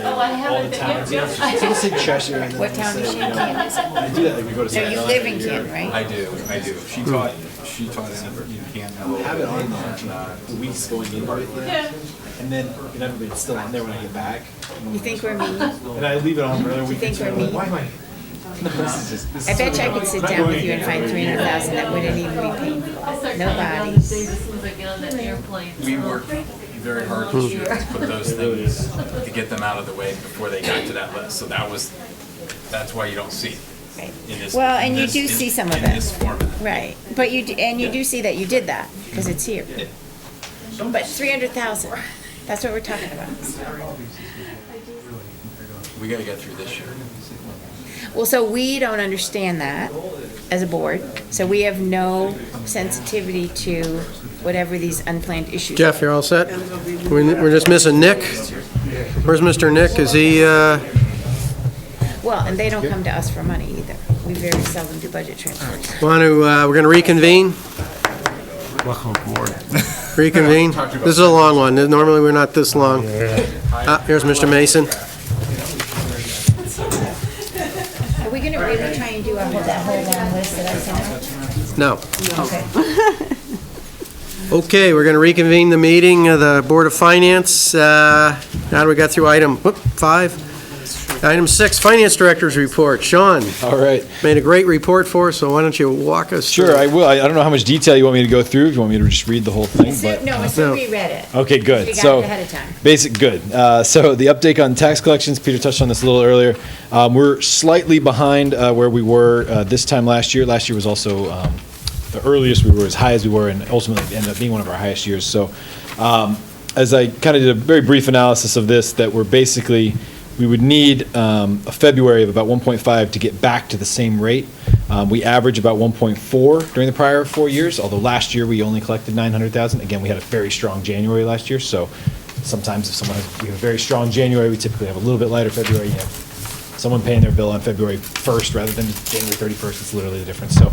Oh, I haven't. Take a seat, Cheshire. and what town is she in, Kansas? I do that like we go to. So you live in Canton, right? I do. She taught in Canton. Have it on there. The week's going into it. And then inevitably it's still on there when I get back. You think we're mean? And I leave it on for another week. think or two. we're I'm like, mean? why am I? This is just. I bet you I could sit down with you and find 300,000 that wouldn't even be painful. No bodies. As soon as I get on that airplane. We work very hard this year to put those things, to get them out of the way before they got to that list. So that's why you don't see Right. in this. Well, in and you this- do in- see some of in it. this format. Right, but you do see that you did that, because it's here. But 300,000, that's what we're talking about. We gotta get through this year. Well, so we don't understand that as a board, so we have no sensitivity to whatever these unplanned issues. Jeff, you're all set? We're just missing Nick. Where's Mr. Nick? Is he, Well, and they don't come to us for money either. We very seldom do budget transfers. we're going to reconvene? Welcome aboard. Reconvene? This is a long one. Normally, we're not this long. Here's Mr. Mason. Are we gonna really try and do that whole long list that I sent out? No. Okay. Okay, we're going to reconvene the meeting of the Board of Finance. Now that we got through item 5. Item 6, Finance Director's Report. Sean All right. made a great report for us, so why don't you walk us through? Sure, I will. I don't know how much detail you want me to go through, if you want me to just read the whole thing, but. No, so we read it. Okay, good. We got So, it ahead of time. Good. So the update on tax collections, Peter touched on this a little earlier. We're slightly behind where we were this time last year. Last year was also the earliest we were as high as we were, and ultimately ended up being one of our highest years. So as I kind of did a very brief analysis of this, that we're basically, we would need a February of about 1.5 to get back to the same rate. We average about 1.4 during the prior 4 years, although last year we only collected 900,000. Again, we had a very strong January last year, so sometimes if we have a very strong January, we typically have a little bit lighter February. You have someone paying their bill on February 1st rather than January 31st. It's literally the difference. So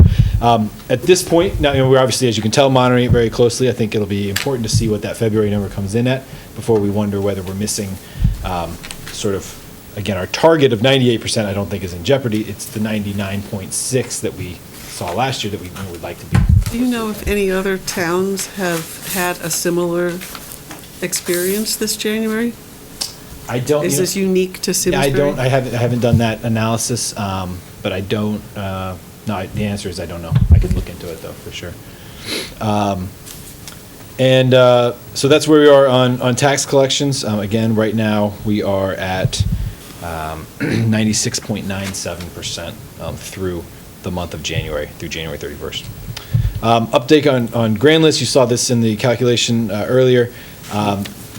at this point, now, we're obviously, as you can tell, monitoring it very closely. I think it'll be important to see what that February number comes in at before we wonder whether we're missing sort of, again, our target of 98%, I don't think is in jeopardy. It's the 99.6 that we saw last year that we would like to be. Do you know if any other towns have had a similar experience this January? I don't. Is this unique to Simsbury? I don't. I haven't done that analysis, but I don't. No, the answer is I don't know. I could look into it though for sure. So that's where we are on tax collections. Again, right now we are at 96.97% through the month of January, through January 31st. Update on grand list. You saw this in the calculation earlier.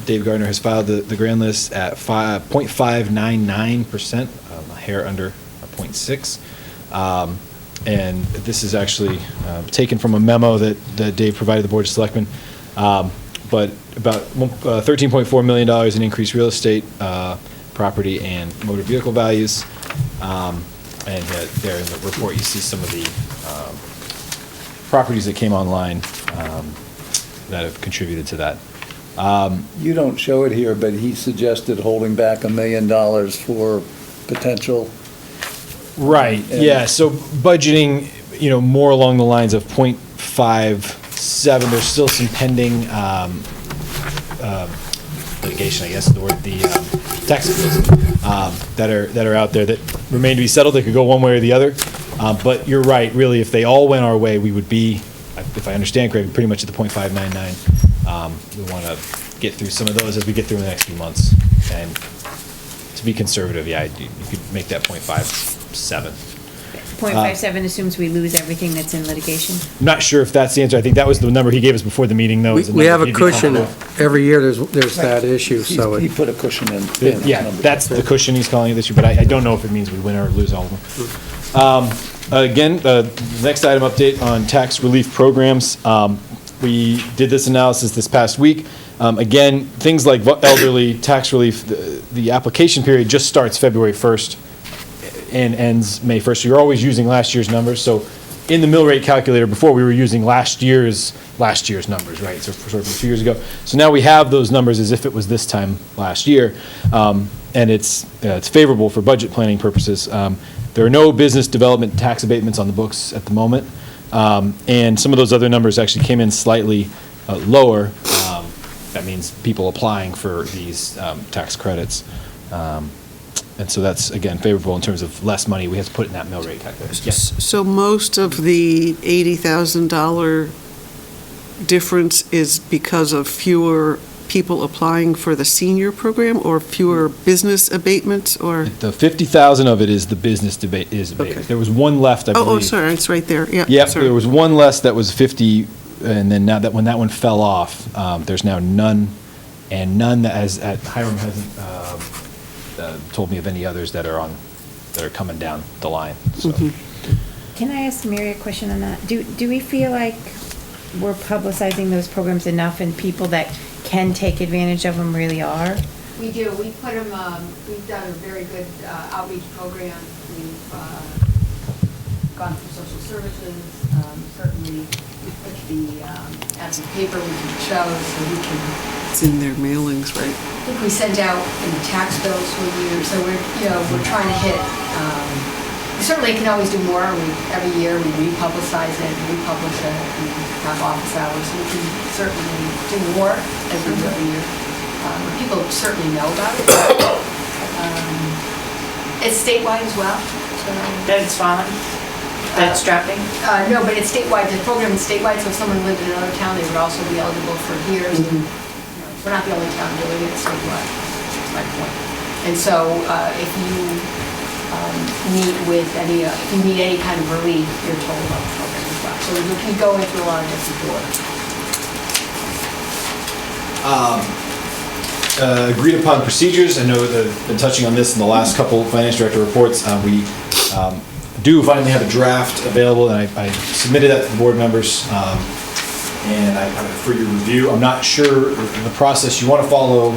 Dave Gardner has filed the grand list at 0.599%, a hair under 0.6. And this is actually taken from a memo that Dave provided the Board of Selectmen. But about $13.4 million in increased real estate, property, and motor vehicle values. And there in the report, you see some of the properties that came online that have contributed to that. You don't show it here, but he suggested holding back $1 million for potential. Right, yeah, so budgeting, more along the lines of 0.57, there's still some pending litigation, I guess, the tax appeals that are out there that remain to be settled. They could go one way or the other. But you're right, really, if they all went our way, we would be, if I understand correctly, pretty much at the 0.599. We want to get through some of those as we get through the next few months. And to be conservative, yeah, you could make that 0.57. 0.57 assumes we lose everything that's in litigation? I'm not sure if that's the answer. I think that was the number he gave us before the meeting, though. We have a cushion. Every year there's that issue, so. He put a cushion in. Yeah, that's the cushion he's calling it this year, but I don't know if it means we win or lose all of them. Again, the next item update on tax relief programs. We did this analysis this past week. Again, things like elderly tax relief, the application period just starts February 1st and ends May 1st. So you're always using last year's numbers. So in the mill rate calculator before, we were using last year's numbers, right? So sort of 2 years ago. So now we have those numbers as if it was this time last year, and it's favorable for budget planning purposes. There are no business development tax abatements on the books at the moment, and some of those other numbers actually came in slightly lower. That means people applying for these tax credits. And so that's, again, favorable in terms of less money we have to put in that mill rate calculator. Yes. So most of the $80,000 difference is because of fewer people applying for the senior program or fewer business abatements or? The 50,000 of it is the business debate, is abated. Okay. There was one left, I believe. Oh, sorry, it's right there, yeah. Yep, sorry. there was one less that was 50, and then now that, when that one fell off, there's now none, and none that has, Hiram hasn't told me of any others that are coming down the line, so. Can I ask Mary a question on that? Do we feel like we're publicizing those programs enough and people that can take advantage of them really are? We do. We put them, we've done a very good outreach program. We've gone through social services. Certainly, we put the ads in paper, we can show, so we can. It's in their mailings, right? I think we sent out in the tax bills for a year, so we're trying to hit. We certainly can always do more. Every year we republicize it, republish it, we have office hours, so we can certainly do more as we do every year. People certainly know about it. It's statewide as well. That it's falling? That it's dropping? No, but it's statewide. The program is statewide, so if someone lived in another town, they would also be eligible for years. We're not the only town doing it, it's statewide. That's my point. And so if you meet with if you need any kind of relief, you're told about the program as well. So we can go into a lot of different doors. Agreed upon procedures, I know that I've been touching on this in the last couple finance director reports. We do finally have a draft available, and I submitted that to the board members, and for your review. I'm not sure the process you want to follow,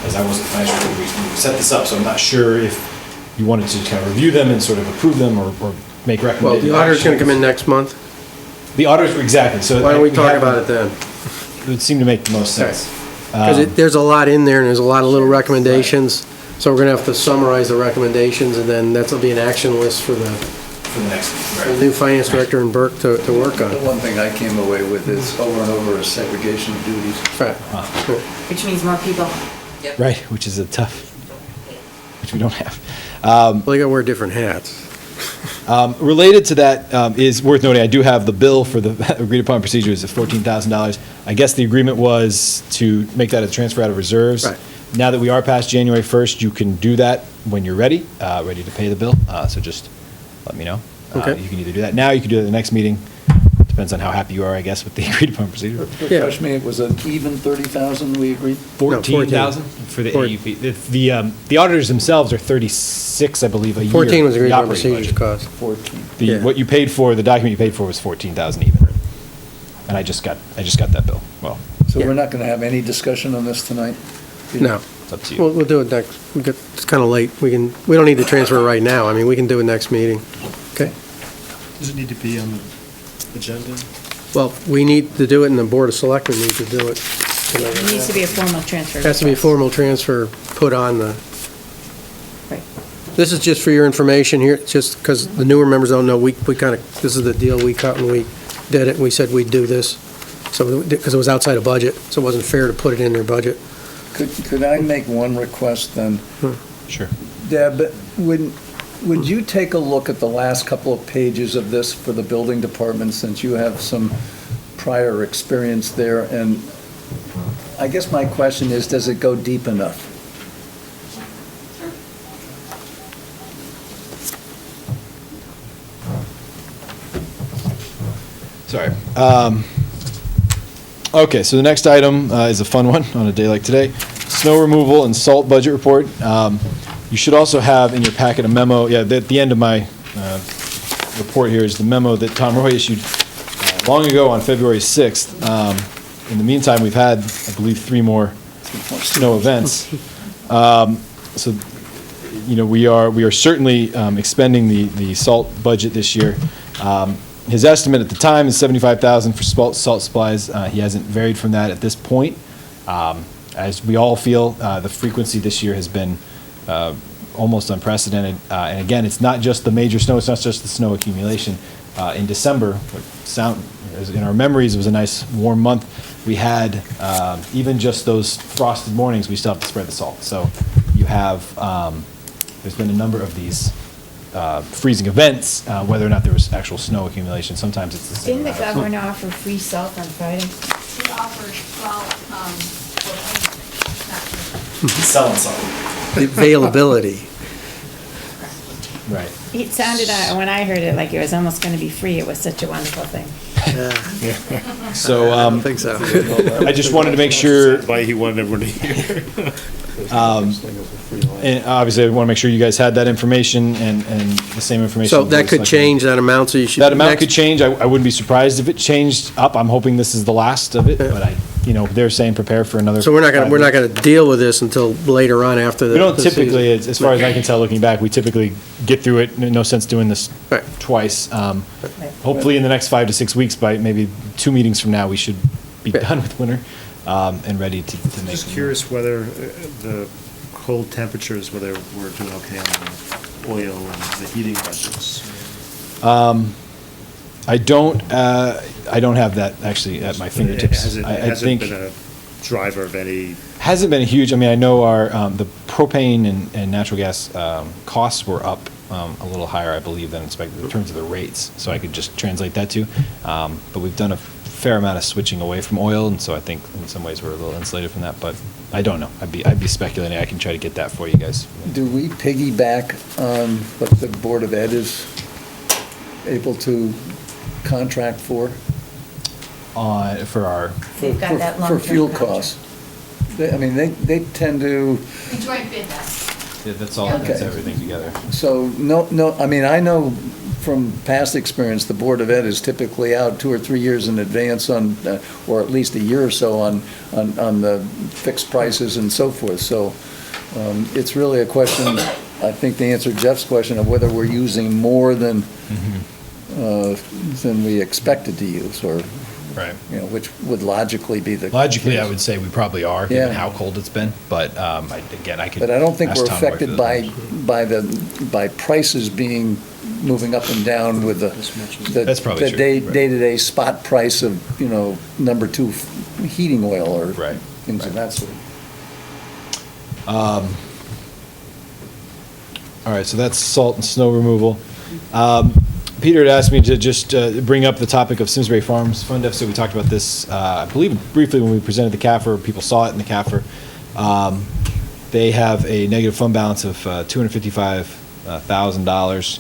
as I wasn't finance director, we set this up, so I'm not sure if you wanted to kind of review them and sort of approve them or make recommendations. Well, the auditor's going to come in next month. The auditors, exactly. So Why don't we talk about it then? It would seem to make the most sense. Because there's a lot in there, and there's a lot of little recommendations, so we're going to have to summarize the recommendations, and then that'll be an action list for the next the new finance director in Burke to work on. The one thing I came away with is over and over is segregation of duties. Right. Which means more people. Right, which is which we don't have. Well, you got to wear different hats. Related to that, is worth noting, I do have the bill for the agreed upon procedures of $14,000. I guess the agreement was to make that a transfer out of reserves. Right. Now that we are past January 1st, you can do that when you're ready to pay the bill. So just let me know. Okay. You can either do that now, you can do it at the next meeting. Depends on how happy you are, I guess, with the agreed upon procedure. Refresh me, it was an even 30,000 we agreed? 14,000 for the AUP. The auditors themselves are 36, I believe, a year. 14 was agreed the upon operating procedures budget. cost. 14. What you paid for, the document you paid for was 14,000 even. And I just got that bill. Well, So we're not going to have any discussion on this tonight? No. it's up to you. We'll do it next, it's kind of late. We don't need to transfer it right now. I mean, we can do it next meeting. Okay? Does it need to be on the agenda? Well, we need to do it, and the Board of Selectmen need to do it. It needs to be a formal transfer. Has to be a request. formal transfer put on the, Right. this is just for your information here, just because the newer members don't know, we kind of, this is the deal we cut when we did it, we said we'd do this. So, because it was outside of budget, so it wasn't fair to put it in their budget. Could I make one request then? Sure. Deb, would you take a look at the last couple of pages of this for the building department, since you have some prior experience there? And I guess my question is, does it go deep enough? Sorry. Okay, so the next item is a fun one on a day like today. Snow removal and salt budget report. You should also have in your packet a memo, at the end of my report here is the memo that Tom Roy issued long ago on February 6th. In the meantime, we've had, I believe, 3 more snow events. So, we are certainly expending the salt budget this year. His estimate at the time is $75,000 for salt supplies. He hasn't varied from that at this point. As we all feel, the frequency this year has been almost unprecedented. And again, it's not just the major snow, it's not just the snow accumulation. In December, in our memories, it was a nice warm month. We had, even just those frosted mornings, we still have to spread the salt. So you have, there's been a number of these freezing events, whether or not there was actual snow accumulation. Sometimes it's the same. Didn't the governor offer free salt on Friday? We offered, well, Selling something. The availability. Right. It sounded, when I heard it, like it was almost going to be free. It was such a wonderful thing. So, I don't think so. I just wanted to make sure, Why he wanted everyone to hear. and obviously I want to make sure you guys had that information and the same information. So the that Board of could Selectmen. change, that amount, so you should. That amount next- could change. I wouldn't be surprised if it changed up. I'm hoping this is the last of it, but they're saying prepare for another. So we're not gonna 5 weeks. deal with this until later on after the. We don't the season. typically, as far as I can tell, looking back, we typically get through it. No sense doing this Right. twice. Hopefully in the next 5 to 6 weeks, by maybe 2 meetings from now, we should be Right. done with winter and ready to make. Just curious whether the cold temperatures, whether we're doing okay on the oil and the heating budgets. I don't have that actually at my fingertips. It I hasn't think been a driver of any, hasn't been huge. I mean, I know our the propane and natural gas costs were up a little higher, I believe, than expected in terms of the rates. So I could just translate that to. But we've done a fair amount of switching away from oil, and so I think in some ways we're a little insulated from that. But I don't know. I'd be speculating. I can try to get that for you guys. Do we piggyback on what the Board of Ed is able to contract for? For our They've got that For long-term fuel contract. costs? They tend to, We joint bid that. yeah, that's all. That's Okay. everything together. so, no, I mean, I know from past experience, the Board of Ed is typically out 2 or 3 years in advance on, or at least a year or so on the fixed prices and so forth. So it's really a question, I think to answer Jeff's question of whether we're using more than we expected to use, or, Right. which would logically be the. Logically, I would say we probably are, given Yeah. how cold it's been. But again, I could. But I don't think ask we're Tom White for affected the- by prices being, moving up and down with the. That's probably true, right. Day-to-day spot price of, number 2 heating oil or Right, things of that sort. All right, so that's salt and snow removal. Peter had asked me to just bring up the topic of Simsbury Farms fund deficit. We talked about this, I believe, briefly when we presented the CAFR. People saw it in the CAFR. They have a negative fund balance of $255,000.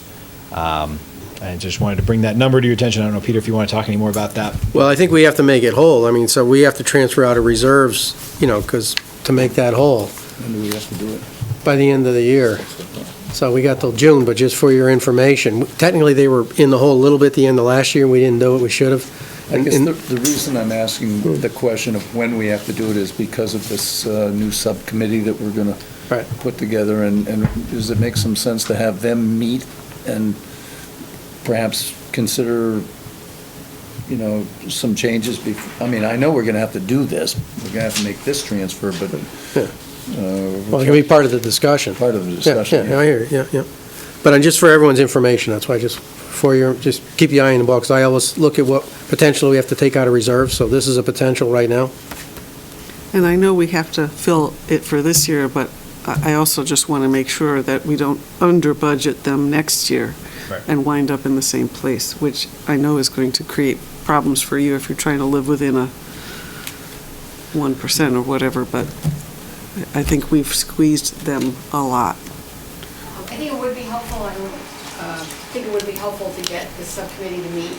I just wanted to bring that number to your attention. I don't know, Peter, if you want to talk any more about that. Well, I think we have to make it whole. I mean, so we have to transfer out of reserves, because to make that whole When do we have to do it? by the end of the year. So we got till June, but just for your information, technically they were in the hole a little bit the end of last year. We didn't do it. We should have. I guess the reason I'm asking the question of when we have to do it is because of this new subcommittee that we're going to Right. put together, and does it make some sense to have them meet and perhaps consider, some changes? I mean, I know we're going to have to do this, we're going to have to make this transfer, but. Well, it can be part of the discussion. Part of the discussion. Yeah, I hear you, yeah. But just for everyone's information, that's why just just keep your eye on the ball, because I always look at what potentially we have to take out of reserves, so this is a potential right now. And I know we have to fill it for this year, but I also just want to make sure that we don't under-budget them next year Right. and wind up in the same place, which I know is going to create problems for you if you're trying to live within a 1% or whatever, but I think we've squeezed them a lot. I think it would be helpful, to get the subcommittee to meet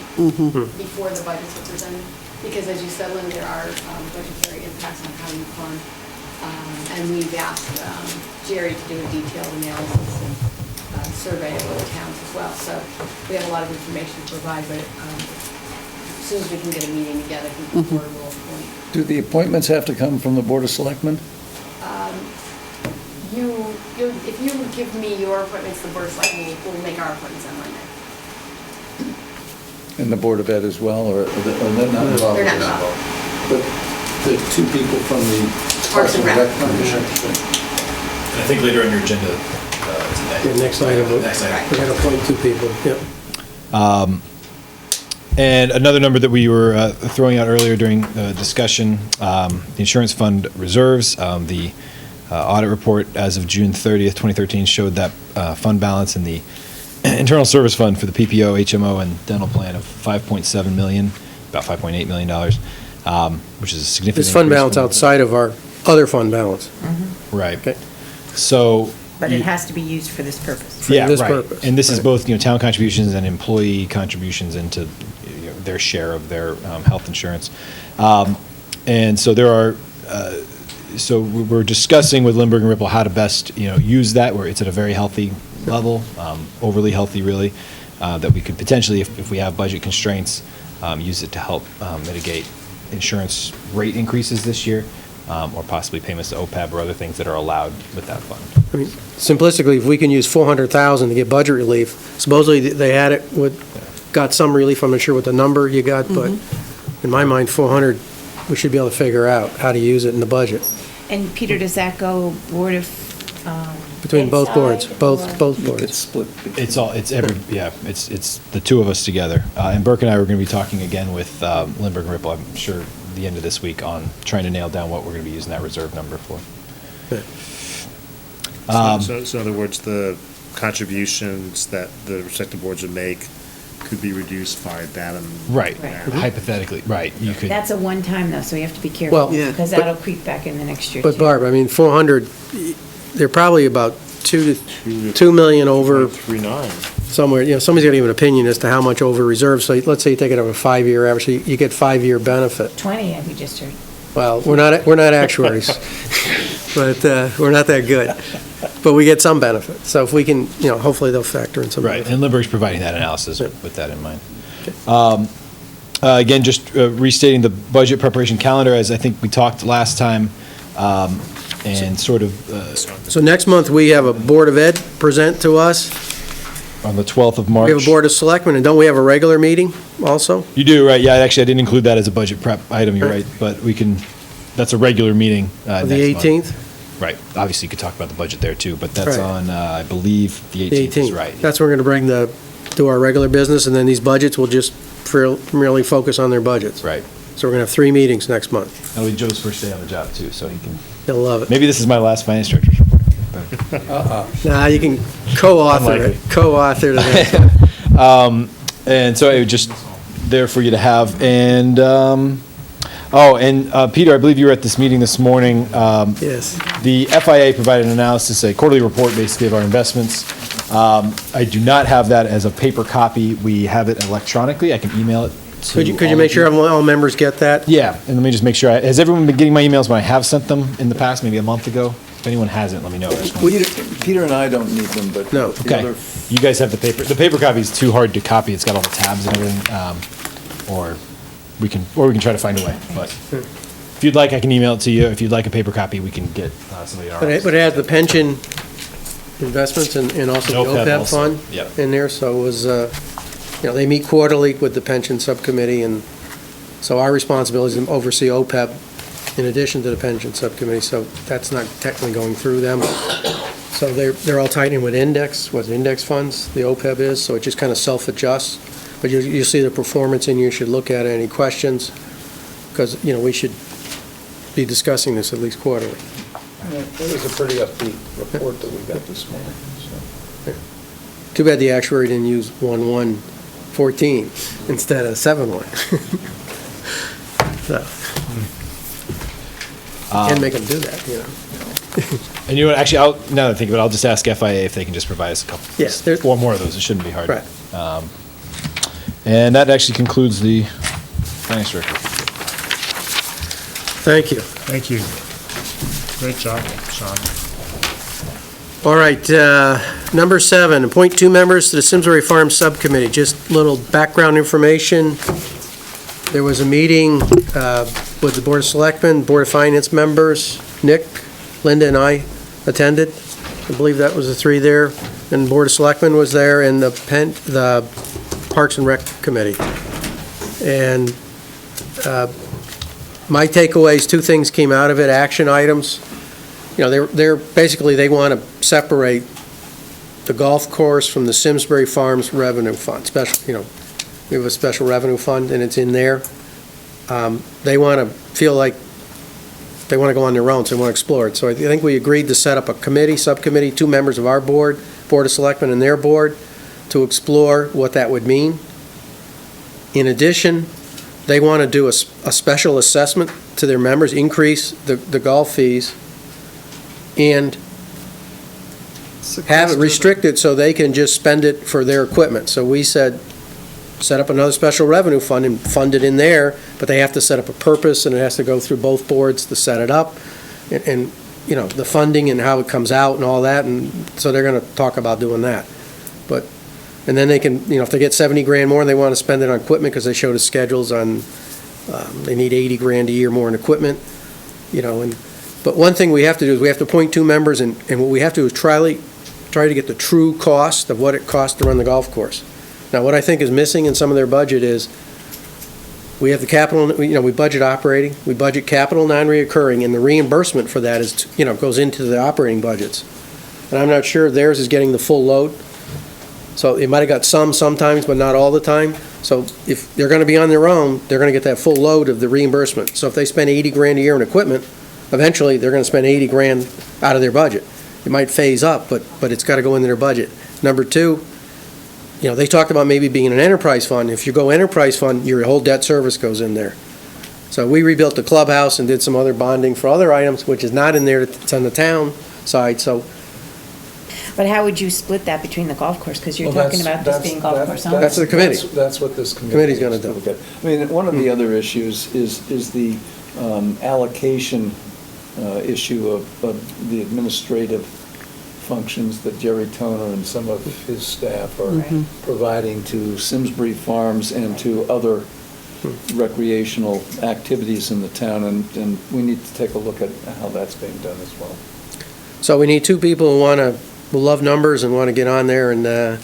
before the budgets are presented, because as you said, Lynn, there are budgetary impacts on how you fund. And we've asked Jerry to do a detailed analysis and survey of other towns as well. So we have a lot of information to provide, but as soon as we can get a meeting together, I think the board will appoint. Do the appointments have to come from the Board of Selectmen? If you give me your appointments, the board of selectmen will make our appointments on Monday. And the Board of Ed as well, or they're not involved? They're not involved. But the 2 people from the Parks and Rec. Commission. And I think later on your agenda today. Yeah, next item, we're Next item. going to appoint 2 people, yep. And another number that we were throwing out earlier during the discussion, the insurance fund reserves, the audit report as of June 30th, 2013 showed that fund balance in the internal service fund for the PPO, HMO, and dental plan of $5.7 million, about $5.8 million, which is a significant This fund increase balance from- outside of our other fund balance. Right. Okay. So. But it has to be used for this purpose. Yeah, this right. purpose. And this is Right. both, town contributions and employee contributions into their share of their health insurance. And so there are, so we're discussing with Lindbergh and Ripple how to best, use that, where it's at a very healthy level, overly healthy, really, that we could potentially, if we have budget constraints, use it to help mitigate insurance rate increases this year, or possibly payments to OPEB or other things that are allowed with that fund. I mean, simplistically, if we can use 400,000 to get budget relief, supposedly they had it got some relief, I'm not sure what the number you got, but in my mind, 400, we should be able to figure out how to use it in the budget. And Peter, does that go Board of? Between both boards, both boards. Split. It's the two of us together. And Burke and I were going to be talking again with Lindbergh and Ripple, I'm sure, the end of this week on trying to nail down what we're going to be using that reserve number for. So in other words, the contributions that the respective boards would make could be reduced by that amount. Right, Right. hypothetically, right, you could. That's a one-time though, so you have to be careful. Well, Yeah. Because but- that'll creep back in the next year too. But Barb, I mean, 400, they're probably about 2 million over 3.9. somewhere, somebody's got to give an opinion as to how much over reserve. So let's say you take it over a 5-year average, so you get 5-year benefit. 20, we just heard. Well, we're not actuaries, but we're not that good. But we get some benefit. So if we can, hopefully they'll factor in some. Right, benefit. and Lindbergh's providing that analysis with that in mind. Again, just restating the budget preparation calendar, as I think we talked last time, and sort of So next month, we have a Board of Ed present to us. on the 12th of March. We have a Board of Selectmen, and don't we have a regular meeting also? You do, right, yeah, actually, I didn't include that as a budget prep item, you're right, but we can, that's a regular meeting next The month. 18th? Right, obviously, you could talk about the budget there, too, but that's Right. on, I believe, the The 18th is right. That's when we're going to do our regular business, and then these budgets will just merely focus on their budgets. Right. So we're going to have 3 meetings next month. That'll be Joe's first day on the job, too, so he can, He'll love it. maybe this is my last finance director's report. Nah, you can co-author it, co-author to that. And so it was just there for you to have. And, Peter, I believe you were at this meeting this morning. Yes. The FIA provided an analysis, a quarterly report basically of our investments. I do not have that as a paper copy. We have it electronically. I can email it to Could you all make of sure all members get that? Yeah, and let me just make sure. Has everyone been getting my emails when I have sent them in the past, maybe a month ago? If anyone hasn't, let me know. Peter and I don't need them, but. No. Okay, you guys have the paper. The paper copy is too hard to copy. It's got all the tabs and everything. Or we can try to find a way. But if you'd like, I can email it to you. If you'd like a paper copy, we can get somebody in our office. But it has the pension investments and also the OPEB OPEB also, fund yep. in there, so it was, they meet quarterly with the pension subcommittee, and so our responsibility is to oversee OPEB in addition to the pension subcommittee, so that's not technically going through them. So they're all tied in with index funds, the OPEB is, so it just kind of self-adjusts. But you see the performance, and you should look at it. Any questions? Because, we should be discussing this at least quarterly. It was a pretty upbeat report that we got this morning, so. Too bad the actuary didn't use 1114 instead of 71. So, can't make them do that, And you know what, actually, now that I think of it, I'll just ask FIA if they can just provide us a couple. Yes, 4 more of those. It shouldn't be hard. Right. And that actually concludes the finance director. Thank you. Thank you. Great job, Sean. All right, number 7, appoint 2 members to the Simsbury Farm Subcommittee. Just little background information. There was a meeting with the Board of Selectmen, Board of Finance members, Nick, Linda, and I attended. I believe that was the 3 there. And the Board of Selectmen was there, and the Parks and Rec Committee. And my takeaways, 2 things came out of it, action items. They're basically, they want to separate the golf course from the Simsbury Farms Revenue Fund. We have a special revenue fund, and it's in there. They want to feel like they want to go on their own, so they want to explore it. So I think we agreed to set up a subcommittee, 2 members of our board, Board of Selectmen and their board, to explore what that would mean. In addition, they want to do a special assessment to their members, increase the golf fees, and have it restricted so they can just spend it for their equipment. So we said, set up another special revenue fund and fund it in there, but they have to set up a purpose, and it has to go through both boards to set it up, and you know, the funding and how it comes out and all that, and so they're going to talk about doing that. But, and then they can, you know, if they get 70 grand more and they want to spend it on equipment, because they showed us schedules on, they need 80 grand a year more in equipment, you know, and, but one thing we have to do is we have to appoint 2 members, and what we have to do is try to get the true cost of what it costs to run the golf course. Now, what I think is missing in some of their budget is, we have the capital, you know, we budget operating, we budget capital non-reoccurring, and the reimbursement for that is, you know, goes into the operating budgets. And I'm not sure theirs is getting the full load. So it might have got some sometimes, but not all the time. So if they're going to be on their own, they're going to get that full load of the reimbursement. So if they spend 80 grand a year in equipment, eventually they're going to spend 80 grand out of their budget. It might phase up, but it's got to go into their budget. Number 2, you know, they talked about maybe being an enterprise fund. If you go enterprise fund, your whole debt service goes in there. So we rebuilt the clubhouse and did some other bonding for other items, which is not in there, it's on the town side, so. But how would you split that between the golf course? Because you're talking about this being golf course only. That's the committee. That's what this Committee's gonna do. I mean, one of the other issues is the allocation issue of the administrative functions that Jerry Toner and some of his staff are providing to Simsbury Farms and to other recreational activities in the town, and we need to take a look at how that's being done as well. So we need 2 people who love numbers and want to get on there and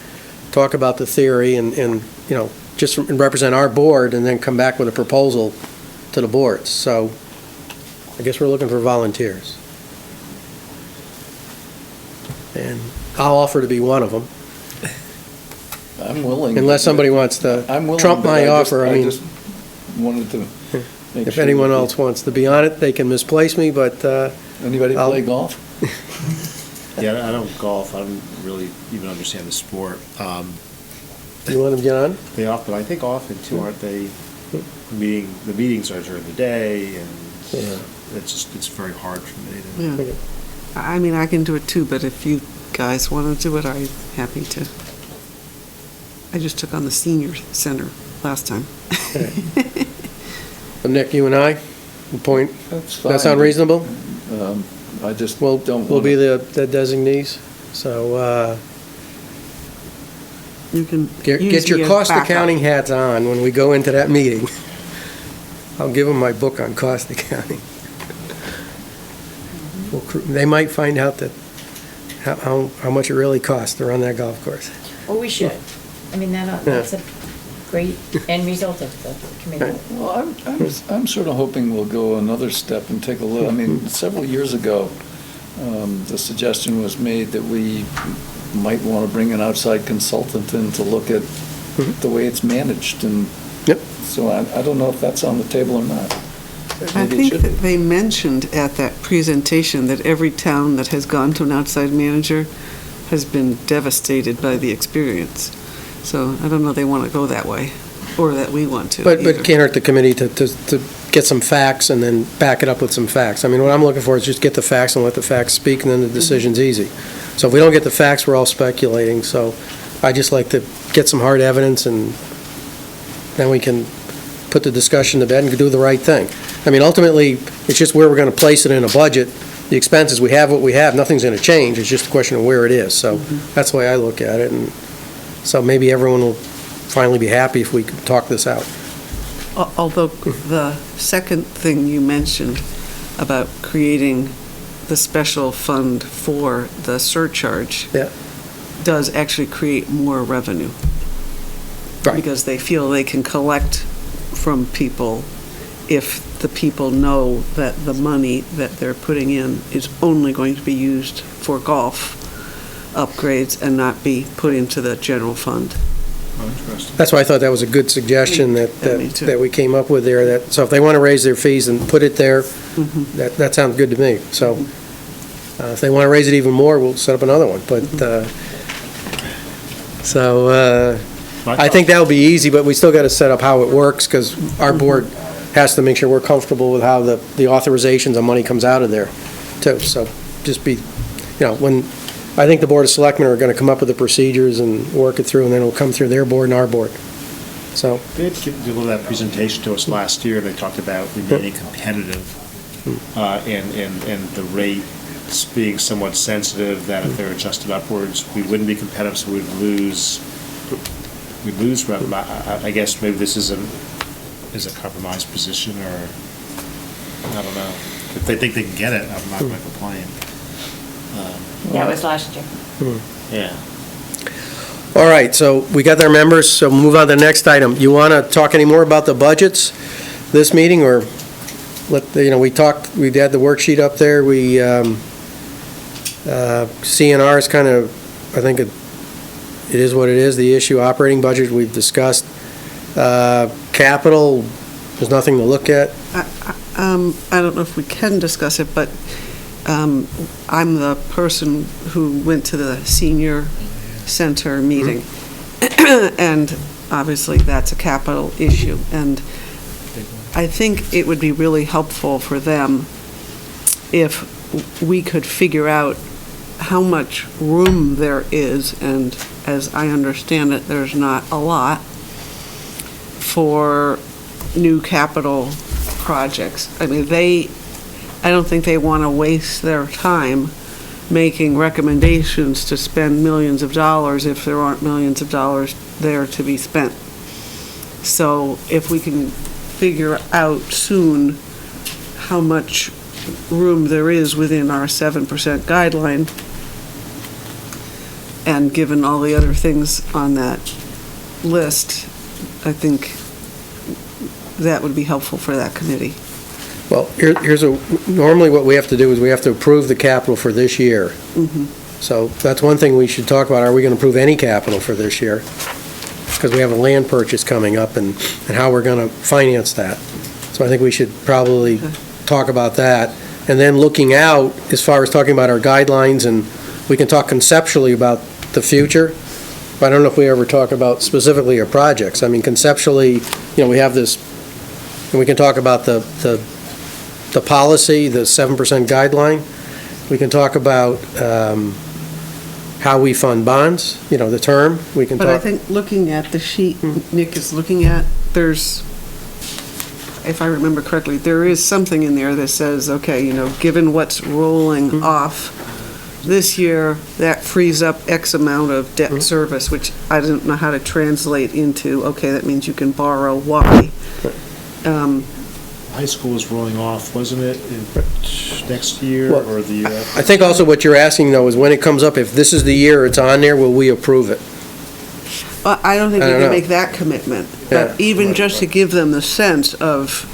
talk about the theory and, you know, just represent our board and then come back with a proposal to the boards. So I guess we're looking for volunteers. And I'll offer to be one of them. I'm willing. Unless somebody wants to trump my offer, I mean. I just wanted to make If sure anyone that else wants to be on it, they can misplace me, but. Anybody play golf? Yeah, I don't golf. I don't really even understand the sport. You want to get on? They often, I think often too, aren't they, the meetings are during the day, and it's very hard for me to. Yeah. I mean, I can do it too, but if you guys want to do it, I'm happy to. I just took on the senior center last time. Nick, you and I, point, That's fine. that sound reasonable? I just We'll be the designees, so You can get your cost accounting hats on when we go into that meeting. I'll give them my book on cost accounting. They might find out that how much it really costs to run that golf course. Well, we should. I mean, that's a great end result of the committee. Well, I'm sort of hoping we'll go another step and take a look. I mean, several years ago, the suggestion was made that we might want to bring an outside consultant in to look at the way it's managed, and so I don't know if that's on the table or not. I think that they mentioned at that presentation that every town that has gone to an outside manager has been devastated by the experience. So I don't know they want to go that way, or that we want to. But it can't hurt the committee to get some facts and then back it up with some facts. I mean, what I'm looking for is just get the facts and let the facts speak, and then the decision's easy. So if we don't get the facts, we're all speculating. So I just like to get some hard evidence, and then we can put the discussion to bed and do the right thing. I mean, ultimately, it's just where we're going to place it in a budget. The expenses, we have what we have, nothing's going to change, it's just a question of where it is. So that's the way I look at it, and so maybe everyone will finally be happy if we can talk this out. Although the second thing you mentioned about creating the special fund for the surcharge does actually create more revenue. Right. Because they feel they can collect from people if the people know that the money that they're putting in is only going to be used for golf upgrades and not be put into the general fund. That's why I thought that was a good suggestion that we came up with there. So if they want to raise their fees and put it there, that sounds good to me. So if they want to raise it even more, we'll set up another one. But I think that'll be easy, but we still got to set up how it works, because our board has to make sure we're comfortable with how the authorizations of money comes out of there, too. So just be, when, I think the Board of Selectmen are going to come up with the procedures and work it through, and then it'll come through their board and our board. So. They had given a little of that presentation to us last year. They talked about remaining competitive and the rates being somewhat sensitive, that if they're adjusted upwards, we wouldn't be competitive, so we'd lose revenue. I guess maybe this is a compromised position, or I don't know. If they think they can get it, I'm not going to complain. That was last year. Yeah. All right, so we got our members, so move on to the next item. You want to talk any more about the budgets this meeting, or we talked, we had the worksheet up there, CNR is kind of, I think it is what it is, the issue operating budget we've discussed. Capital, there's nothing to look at. I don't know if we can discuss it, but I'm the person who went to the senior center meeting, and obviously that's a capital issue, and I think it would be really helpful for them if we could figure out how much room there is, and as I understand it, there's not a lot for new capital projects. I mean, I don't think they want to waste their time making recommendations to spend millions of dollars if there aren't millions of dollars there to be spent. So if we can figure out soon how much room there is within our 7% guideline, and given all the other things on that list, I think that would be helpful for that committee. Well, normally what we have to do is we have to approve the capital for this year. Mm-hmm. So that's one thing we should talk about. Are we going to approve any capital for this year? Because we have a land purchase coming up, and how we're going to finance that. So I think we should probably talk about that. And then looking out, as far as talking about our guidelines, and we can talk conceptually about the future, but I don't know if we ever talk about specifically our projects. I mean, conceptually, we have this, and we can talk about the policy, the 7% guideline. We can talk about how we fund bonds, the term. We can But I talk. think looking at the sheet Nick is looking at, there's, if I remember correctly, there is something in there that says, okay, given what's rolling off this year, that frees up X amount of debt service, which I don't know how to translate into, okay, that means you can borrow Y. High school is rolling off, wasn't it, next year Well, or the year after? I think also what you're asking, though, is when it comes up, if this is the year it's on there, will we approve it? I don't think I we don't can know. make that commitment. Yeah. But even just to give them the sense of,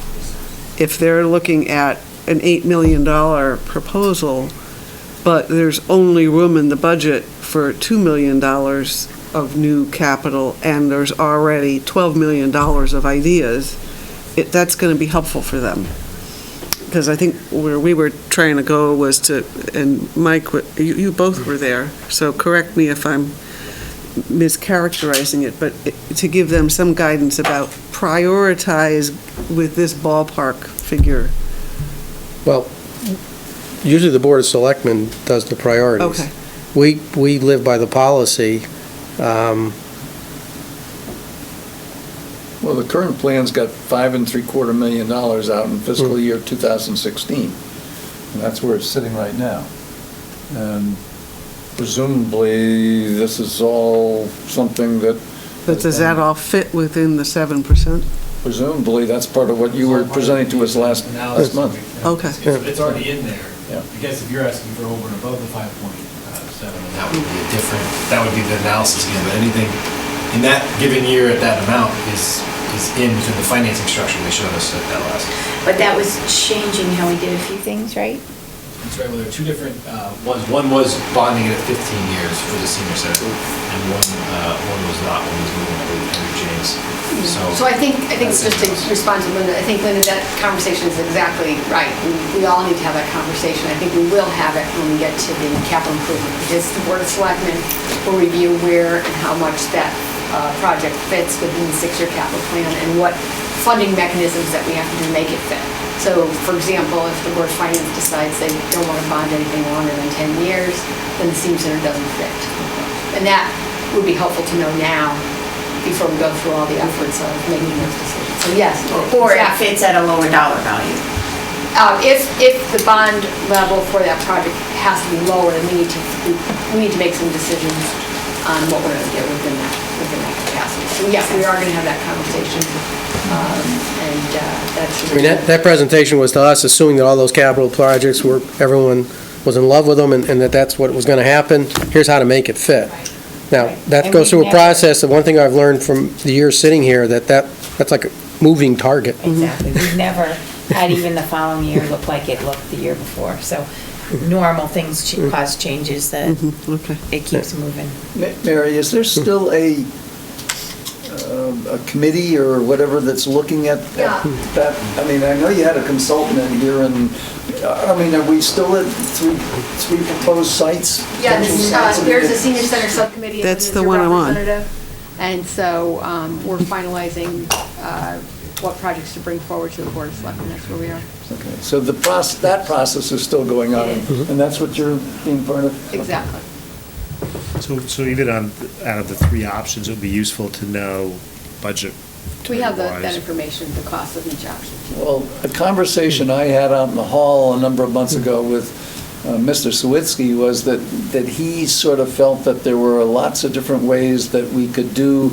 if they're looking at an $8 million proposal, but there's only room in the budget for $2 million of new capital, and there's already $12 million of ideas, that's going to be helpful for them. Because I think where we were trying to go was to, and Mike, you both were there, so correct me if I'm mischaracterizing it, but to give them some guidance about prioritize with this ballpark figure. Well, usually the Board of Selectmen does the priorities. Okay. We live by the policy. Well, the current plan's got $5.75 million out in fiscal year 2016, and that's where it's sitting right now. And presumably, this is all something that... But does that all fit within the 7%? Presumably, that's part of what you were presenting to us last month. Okay. It's already in there. Yeah. I guess if you're asking for over and above the 5.7, that would be a different, that would be the analysis again, but anything in that given year at that amount is in within the financing structure they showed us at that last. But that was changing how we did a few things, right? That's right, well, there are two different ones. One was bonding it at 15 years for the senior center, and one was not, one was moving, I believe, Henry James. So I think just to respond to Linda, I think, Linda, that conversation is exactly right. We all need to have that conversation. I think we will have it when we get to the capital improvement, because the Board of Selectmen will review where and how much that project fits within the 6-year capital plan and what funding mechanisms that we have to do to make it fit. So, for example, if the Board of Finance decides they don't want to bond anything longer than 10 years, then the senior center doesn't fit. And that would be helpful to know now before we go through all the efforts of making those decisions. So yes. Or it exactly. fits at a lower dollar value. If the bond level for that project has to be lower, then we need to make some decisions on what we're going to get within that capacity. So yes, we are going to have that conversation, and that's. I mean, that presentation was to us, assuming that all those capital projects were, everyone was in love with them, and that's what was going to happen. Here's how to make it fit. Now, that And goes we've through a never- process, and one thing I've learned from the years sitting here, that's like a moving target. Exactly. We've never had even the following year look like it looked the year before. So normal things cause changes that it keeps moving. Mary, is there still a committee or whatever that's looking at that? I mean, I know you had a consultant in here, and, I mean, are we still at three proposed sites? Yeah, Potential sites? there's a senior center subcommittee. and That's there's the a one I'm on. representative. And so we're finalizing what projects to bring forward to the Board of Selectmen. That's where we are. Okay, so that process is still going on, and that's what you're being part of? Exactly. So even out of the three options, it would be useful to know budget. We have that wise. information, the cost of each option. Well, a conversation I had out in the hall a number of months ago with Mr. Sawitsky was that he sort of felt that there were lots of different ways that we could do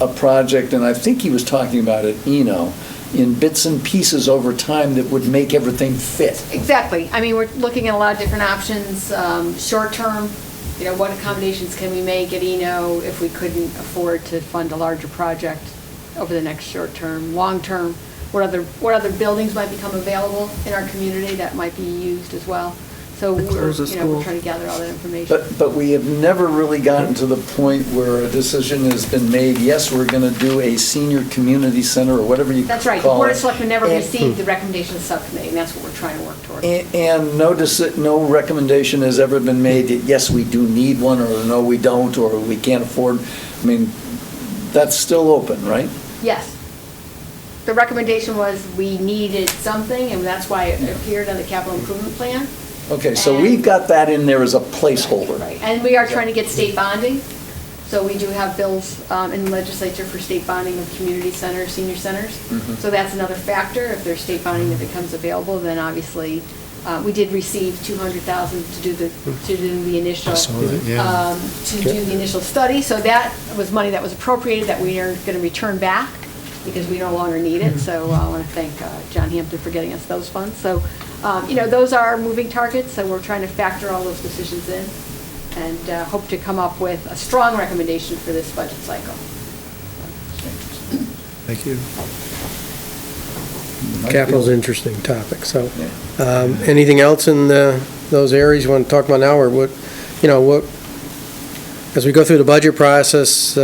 a project, and I think he was talking about it, in bits and pieces over time that would make everything fit. Exactly. I mean, we're looking at a lot of different options. Short-term, what accommodations can we make at Eno if we couldn't afford to fund a larger project over the next short term? Long-term, what other buildings might become available in our community that might be used as well? So we're trying to gather all that information. But we have never really gotten to the point where a decision has been made, yes, we're going to do a senior community center, or whatever you call it. That's right. The Board of Selectmen never received the recommendation of the subcommittee, and that's what we're trying to work toward. And no recommendation has ever been made that, yes, we do need one, or no, we don't, or we can't afford. I mean, that's still open, right? Yes. The recommendation was we needed something, and that's why it appeared on the capital improvement plan. Okay, so we've got that in there as a placeholder. Right, and we are trying to get state bonding. So we do have bills in the legislature for state bonding of community centers, senior centers. Mhm. So that's another factor. If there's state bonding that becomes available, then obviously, we did receive $200,000 to do the initial, I saw that, yeah. to do the initial study. So that was money that was appropriated that we are going to return back because we no longer need it. So I want to thank John Hampton for getting us those funds. So, those are moving targets, so we're trying to factor all those decisions in and hope to come up with a strong recommendation for this budget cycle. Thank you. Capital's an interesting topic, so, anything else in those areas you want to talk about now, or what, as we go through the budget process,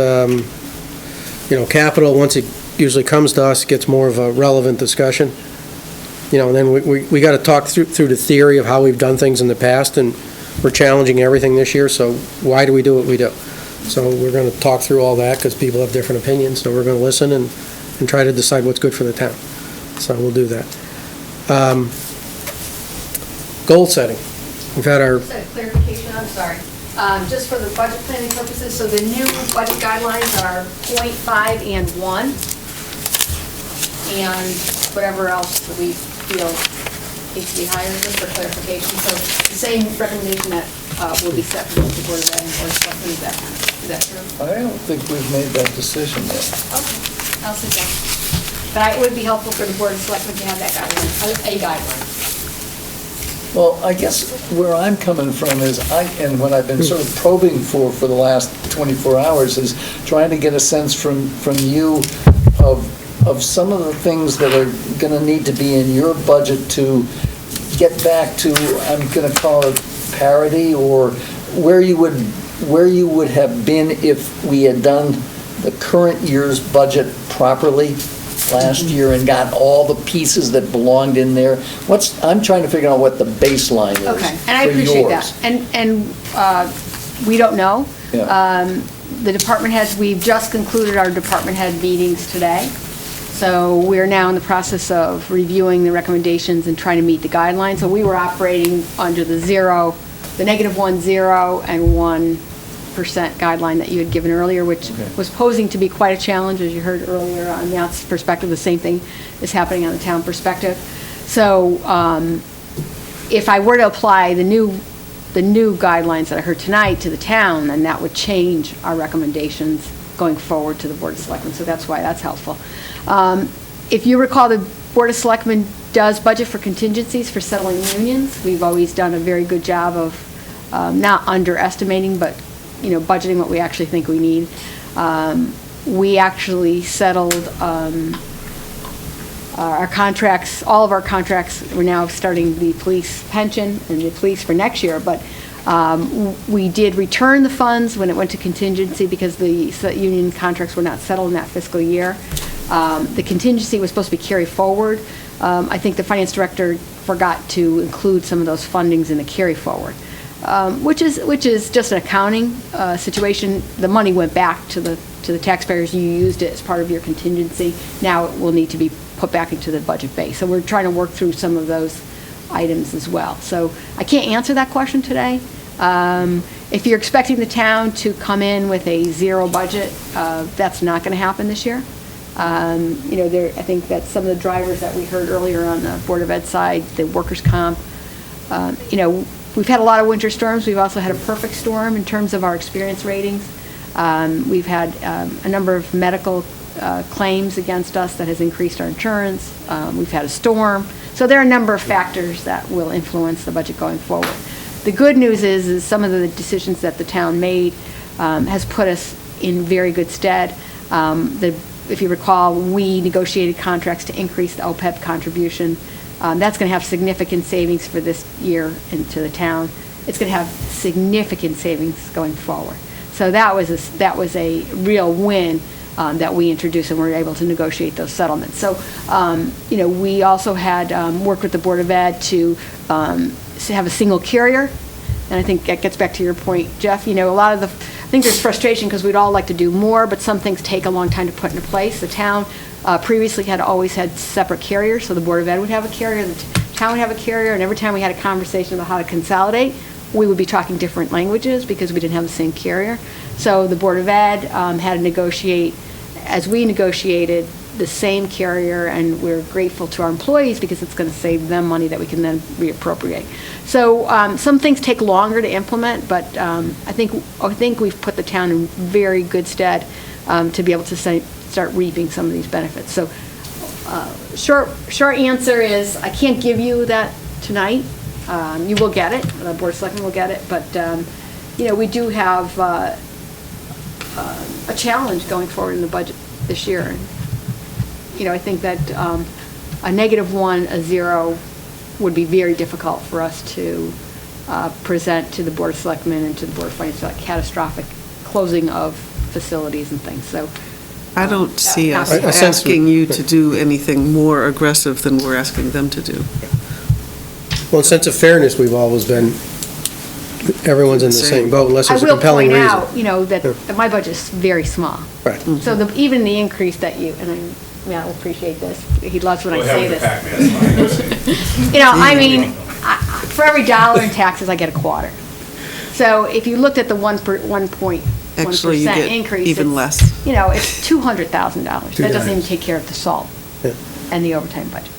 capital, once it usually comes to us, gets more of a relevant discussion, and then we got to talk through the theory of how we've done things in the past, and we're challenging everything this year, so why do we do what we do? So we're going to talk through all that, because people have different opinions, so we're going to listen and try to decide what's good for the town. So we'll do that. Goal setting. We've had our... Just a clarification, I'm sorry. Just for the budget planning purposes, so the new budget guidelines are 0.5 and 1, and whatever else that we feel needs to be higher, just for clarification. So the same recommendation that will be set for the Board of Ed and Board of Selectmen, is that true? I don't think we've made that decision yet. Okay, I'll sit down. But it would be helpful for the Board of Selectmen to have that guideline, a guideline. Well, I guess where I'm coming from is, and what I've been sort of probing for the last 24 hours is trying to get a sense from you of some of the things that are going to need to be in your budget to get back to, I'm going to call it parity, or where you would have been if we had done the current year's budget properly last year and got all the pieces that belonged in there. I'm trying to figure out what the baseline is. Okay, and I appreciate that. And we don't know. Yeah. The department heads, we've just concluded our department head meetings today. So we're now in the process of reviewing the recommendations and trying to meet the guidelines. So we were operating under the -1, 0, and 1% guideline that you had given earlier, which was posing to be quite a challenge, as you heard earlier on the outside perspective. The same thing is happening on the town perspective. So if I were to apply the new guidelines that I heard tonight to the town, then that would change our recommendations going forward to the Board of Selectmen. So that's why that's helpful. If you recall, the Board of Selectmen does budget for contingencies for settling unions. We've always done a very good job of not underestimating, but budgeting what we actually think we need. We actually settled our contracts, all of our contracts. We're now starting the police pension and the police for next year, but we did return the funds when it went to contingency because the union contracts were not settled in that fiscal year. The contingency was supposed to be carried forward. I think the finance director forgot to include some of those fundings in the carry forward, which is just an accounting situation. The money went back to the taxpayers. You used it as part of your contingency. Now it will need to be put back into the budget base. So we're trying to work through some of those items as well. So I can't answer that question today. If you're expecting the town to come in with a 0 budget, that's not going to happen this year. I think that some of the drivers that we heard earlier on the Board of Ed side, the workers' comp, we've had a lot of winter storms. We've also had a perfect storm in terms of our experience ratings. We've had a number of medical claims against us that has increased our insurance. We've had a storm. So there are a number of factors that will influence the budget going forward. The good news is some of the decisions that the town made has put us in very good stead. If you recall, we negotiated contracts to increase the OPEB contribution. That's going to have significant savings for this year into the town. It's going to have significant savings going forward. So that was a real win that we introduced, and we were able to negotiate those settlements. So, we also had worked with the Board of Ed to have a single carrier, and I think that gets back to your point, Jeff. I think there's frustration because we'd all like to do more, but some things take a long time to put into place. The town previously had always had separate carriers, so the Board of Ed would have a carrier, the town would have a carrier, and every time we had a conversation about how to consolidate, we would be talking different languages because we didn't have the same carrier. So the Board of Ed had to negotiate, as we negotiated, the same carrier, and we're grateful to our employees because it's going to save them money that we can then reappropriate. So some things take longer to implement, but I think we've put the town in very good stead to be able to start reaping some of these benefits. So short answer is I can't give you that tonight. You will get it. The Board of Selectmen will get it, but we do have a challenge going forward in the budget this year. And, I think that a -1, a 0 would be very difficult for us to present to the Board of Selectmen and to the Board of Finance, like catastrophic closing of facilities and things. So I don't see us asking you to do anything more aggressive than we're asking them to do. Well, in sense of fairness, we've always been, everyone's in the same boat unless there's a compelling reason. I will point out, that my budget is very small. Right. So even the increase that I will appreciate this. He loves when I say this. For every $1 in taxes, I get a quarter. So if you looked at the 1.1% Actually, you get increase, even less. It's $200,000. That doesn't even take care of the salt and the overtime budget.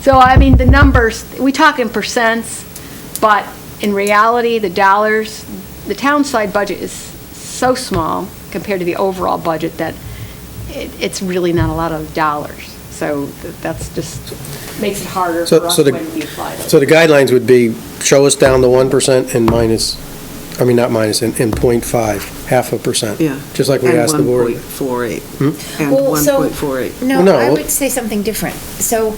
So, the numbers, we talk in percents, but in reality, the dollars, the town side budget is so small compared to the overall budget that it's really not a lot of dollars. So that's just makes it harder for us when we apply those. So the guidelines would be, show us down to 1% and not minus, in 0.5, 0.5%. Yeah. Just like we asked the board. And 1.48. And Well, so- 1.48. No, I would say something different. So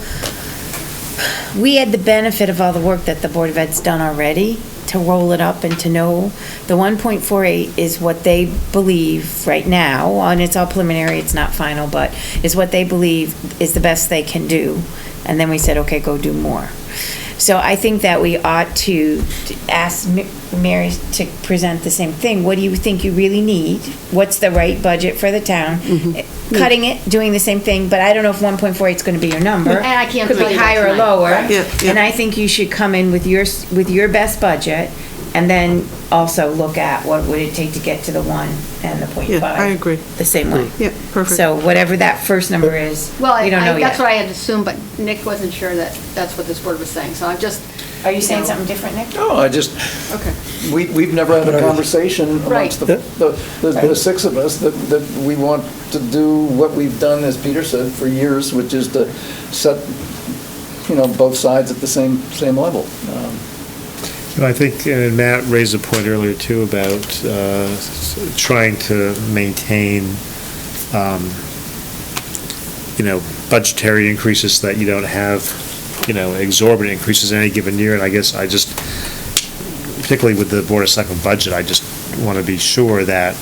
we had the benefit of all the work that the Board of Ed's done already to roll it up and to know the 1.48 is what they believe right now, and it's all preliminary, it's not final, but is what they believe is the best they can do. And then we said, okay, go do more. So I think that we ought to ask Mary to present the same thing. What do you think you really need? What's the right budget for the town? Cutting it, doing the same thing, but I don't know if 1.48 is going to be your number. And I can't Could tell be you that higher or tonight. lower. Right. Yeah. And I think you should come in with your best budget, and then also look at what would it take to get to the 1 and the 0.5. Yeah, I agree. The same way. Yeah, perfect. So whatever that first number is, Well, we don't know that's yet. what I had assumed, but Nick wasn't sure that that's what this board was saying, so I'm just. Are you saying something different, Nick? No, I just, Okay. we've never had a conversation amongst Right. the six of us that we want to do what we've done, as Peter said, for years, which is to set, both sides at the same level. I think, and Matt raised a point earlier too about trying to maintain, budgetary increases so that you don't have, exorbitant increases in any given year. And I guess I just, particularly with the Board of Selectmen budget, I just want to be sure that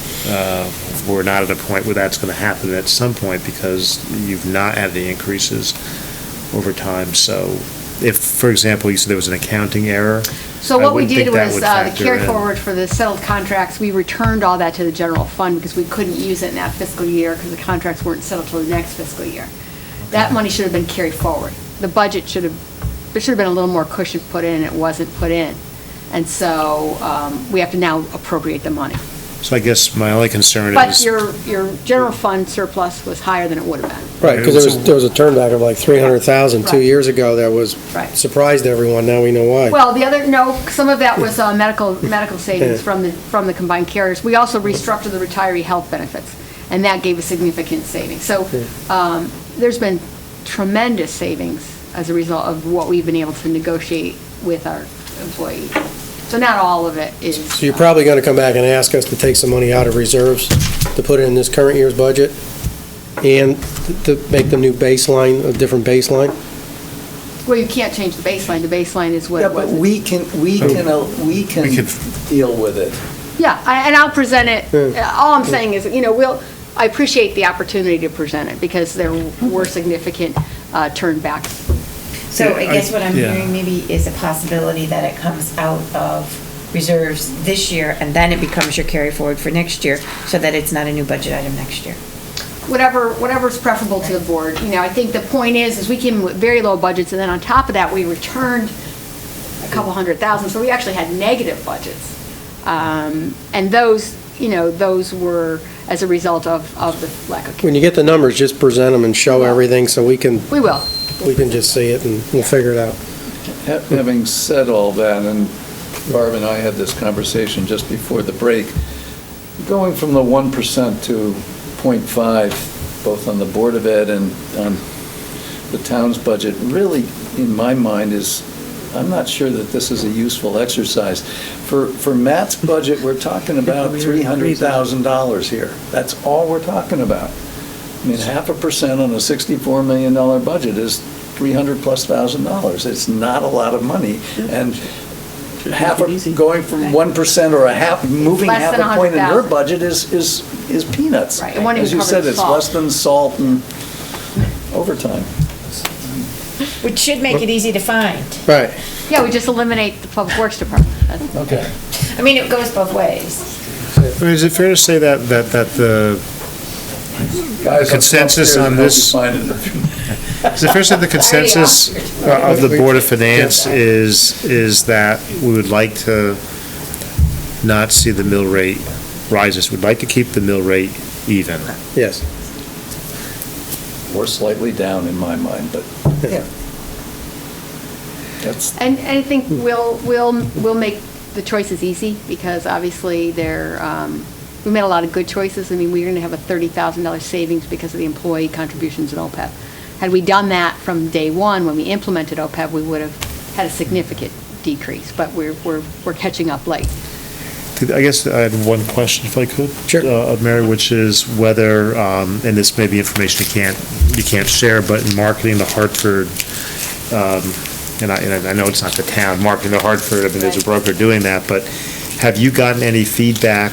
we're not at a point where that's going to happen at some point, because you've not had the increases over time. So if, for example, you said there was an accounting error, So I what we wouldn't did think that was, would the factor carry in. forward for the settled contracts, we returned all that to the general fund because we couldn't use it in that fiscal year because the contracts weren't settled till the next fiscal year. That money should have been carried forward. The budget there should have been a little more cushion put in, it wasn't put in. And so, we have to now appropriate the money. So I guess my only concern But is. your general fund surplus was higher than it would have been. Right, because there was a turnback of like 300,000 2 Right. years ago that was Right. surprised everyone, now we know why. Well, some of that was medical savings Yeah. from the combined carriers. We also restructured the retiree health benefits, and that gave a significant savings. So there's been tremendous savings as a result of what we've been able to negotiate with our employees. So not all of it is. So you're probably going to come back and ask us to take some money out of reserves to put in this current year's budget and to make the new baseline, a different baseline? Well, you can't change the baseline. The baseline is what Yeah, it but was. we can deal with it. Yeah, and I'll present it. All I'm saying is, I appreciate the opportunity to present it because there were significant turnbacks. So I guess what I'm yeah. hearing maybe is a possibility that it comes out of reserves this year, and then it becomes your carry forward for next year, so that it's not a new budget item next year. Whatever's preferable to the board. I think the point is we came in with very low budgets, and then on top of that, we returned a couple $100,000, so we actually had negative budgets. And those were as a result of the lack of. When you get the numbers, just present them and show everything so we can We will. just see it and we'll figure it out. Having said all that, and Barb and I had this conversation just before the break, going from the 1% to 0.5, both on the Board of Ed and on the town's budget, really, in my mind, I'm not sure that this is a useful exercise. For Matt's budget, we're talking about $300,000 here. That's all we're talking about. I mean, 0.5% on a $64 million budget is $300,000+. It's not a lot of money. And going from 1% or moving Less half than a point in her 100,000. budget is peanuts. Right, it won't even As you cover said, the it's salt. less than salt and overtime. Which should make it easy to find. Right. Yeah, we just eliminate the Public Works Department. Okay. I mean, it goes both ways. Is it fair to say that the Guys, consensus on this, is it fair to say the consensus of the Board of Finance is that we would like to not see the mill rate rises? We'd like to keep the mill rate even. Yes. Or slightly down in my mind, but Yeah. that's, And I think we'll make the choices easy because obviously we made a lot of good choices. I mean, we're going to have a $30,000 savings because of the employee contributions in OPEB. Had we done that from day one when we implemented OPEB, we would have had a significant decrease, but we're catching up late. I guess I had one question, if I could. Sure. Mary, which is whether, and this may be information you can't share, but in marketing the Hartford, and I know it's not the town, marketing the Hartford, I mean, there's a broker doing that, but have you gotten any feedback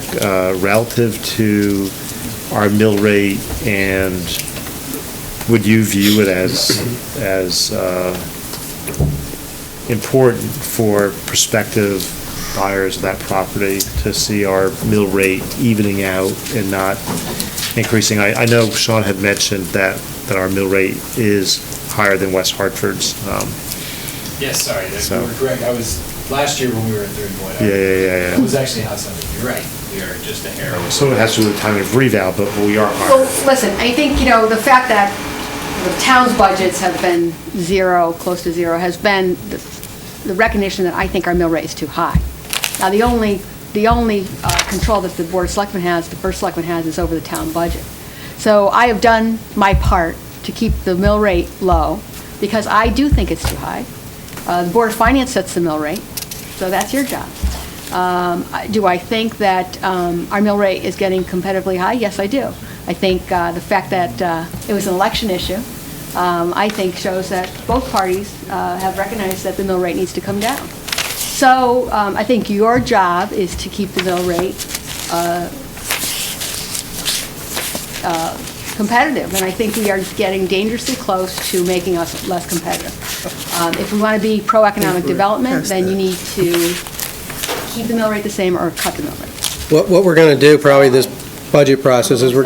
relative to our mill rate, and would you view it as important for prospective buyers of that property to see our mill rate evening out and not increasing. I know Sean had mentioned that our mill rate is higher than West Hartford's. Yes, sorry, So- you were correct. I was, last year when we were at 3.0. Yeah. It was actually high something. You're right. We are just a hair. Some of it has to do with the timing of reval, but we are Well, higher. listen, I think, the fact that the town's budgets have been zero, close to zero, has been the recognition that I think our mill rate is too high. Now, the only control that the Board of Selectmen has, the First Selectman has, is over the town budget. So I have done my part to keep the mill rate low, because I do think it's too high. The Board of Finance sets the mill rate, so that's your job. Do I think that our mill rate is getting competitively high? Yes, I do. I think the fact that it was an election issue, I think shows that both parties have recognized that the mill rate needs to come down. So I think your job is to keep the mill rate competitive, and I think we are getting dangerously close to making us less competitive. If we want to be pro-economic development, then you need to keep the mill rate the same or cut the mill rate. What we're going to do probably this budget process is we're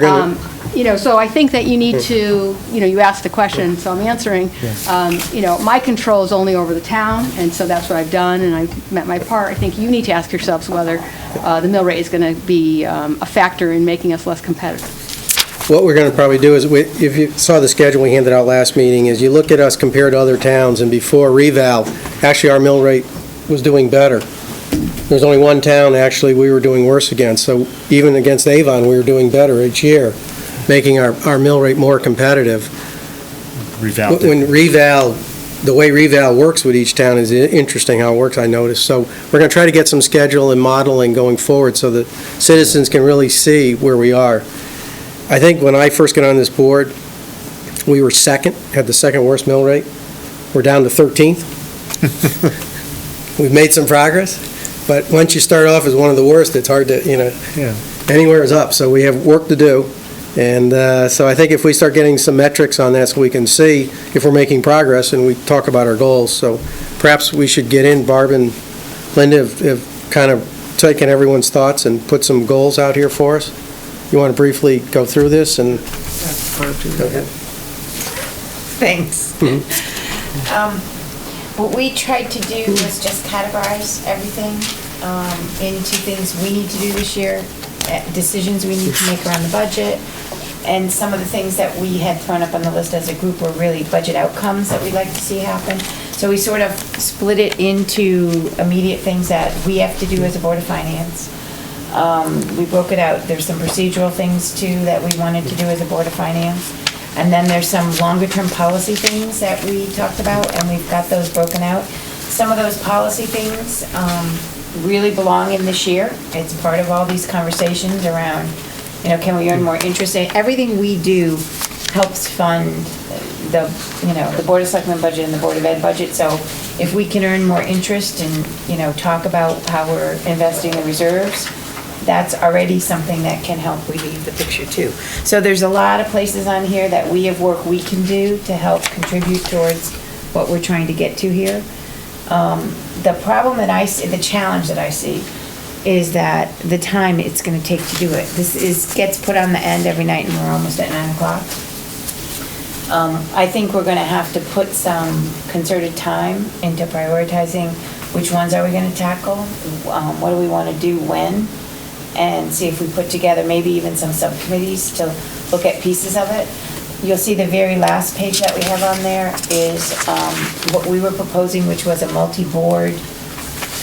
going to... So I think that you need to, you asked the question, so I'm answering. My control is only over the town, and so that's what I've done, and I've met my part. I think you need to ask yourselves whether the mill rate is going to be a factor in making us less competitive. What we're going to probably do is, if you saw the schedule we handed out last meeting, is you look at us compared to other towns, and before reval, actually our mill rate was doing better. There's only one town, actually, we were doing worse against. So even against Avon, we were doing better each year, making our mill rate more competitive. Reval. When reval, the way reval works with each town is interesting how it works, I noticed. So we're going to try to get some schedule and modeling going forward so that citizens can really see where we are. I think when I first got on this board, we were second, had the second worst mill rate. We're down to 13th. We've made some progress, but once you start off as one of the worst, it's hard to, anywhere is up. So we have work to do. And so I think if we start getting some metrics on that so we can see if we're making progress and we talk about our goals. So perhaps we should get in, Barb and Linda have kind of taken everyone's thoughts and put some goals out here for us. You want to briefly go through this and... Go ahead. Thanks. What we tried to do was just categorize everything into things we need to do this year, decisions we need to make around the budget, and some of the things that we had thrown up on the list as a group were really budget outcomes that we'd like to see happen. So we sort of split it into immediate things that we have to do as a Board of Finance. We broke it out. There's some procedural things too that we wanted to do as a Board of Finance. And then there's some longer-term policy things that we talked about, and we've got those broken out. Some of those policy things really belong in this year. It's part of all these conversations around, can we earn more interest? Everything we do helps fund the Board of Selectmen budget and the Board of Ed budget. So if we can earn more interest and, talk about how we're investing the reserves, that's already something that can help relieve the picture too. So there's a lot of places on here that we have work we can do to help contribute towards what we're trying to get to here. The problem that I see, the challenge that I see, is that the time it's going to take to do it. Gets put on the end every night and we're almost at 9 o'clock. I think we're going to have to put some concerted time into prioritizing which ones are we going to tackle, what do we want to do when, and see if we put together maybe even some subcommittees to look at pieces of it. You'll see the very last page that we have on there is what we were proposing, which was a multi-board,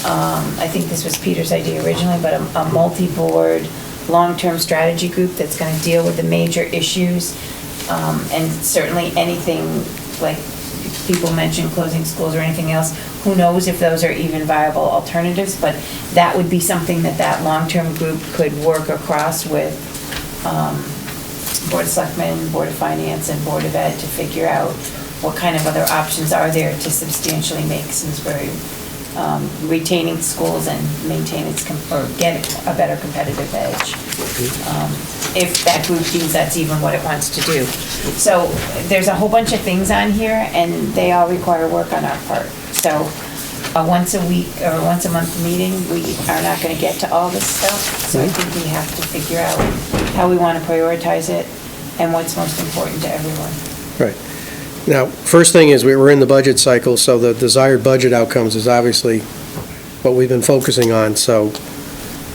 I think this was Peter's idea originally, but a multi-board long-term strategy group that's going to deal with the major issues, and certainly anything like people mentioned closing schools or anything else. Who knows if those are even viable alternatives, but that would be something that long-term group could work across with Board of Selectmen, Board of Finance, and Board of Ed to figure out what kind of other options are there to substantially make Simsbury retaining schools and maintain or get a better competitive edge. If that group deems that's even what it wants to do. So there's a whole bunch of things on here, and they all require work on our part. So a once a week or once a month meeting, we are not going to get to all this stuff. So I think we have to figure out how we want to prioritize it and what's most important to everyone. Right. Now, first thing is, we're in the budget cycle, so the desired budget outcomes is obviously what we've been focusing on, so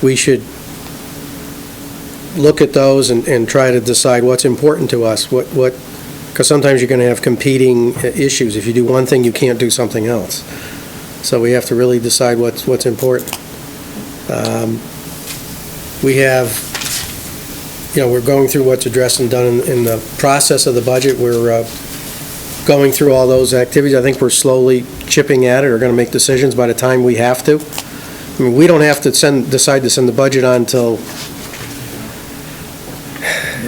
we should look at those and try to decide what's important to us, because sometimes you're going to have competing issues. If you do one thing, you can't do something else. So we have to really decide what's important. We have, we're going through what's addressed and done in the process of the budget. We're going through all those activities. I think we're slowly chipping at it, or going to make decisions by the time we have to. I mean, we don't have to decide to send the budget on until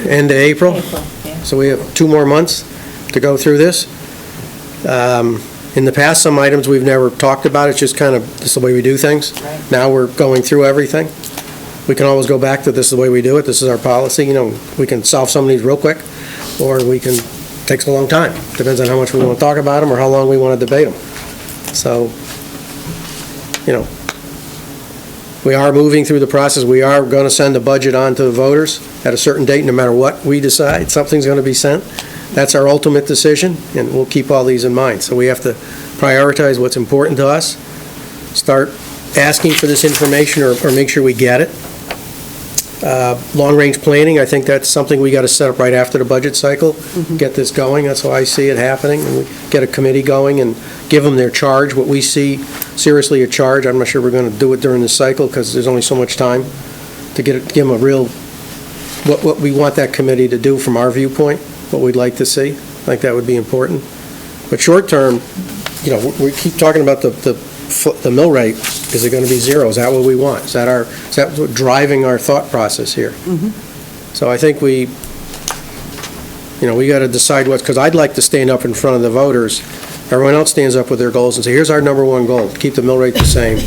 end of April. So we have 2 more months to go through this. In the past, some items we've never talked about. It's just kind of, this is the way we do things. Right. Now we're going through everything. We can always go back to this is the way we do it. This is our policy. We can solve some of these real quick, or we can, takes a long time. Depends on how much we want to talk about them or how long we want to debate them. So, we are moving through the process. We are going to send a budget on to the voters at a certain date, no matter what we decide. Something's going to be sent. That's our ultimate decision, and we'll keep all these in mind. So we have to prioritize what's important to us, start asking for this information or make sure we get it. Long-range planning, I think that's something we got to set up right after the budget cycle, get this going. That's how I see it happening. And we get a committee going and give them their charge, what we see seriously a charge. I'm not sure we're going to do it during this cycle because there's only so much time to give them a real, what we want that committee to do from our viewpoint, what we'd like to see. I think that would be important. But short term, we keep talking about the mill rate. Is it going to be zero? Is that what we want? Is that what's driving our thought process here? So I think we got to decide because I'd like to stand up in front of the voters. Everyone else stands up with their goals and say, here's our number one goal, keep the mill rate the same,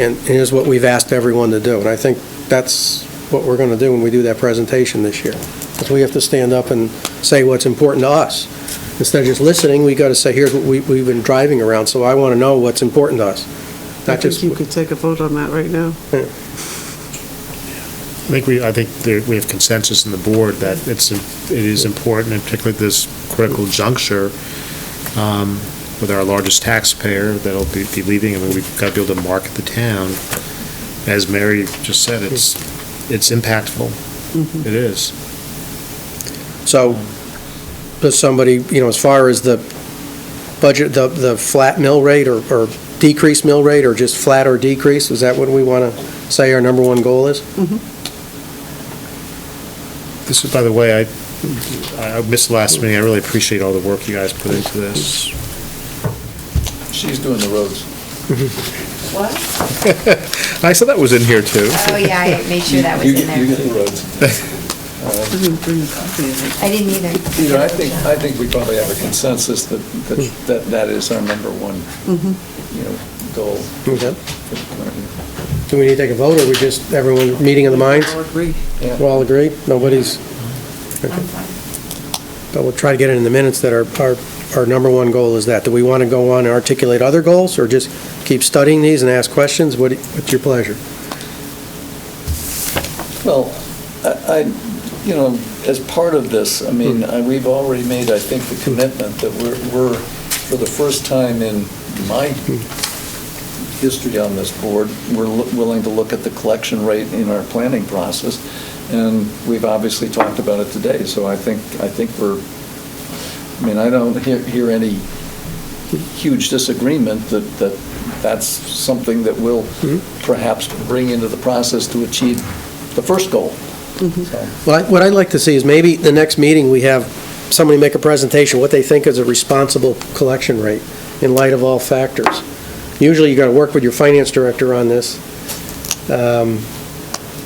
and here's what we've asked everyone to do. And I think that's what we're going to do when we do that presentation this year. Because we have to stand up and say what's important to us. Instead of just listening, we got to say, here's what we've been driving around, so I want to know what's important to us. I think you could take a vote on that right now. Yeah. I think we have consensus in the board that it is important, and particularly at this critical juncture, with our largest taxpayer that'll be leaving, and we've got to be able to market the town. As Mary just said, it's impactful. It is. So, does somebody, as far as the budget, the flat mill rate or decreased mill rate, or just flat or decrease, is that what we want to say our number one goal is? This is, by the way, I missed the last meeting. I really appreciate all the work you guys put into this. She's doing the roads. What? I said that was in here, too. Oh, yeah, I made sure that was in there. You get the roads. I didn't bring a copy of it. I didn't either. Peter, I think we probably have a consensus that is our number one, goal. Okay. Do we need to take a vote, or we just, everyone meeting of the minds? I'll agree. Yeah. We all agree? Nobody's, okay. But we'll try to get it in the minutes that our number one goal is that. Do we want to go on and articulate other goals, or just keep studying these and ask questions? What's your pleasure? Well, as part of this, we've already made, I think, the commitment that we're for the first time in my history on this board, we're willing to look at the collection rate in our planning process, and we've obviously talked about it today. So I think I don't hear any huge disagreement that's something that we'll perhaps bring into the process to achieve the first goal. Well, what I'd like to see is maybe the next meeting, we have somebody make a presentation, what they think is a responsible collection rate in light of all factors. Usually you got to work with your finance director on this.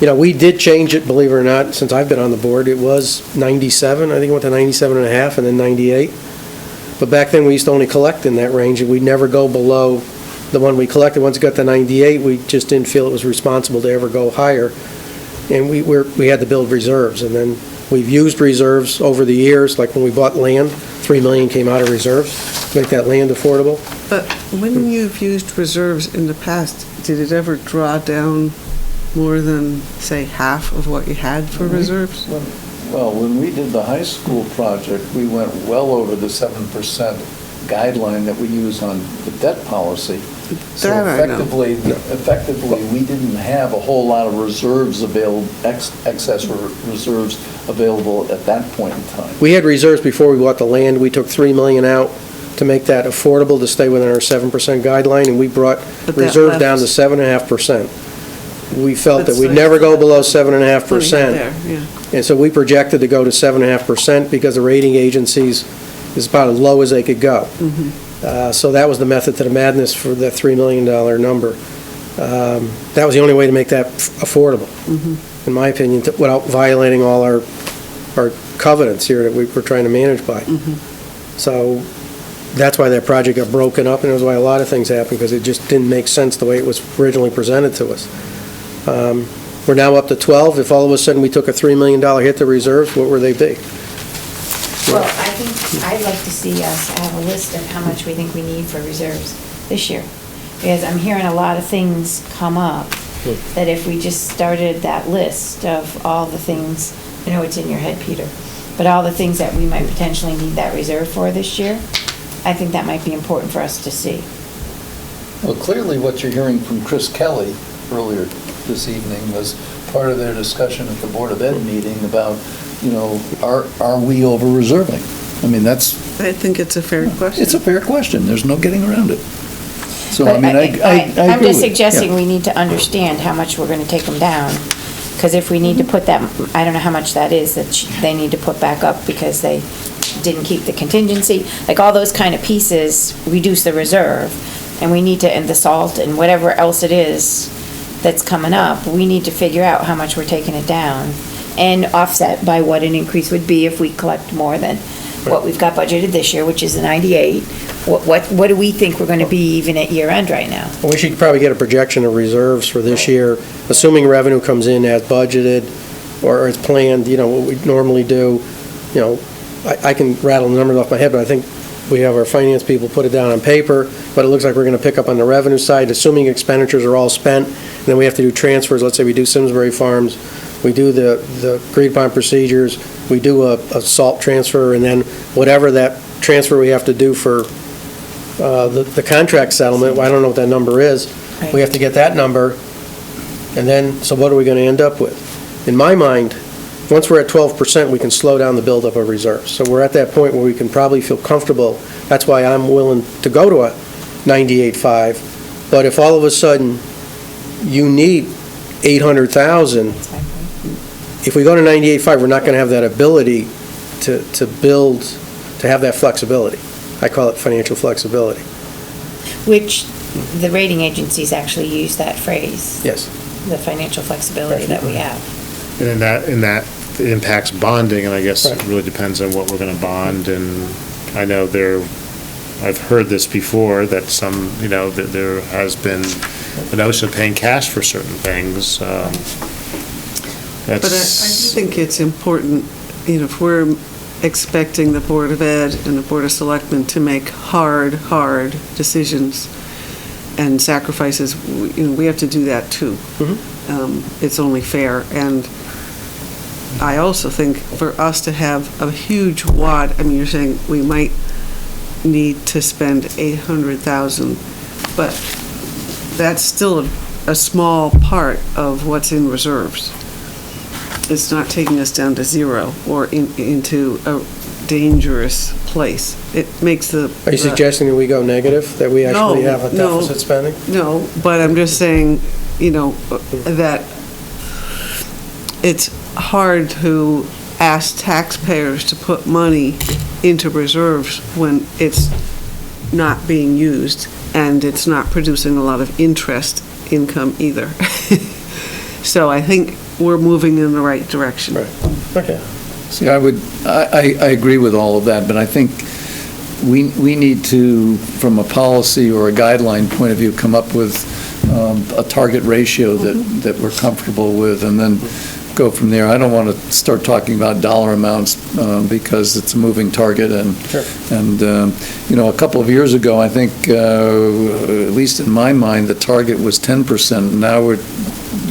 We did change it, believe it or not, since I've been on the board. It was 97, I think it went to 97 and a half, and then 98. But back then, we used to only collect in that range, and we'd never go below the one we collected. Once it got to 98, we just didn't feel it was responsible to ever go higher. And we had to build reserves, and then We've used reserves over the years, like when we bought land, 3 million came out of reserves to make that land affordable. But when you've used reserves in the past, did it ever draw down more than, say, half of what you had for reserves? Well, when we did the high school project, we went well over the 7% guideline that we use on the debt policy. So That I know. effectively, we didn't have a whole lot of reserves available, excess reserves available at that point in time. We had reserves before we bought the land. We took 3 million out to make that affordable, to stay within our 7% guideline, and we brought But that reserves down to left- 7.5%. We felt that That's we'd like- never go below Plenty 7.5%. there, yeah. And so we projected to go to 7.5% because the rating agencies is about as low as they could go. So that was the method to the madness for the $3 million number. That was the only way to make that affordable, in my opinion, without violating all our covenants here that we were trying to manage by. So that's why that project got broken up, and that's why a lot of things happened, because it just didn't make sense the way it was originally presented to us. We're now up to 12. If all of a sudden we took a $3 million hit to reserves, what would they be? Well, I think, I'd like to see us have a list of how much we think we need for reserves this year. Because I'm hearing a lot of things come up, that if we just started that list of all the things, I know it's in your head, Peter, but all the things that we might potentially need that reserve for this year, I think that might be important for us to see. Well, clearly what you're hearing from Chris Kelly earlier this evening was part of their discussion at the Board of Ed meeting about, are we over-reserving? I mean, I think it's a fair question. it's a fair question. There's no getting around it. So, I But mean, I agree I'm just with- suggesting yeah. we need to understand how much we're gonna take them down. Because if we need to put that, I don't know how much that is, that they need to put back up because they didn't keep the contingency. Like all those kind of pieces reduce the reserve. And we need to, and the salt and whatever else it is that's coming up, we need to figure out how much we're taking it down and offset by what an increase would be if we collect more than what we've got budgeted this year, which is the 98. What do we think we're gonna be even at year end right now? We should probably get a projection of reserves for this year, assuming revenue comes in as budgeted or as planned, what we normally do. I can rattle the numbers off my head, but I think we have our finance people put it down on paper, but it looks like we're going to pick up on the revenue side, assuming expenditures are all spent, and then we have to do transfers. Let's say we do Simsbury Farms, we do the agreed-upon procedures, we do a salt transfer, and then whatever that transfer we have to do for the contract settlement, I don't know what that number is, we have to get that number, and then, so what are we going to end up with? In my mind, once we're at 12%, we can slow down the buildup of reserves. So we're at that point where we can probably feel comfortable. That's why I'm willing to go to a 98.5. But if all of a sudden you need 800,000, if we go to 98.5, we're not going to have that ability to build, to have that flexibility. I call it financial flexibility. Which the rating agencies actually use that phrase. Yes. The financial flexibility that we have. And in that it impacts bonding, and I guess it really depends on what we're going to bond. And I know I've heard this before, that that there has been a notion of paying cash for certain things. But I do think it's important, if we're expecting the Board of Ed and the Board of Selectmen to make hard decisions and sacrifices, we have to do that too. It's only fair. And I also think for us to have a huge wad, you're saying we might need to spend 800,000, but that's still a small part of what's in reserves. It's not taking us down to zero or into a dangerous place. It makes the... Are you suggesting that we go negative, that we actually have a deficit spending? No, but I'm just saying, that it's hard to ask taxpayers to put money into reserves when it's not being used and it's not producing a lot of interest income either. So I think we're moving in the right direction. Right. Okay. See, I agree with all of that, but I think we need to, from a policy or a guideline point of view, come up with a target ratio that we're comfortable with, and then go from there. I don't want to start talking about dollar amounts because it's a moving target, and a couple of years ago, I think, at least in my mind, the target was 10%. Now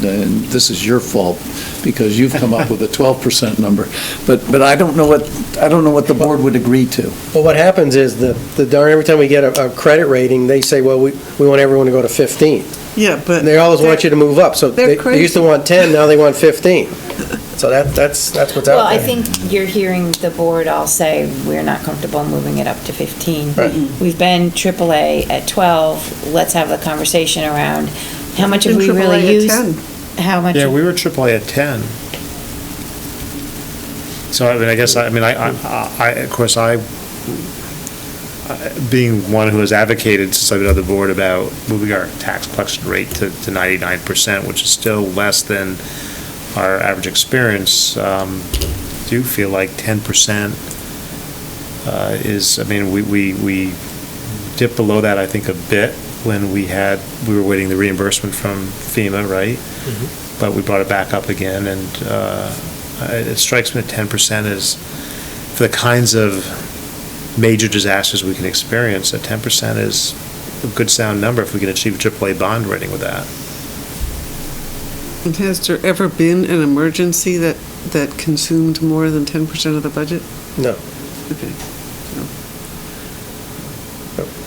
this is your fault because you've come up with a 12% number. But I don't know what the board would agree to. Well, what happens is every time we get a credit rating, they say, well, we want everyone to go to 15. Yeah, but. And they always want you to move up, so they're they used to want 10, now they want 15. So that's what's out there. Well, I think you're hearing the board all say, we're not comfortable moving it up to 15. Right. We've been AAA at 12, let's have the conversation around, how much have Been we really AAA at used? 10. How much? Yeah, we were AAA at 10. So, I mean, of course, being one who has advocated since I've been on the board about moving our tax collection rate to 99%, which is still less than our average experience, do feel like 10% is, I mean, we dipped below that, I think, a bit when we were waiting the reimbursement from FEMA, right? Mm-hmm. But we brought it back up again, and it strikes me that 10% is, for the kinds of major disasters we can experience, that 10% is a good sound number if we can achieve a AAA bond rating with that. And has there ever been an emergency that consumed more than 10% of the budget? No. Okay.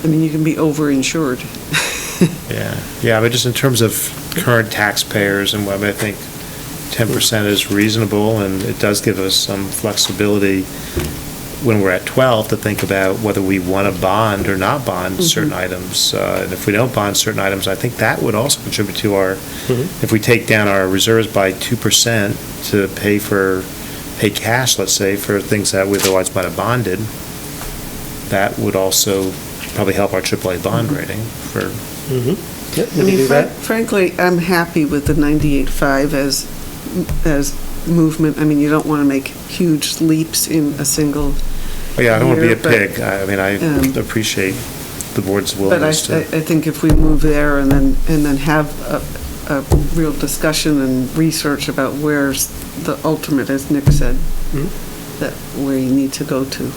I mean, you can be overinsured. Yeah, but just in terms of current taxpayers, and I think 10% is reasonable, and it does give us some flexibility when we're at 12 to think about whether we want to bond or not bond certain items. And if we don't bond certain items, I think that would also contribute to our, if we take down our reserves by 2% to pay cash, let's say, for things that we otherwise might have bonded, that would also probably help our AAA bond rating for. I mean, frankly, I'm happy with the 98.5 as movement. I mean, you don't want to make huge leaps in a single Yeah, I don't want to be a year, pig. I mean, I appreciate the board's But willingness to. I think if we move there and then have a real discussion and research about where's the ultimate, as Nick said, that where you need to go to.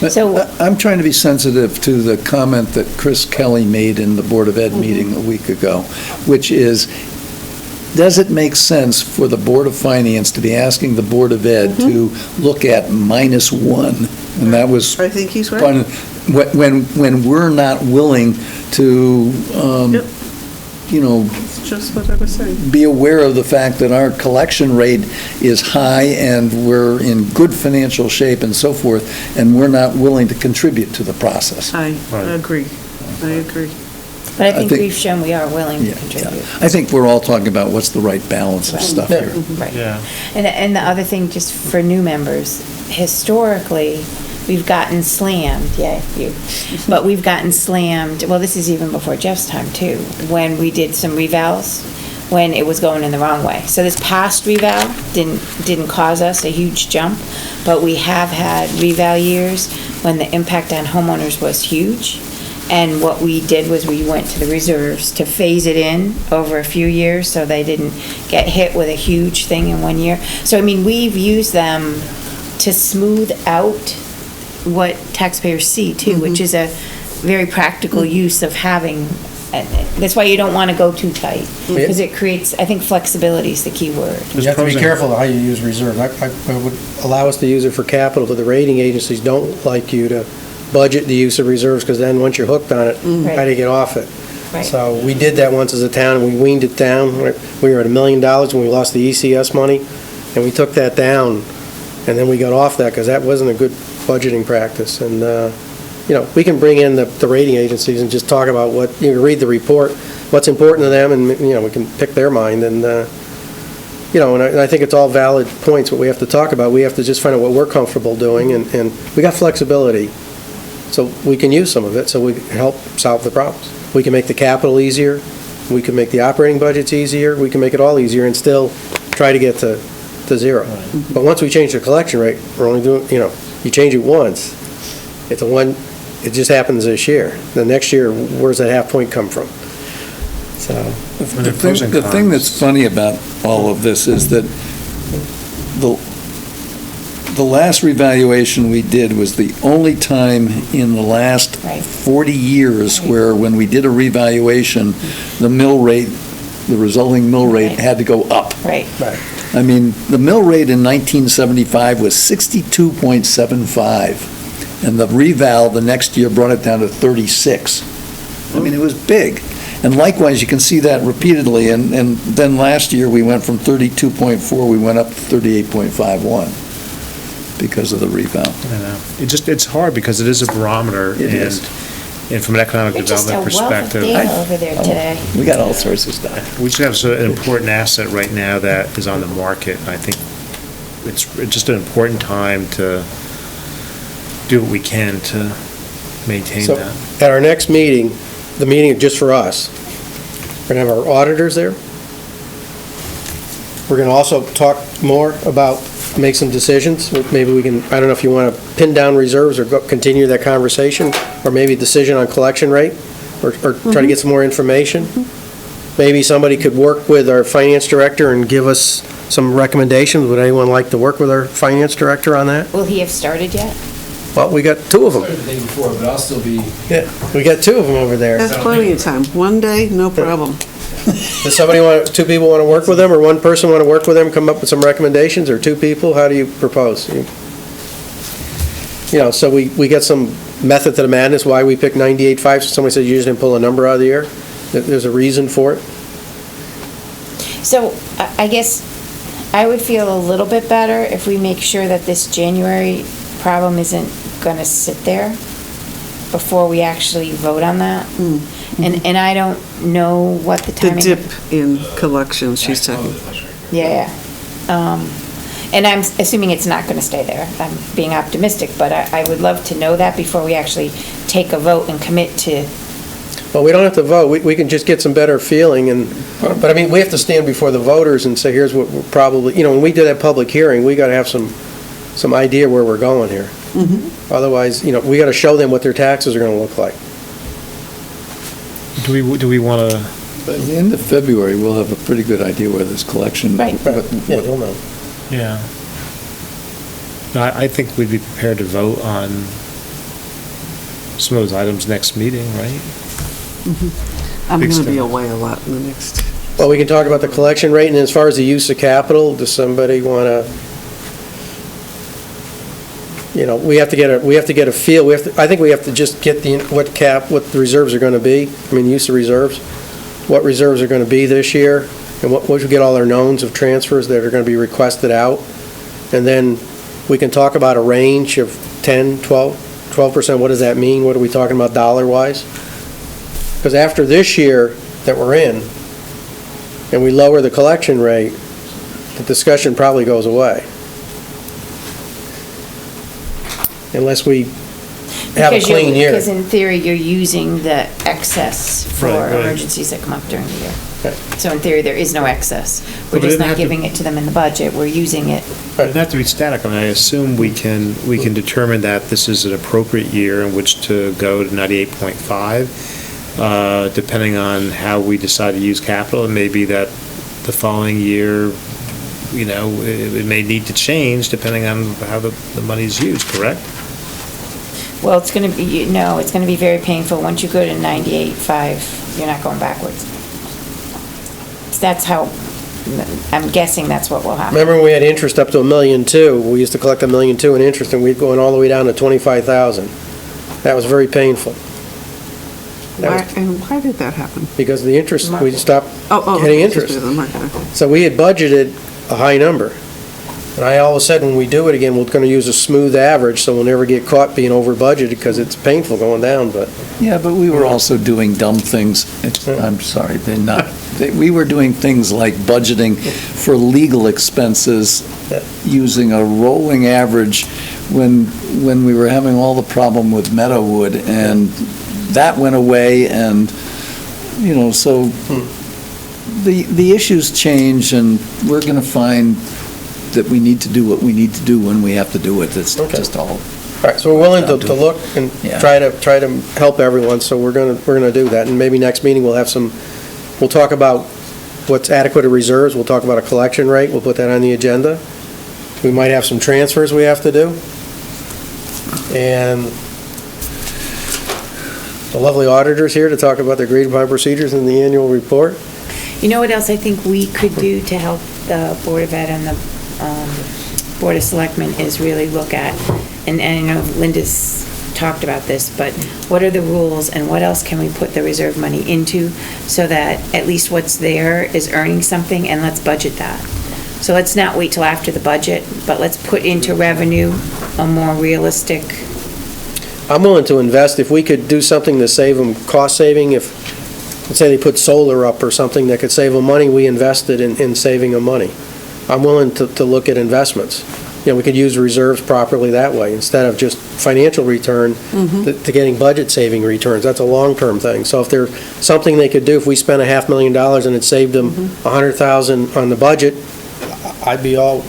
So I'm trying to be sensitive to the comment that Chris Kelly made in the Board of Ed meeting a week ago, which is, does it make sense for the Board of Finance to be asking the Board of Ed to look at -1? And that was. I think he's right. When we're not willing to, Just what I was saying. be aware of the fact that our collection rate is high and we're in good financial shape and so forth, and we're not willing to contribute to the process. I agree. But I think we've shown we are willing to contribute. I think we're all talking about what's the right balance of stuff here. Right. And the other thing, just for new members, historically, we've gotten slammed, but we've gotten slammed, well, this is even before Jeff's time too, when we did some revals, when it was going in the wrong way. So this past reval didn't cause us a huge jump, but we have had reval years when the impact on homeowners was huge. And what we did was we went to the reserves to phase it in over a few years so they didn't get hit with a huge thing in 1 year. So, I mean, we've used them to smooth out what taxpayers see too, which is a very practical use of having, and that's why you don't want to go too tight, because it creates, I think flexibility is the key word. You have to be careful how you use reserve. I would allow us to use it for capital, but the rating agencies don't like you to budget the use of reserves, because then once you're hooked on it, how do you get off it? Right. So we did that once as a town, and we weaned it down. We were at $1 million when we lost the ECS money, and we took that down, and then we got off that, because that wasn't a good budgeting practice. And, we can bring in the rating agencies and just talk about what, you can read the report, what's important to them, and, we can pick their mind. And, and I think it's all valid points, what we have to talk about. We have to just find out what we're comfortable doing, and we got flexibility. So we can use some of it, so we can help solve the problems. We can make the capital easier, we can make the operating budgets easier, we can make it all easier and still try to get to zero. But once we change the collection rate, we're only doing, you change it once, it just happens this year. The next year, where's that half point come from? So The thing that's funny about all of this is that the last revaluation we did was the only time in the last 40 years where when we did a revaluation, the mill rate, the resulting mill rate had to go up. Right. I mean, the mill rate in 1975 was 62.75, and the reval the next year brought it down to 36. I mean, it was big. And likewise, you can see that repeatedly, and then last year, we went from 32.4, we went up to 38.51 because of the reval. I know. It's hard because it is a barometer. It is. And from an economic development perspective. Over there today. We got all sorts of stuff. We just have an important asset right now that is on the market. I think it's just an important time to do what we can to maintain So, that. at our next meeting, the meeting just for us, we're going to have our auditors there. We're going to also talk more about, make some decisions. Maybe we can, I don't know if you want to pin down reserves or continue that conversation, or maybe a decision on collection rate, or try to get some more information. Maybe somebody could work with our finance director and give us some recommendations. Would anyone like to work with our finance director on that? Will he have started yet? Well, we got two of them. Started the day before, but I'll still be. Yeah, we got two of them over there. That's plenty of time. One day, no problem. Does somebody two people want to work with them, or one person want to work with them, come up with some recommendations, or two people? How do you propose? So we get some method to the madness, why we picked 98.5. Somebody says you just didn't pull a number out of the air. There's a reason for it. So I guess I would feel a little bit better if we make sure that this January problem isn't going to sit there before we actually vote on that. And I don't know what the The timing. dip in collections, she's talking. Yeah. And I'm assuming it's not going to stay there. I'm being optimistic, but I would love to know that before we actually take a vote and commit to. Well, we don't have to vote. We can just get some better feeling, but I mean, we have to stand before the voters and say, here's what we're probably, when we do that public hearing, we got to have some idea where we're going here. Otherwise, we got to show them what their taxes are going to look like. Do we want to? By the end of February, we'll have a pretty good idea where this collection. Yeah, we'll know. Yeah. No, I think we'd be prepared to vote on some of those items next meeting, right? I'm going to be away a lot in the next. Well, we can talk about the collection rate, and as far as the use of capital, does somebody want to, we have to get a feel. I think we have to just get what the reserves are going to be. I mean, use of reserves, what reserves are going to be this year, and once we get all our knowns of transfers that are going to be requested out, and then we can talk about a range of 10, 12%. What does that mean? What are we talking about dollar-wise? Because after this year that we're in, and we lower the collection rate, the discussion probably goes away. Unless we have a clean year. Because in theory, you're using the excess for Right. emergencies that come up during the year. Right. So in theory, there is no excess. We're But it just doesn't not have to- giving it to them in the budget, we're using it. It doesn't have to be static. I mean, I assume we can determine that this is an appropriate year in which to go to 98.5, depending on how we decide to use capital. It may be that the following year, it may need to change depending on how the money's used, correct? Well, it's going to be, it's going to be very painful. Once you go to 98.5, you're not going backwards. That's how, I'm guessing that's what will happen. Remember when we had interest up to $1.2 million? We used to collect $1.2 million in interest, and we'd going all the way down to 25,000. That was very painful. And why did that happen? Because of the interest, we stopped Oh, getting it's interest. just the market, okay. So we had budgeted a high number. And I always said, when we do it again, we're going to use a smooth average, so we'll never get caught being over budgeted, because it's painful going down, but. Yeah, but we were also doing dumb things. I'm sorry, we were doing things like budgeting for legal expenses using a rolling average when we were having all the problem with Meadowwood, and that went away, and, so the issues change, and we're going to find that we need to do what we need to do when we have to do it. It's just all. All right, so we're willing to look and Yeah. try to help everyone, so we're gonna do that, and maybe next meeting we'll talk about what's adequate of reserves, we'll talk about a collection rate, we'll put that on the agenda. We might have some transfers we have to do. And the lovely auditor's here to talk about the agreed upon procedures in the annual report. You know what else I think we could do to help the Board of Ed and the Board of Selectmen is really look at, and I know Linda's talked about this, but what are the rules and what else can we put the reserve money into so that at least what's there is earning something, and let's budget that. So let's not wait till after the budget, but let's put into revenue a more realistic. I'm willing to invest, if we could do something to save them cost saving, if, let's say they put solar up or something that could save them money, we invested in saving them money. I'm willing to look at investments. You know, we could use reserves properly that way, instead of just financial return to getting budget saving returns. That's a long-term thing. So if there's something they could do, if we spent $500,000 and it saved them $100,000 on the budget, I'd be up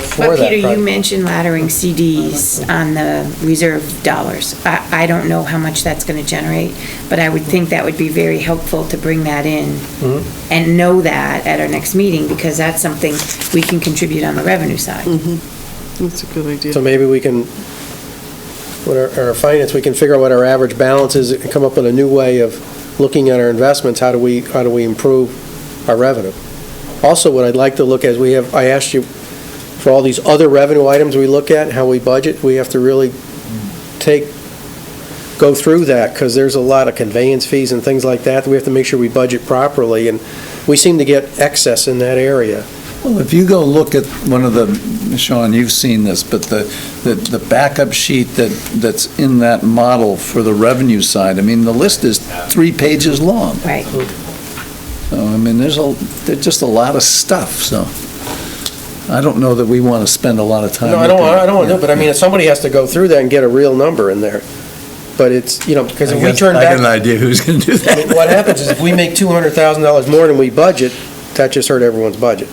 for But that. Peter, you mentioned laddering CDs on the reserve dollars. I don't know how much that's going to generate, but I would think that would be very helpful to bring that in and know that at our next meeting, because that's something we can contribute on the revenue side. That's a good idea. So maybe we can, with our finance, we can figure out what our average balance is and come up with a new way of looking at our investments. How do we improve our revenue? Also, what I'd like to look at is I asked you for all these other revenue items we look at, how we budget, we have to really go through that, because there's a lot of conveyance fees and things like that. We have to make sure we budget properly, and we seem to get excess in that area. Well, if you go look at one of the, Sean, you've seen this, but the backup sheet that's in that model for the revenue side, I mean, the list is 3 pages long. Right. So, I mean, there's just a lot of stuff, so I don't know that we want to spend a lot of time. No, I don't want to do it, but I mean, if somebody has to go through that and get a real number in there. But it's, because if we turn back. I got an idea who's going to do that. I mean, what happens is if we make $200,000 more than we budget, that just hurt everyone's budget.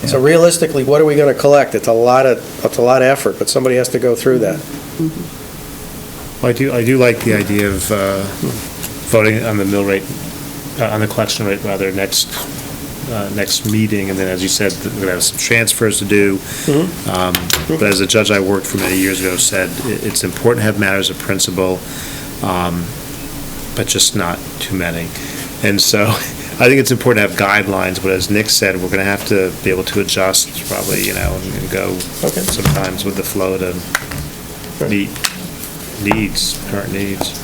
So realistically, what are we going to collect? It's a lot of effort, but somebody has to go through that. Well, I do like the idea of voting on the mill rate, on the collection rate rather, next meeting, and then, as you said, we're going to have some transfers to do. But as a judge I worked for many years ago said, it's important to have matters of principle, but just not too many. And so I think it's important to have guidelines, but as Nick said, we're going to have to be able to adjust probably, and go sometimes with the flow to meet current needs.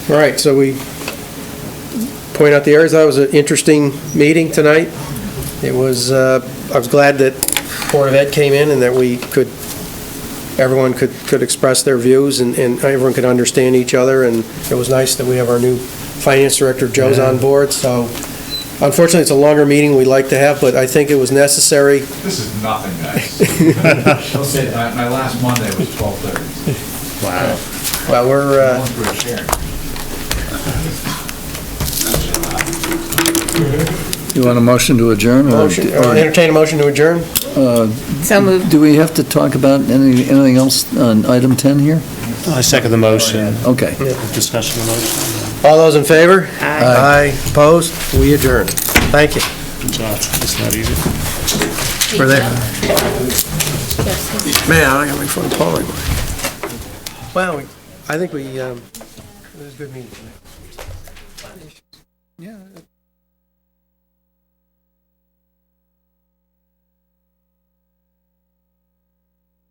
All right, so we point out the areas. That was an interesting meeting tonight. It was, I was glad that Board of Ed came in and that everyone could express their views and everyone could understand each other, and it was nice that we have our new Finance Director, Joe's on board. So unfortunately, it's a longer meeting we'd like to have, but I think it was necessary. This is nothing, guys. I'll say that my last Monday was 12:30. Wow. Well, we're, You want a motion to adjourn? entertain a motion to adjourn? So moved. Do we have to talk about anything else on item 10 here? I second the motion. Okay. Discussion of the motion. All those in favor? Aye. Aye. Opposed? We adjourn. Thank you. Good job. It's not easy. We're there. Man, I got my phone calling. Well, I think it was a good meeting. Yeah.